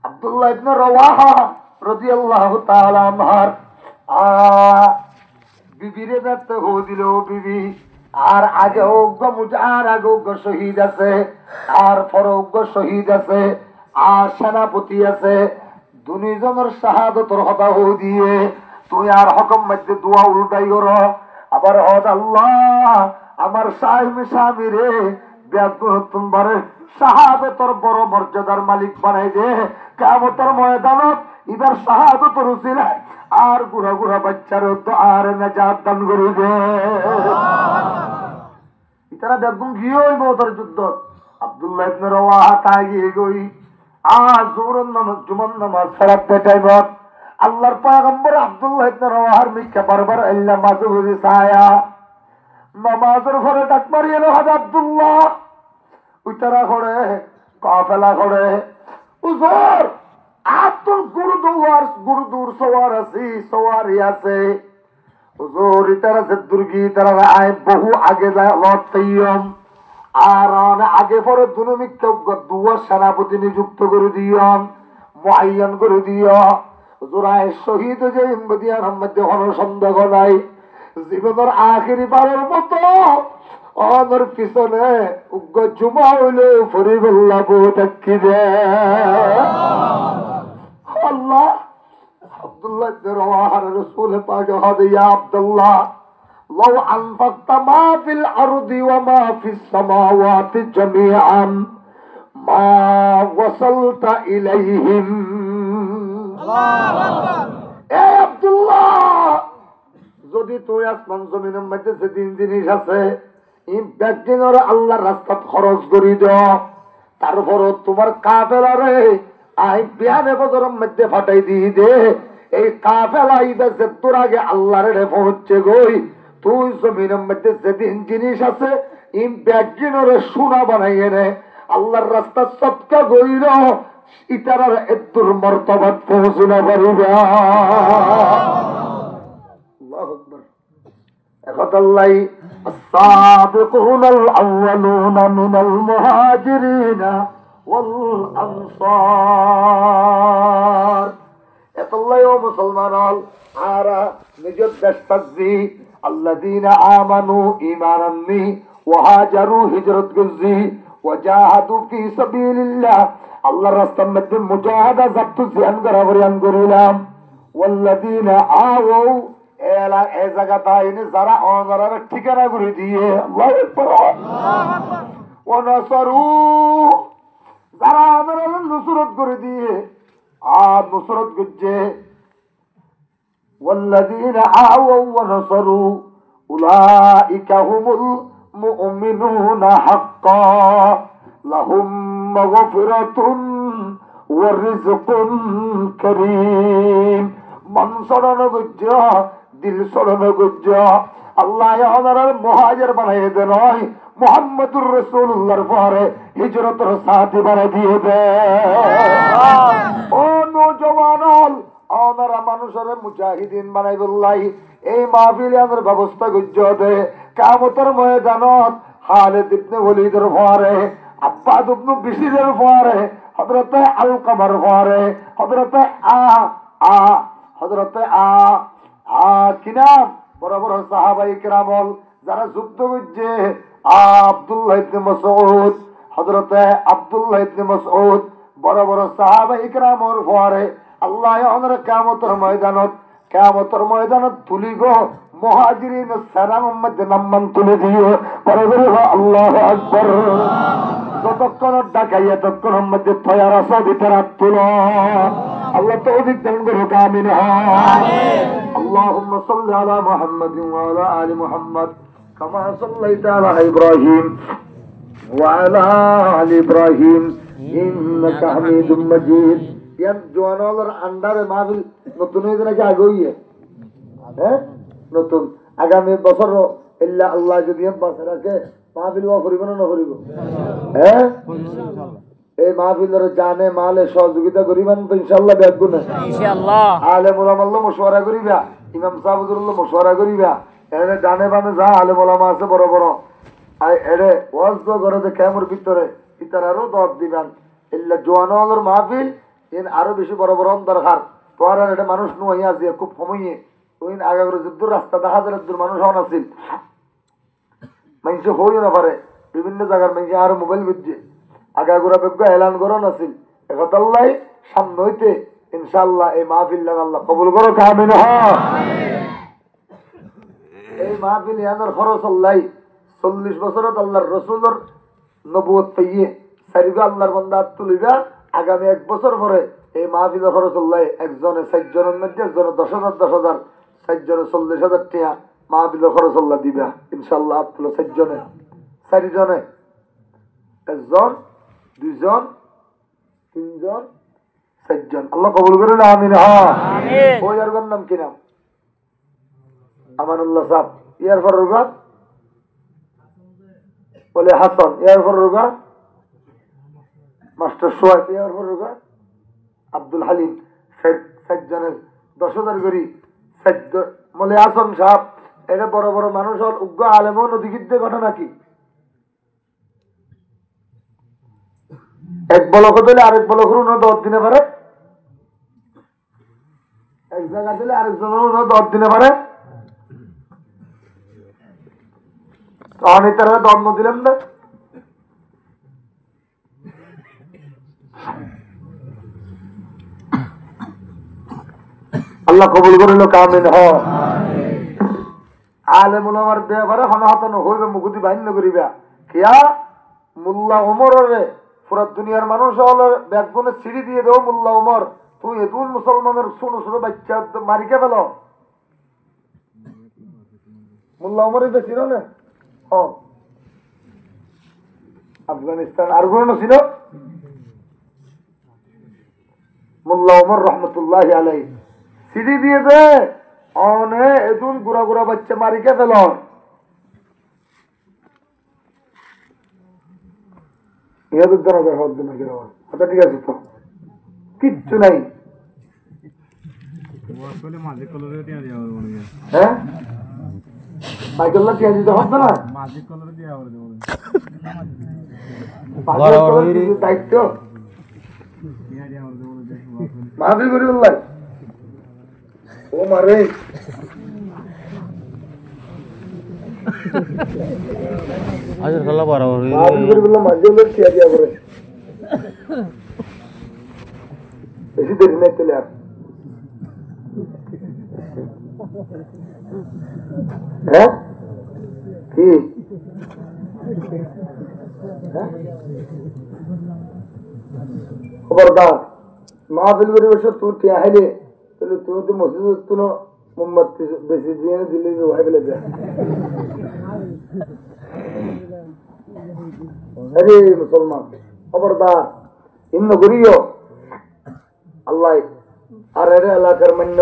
আব্দুল্লাহ ইবনে রাওয়াহা রাদিয়াল্লাহু তাআলা আনহার বিবিরে দেখতে হো দিল বিবি আর আগে অজ্ঞ মুজার আগে অজ্ঞ শহীদ আছে আর পর অজ্ঞ শহীদ আছে আর সেনাপতি আছে দুজনের শাহাদতর হতা হো দিয়ে তুই আর হকম মধ্যে দোয়া উল্টাই কর আবার হদ আল্লাহ আমার স্বামী রে ব্যাগুরে শাহাদতর বড় মর্যাদার মালিক বানাই দে কিয়ামতের ময়দানত এবার শাহাদতর উসিলায় আর গুড়া গুড়া বাচ্চার তো আর নাজাত দান করে দে ইতারা বেগম গিয়ে হইব তোর যুদ্ধ আব্দুল্লাহ ইবনে রাওয়াহা তাগিয়ে গই জোহরের নামাজ জুমার নামাজ সারাতে টাইমত আল্লাহর পয়গম্বর আব্দুল্লাহ ইবনে রাওয়াহার মিক্কা বারবার আল্লাহ মাঝে বুঝি ছায়া নামাজের ঘরে ডাক মারিয়ে হাজ আব্দুল্লাহ উতারা করে কাফেলা করে উজর আব্দুল গুরুদুর সওয়ার আছে সওয়ারি আছে উজর ইতারা যে দুর্গি তারা আয় বহু আগে যায় লতাইয়ম আর আগে পরে দুনমিক্ত দুয়া সেনাপতি নিযুক্ত করে দিয়ম মুআয়্যান করে দিও জোরায় শহীদ যে ইমদিয়ার মধ্যে কোনো সন্দেহ নাই জীবনের আখেরি বারের মতো আমার পিছনে উগ্র জুমা হইলে ফরিবল্লাহ বউটাকি দে আল্লাহ আব্দুল্লাহ ইবনে রাওয়াহার রাসূল পাক হাদে ইয়া আব্দুল্লাহ লাউ আনফাকতা মা ফিল আরদি ওয়া মা ফিস সামাওয়াতি জামিআন মা ওয়াসালতা ইলাইহিম আল্লাহু আকবার এ আব্দুল্লাহ যদি তুই আসমান জমিনের মধ্যে যে তিন জিনিস আছে এই ব্যাগিনর আল্লাহর রাস্তাত খরচ করি দাও তারপরও তোমার কাফেলারে আই বিয়ানে বদরের মধ্যে ফাটাই দিয়ে দে এই কাফেলা ইবে যে তোর আগে আল্লাহর রে পৌঁছে গই তুই জমিনের মধ্যে যে তিন জিনিস আছে এই ব্যাগিনর সোনা বানাইয়ে নে আল্লাহর রাস্তা সৎকা গইল ইতারার এদ্দুর মর্তবাত পৌঁছে না পারিবা আল্লাহু আকবার একতাল্লাহি السابقون الأولون من المهاجرين والأنصار একতাল্লাহি ও মুসলমান আরা নিজের দেশ সাজি الذين آمنوا إيمانا وهاجروا هجرت গজি وجاهدوا في سبيل الله আল্লাহর রাস্তার মধ্যে মুজাহাদা জাতু জিয়ান করাবরিয়ান করিলাম والذين آووا এলা এই জায়গাটা এনে যারা অনারার ঠিকানা করে দিয়ে আল্লাহু আকবার ওয়া নাসরু যারা অনারার নুসরত করে দিয়ে আর নুসরত গুজে والذين آووا ونصروا أولئك هم المؤمنون حقا لهم مغفرة ورزق كريم من صرنا গুজে দিল সরণ গুজ্জ আল্লাহ আমাদের মুহাজির বানাইয়ে দেন মুহাম্মদুর রাসূলুল্লাহর পরে হিজরতের সাথী বানাই দিয়ে দে ও নওজওয়ান আমারা মানুষের মুজাহিদিন বানাইবুল্লাহ এই মাহফিলে আমাদের ব্যবস্থা গুজ্জ দে কিয়ামতের ময়দানত খালিদ ইবনে ওলীদের পরে আব্বাদ ইবনে বিশিরের পরে হযরত আলকামার পরে হযরত কিনাম বড় বড় সাহাবায়ে কিরামল যারা যুদ্ধ করছে আব্দুল্লাহ ইবনে মাসউদ হযরত আব্দুল্লাহ ইবনে মাসউদ বড় বড় সাহাবায়ে কিরামর পরে আল্লাহ ওনার কিয়ামতের ময়দানত তুলিব মুহাজিরিন সালাম মধ্যে নাম তুলে দিয়ে বড় বড় আল্লাহু আকবার যতক্ষণ ডাকাইয়া ততক্ষণ মধ্যে তৈয়ার আছে ভিতরে তুলো আল্লাহ তৌফিক দান করুক আমিন আমিন اللهم صل على محمد وعلى آل محمد كما صليت على إبراهيم وعلى آل إبراهيم إنك حميد مجيد يا جوانولر আন্ডারে মাহফিল নতুন হইছে নাকি আগে হইছে নতুন আগামী বছর ইল্লা আল্লাহ যদি বাঁচে রাখে মাহফিল ওয়া করিব না করিব হ্যাঁ এই মাহফিলের জানে মালে সহযোগিতা করিবেন তো ইনশাআল্লাহ ব্যাগুন ইনশাআল্লাহ আলেম ওলামাল্লাহ মশওয়ারা করিবা ইমাম সাহেবুল্লাহ মশওয়ারা করিবা এনে ডানে বামে যা আলেম ওলামা আছে বড় বড় আই এরে ওয়াজ তো করে যে ক্যামের ভিতরে ইতারারও দর দিবেন ইল্লা জোয়ানওয়ালার মাহফিল এন আরো বেশি বড় বড় দরকার তোর আর এটা মানুষ নুয়াইয়া যে খুব কমিয়ে ওই আগা করে যুদ্ধ রাস্তা 10,000 দূর মানুষ হন আছিল মানুষ হইও না পারে বিভিন্ন জায়গার মানুষ আর মোবাইল বুঝছে আগা গোড়া বেগ্য এলান করো নাছিল একতাল্লাই সামনে হইতে ইনশাআল্লাহ এই মাহফিল আল্লাহ কবুল করো কামিন এই মাহফিল ইয়ানোর খরচ আল্লাহ 40 বছরত আল্লাহর রসুলের নবুয়ত পাইয়ে সারিগো আল্লাহর বান্দা তুলিবা আগামী 1 বছর পরে এই মাহফিলের খরচ আল্লাহ একজনে 4 জনের মধ্যে একজনে 10,000 4 জনে 40,000 টাকা মাহফিলের খরচ আল্লাহ দিবা ইনশাআল্লাহ আপনারা 4 জনে 4 জনে একজন 2 জন 3 জন 4 জন আল্লাহ কবুল করুন আমিন আমিন ওই আর নাম কি নাম আমানুল্লাহ সাহেব ইয়ার ফররগা বলে হাসান ইয়ার ফররগা মাস্টার সোহাগ ইয়ার ফররগা আব্দুল হালিম 4 জনের 10,000 করি বলে হাসান সাহেব এটা বড় বড় মানুষ হল উগ্র আলেম নদীগিদ্যে ঘটনা কি এক বলক দিলে আরেক বলক 10 দিনে পারে এক জায়গা দিলে আরেকজন 10 দিনে পারে তখন তারা দণ্ড দিলেন না আল্লাহ কবুল করিল কামিন আলেম ওলামার ব্যাপারে হনাহতানো হইবে মুকুতি বাহিন্য করিবা কিয়া মোল্লা ওমরের পুরা দুনিয়ার মানুষ হলে ব্যাগগুনে সিঁড়ি দিয়ে দেও মোল্লা ওমর তুই এদুল মুসলমানের ছোট ছোট বাচ্চা মারিকে ফেল মোল্লা ওমরের বেশি না আফগানিস্তান আর কোন ছিল মোল্লা ওমর রহমতুল্লাহ আলাই সিঁড়ি দিয়ে দে অনে এদুল গুড়া গুড়া বাচ্চা মারিকে ফেল আচ্ছা ঠিক আছে তো কিচ্ছু নাই হ্যাঁ সাইকেলটা চেঞ্জ দিতে হবে না দায়িত্ব মাহফিল করি বললাই ও মারে আজ গলা বরাবর মাহফিল করি বললাম মাঝে লোক খেয়া দিয়া করে বেশি দেরি নাই চলে আর হ্যাঁ কি খবরদার মাহফিল পরিবেশ তুই টিয়া হাইলে তাহলে তুমি তো মসজিদ তুলো মোমবাতি বেশি দিয়ে দিলে ভাই ফেলে আরে মুসলমান খবরদার ইন্ন করিও আল্লাহ আর এলাকার মান্য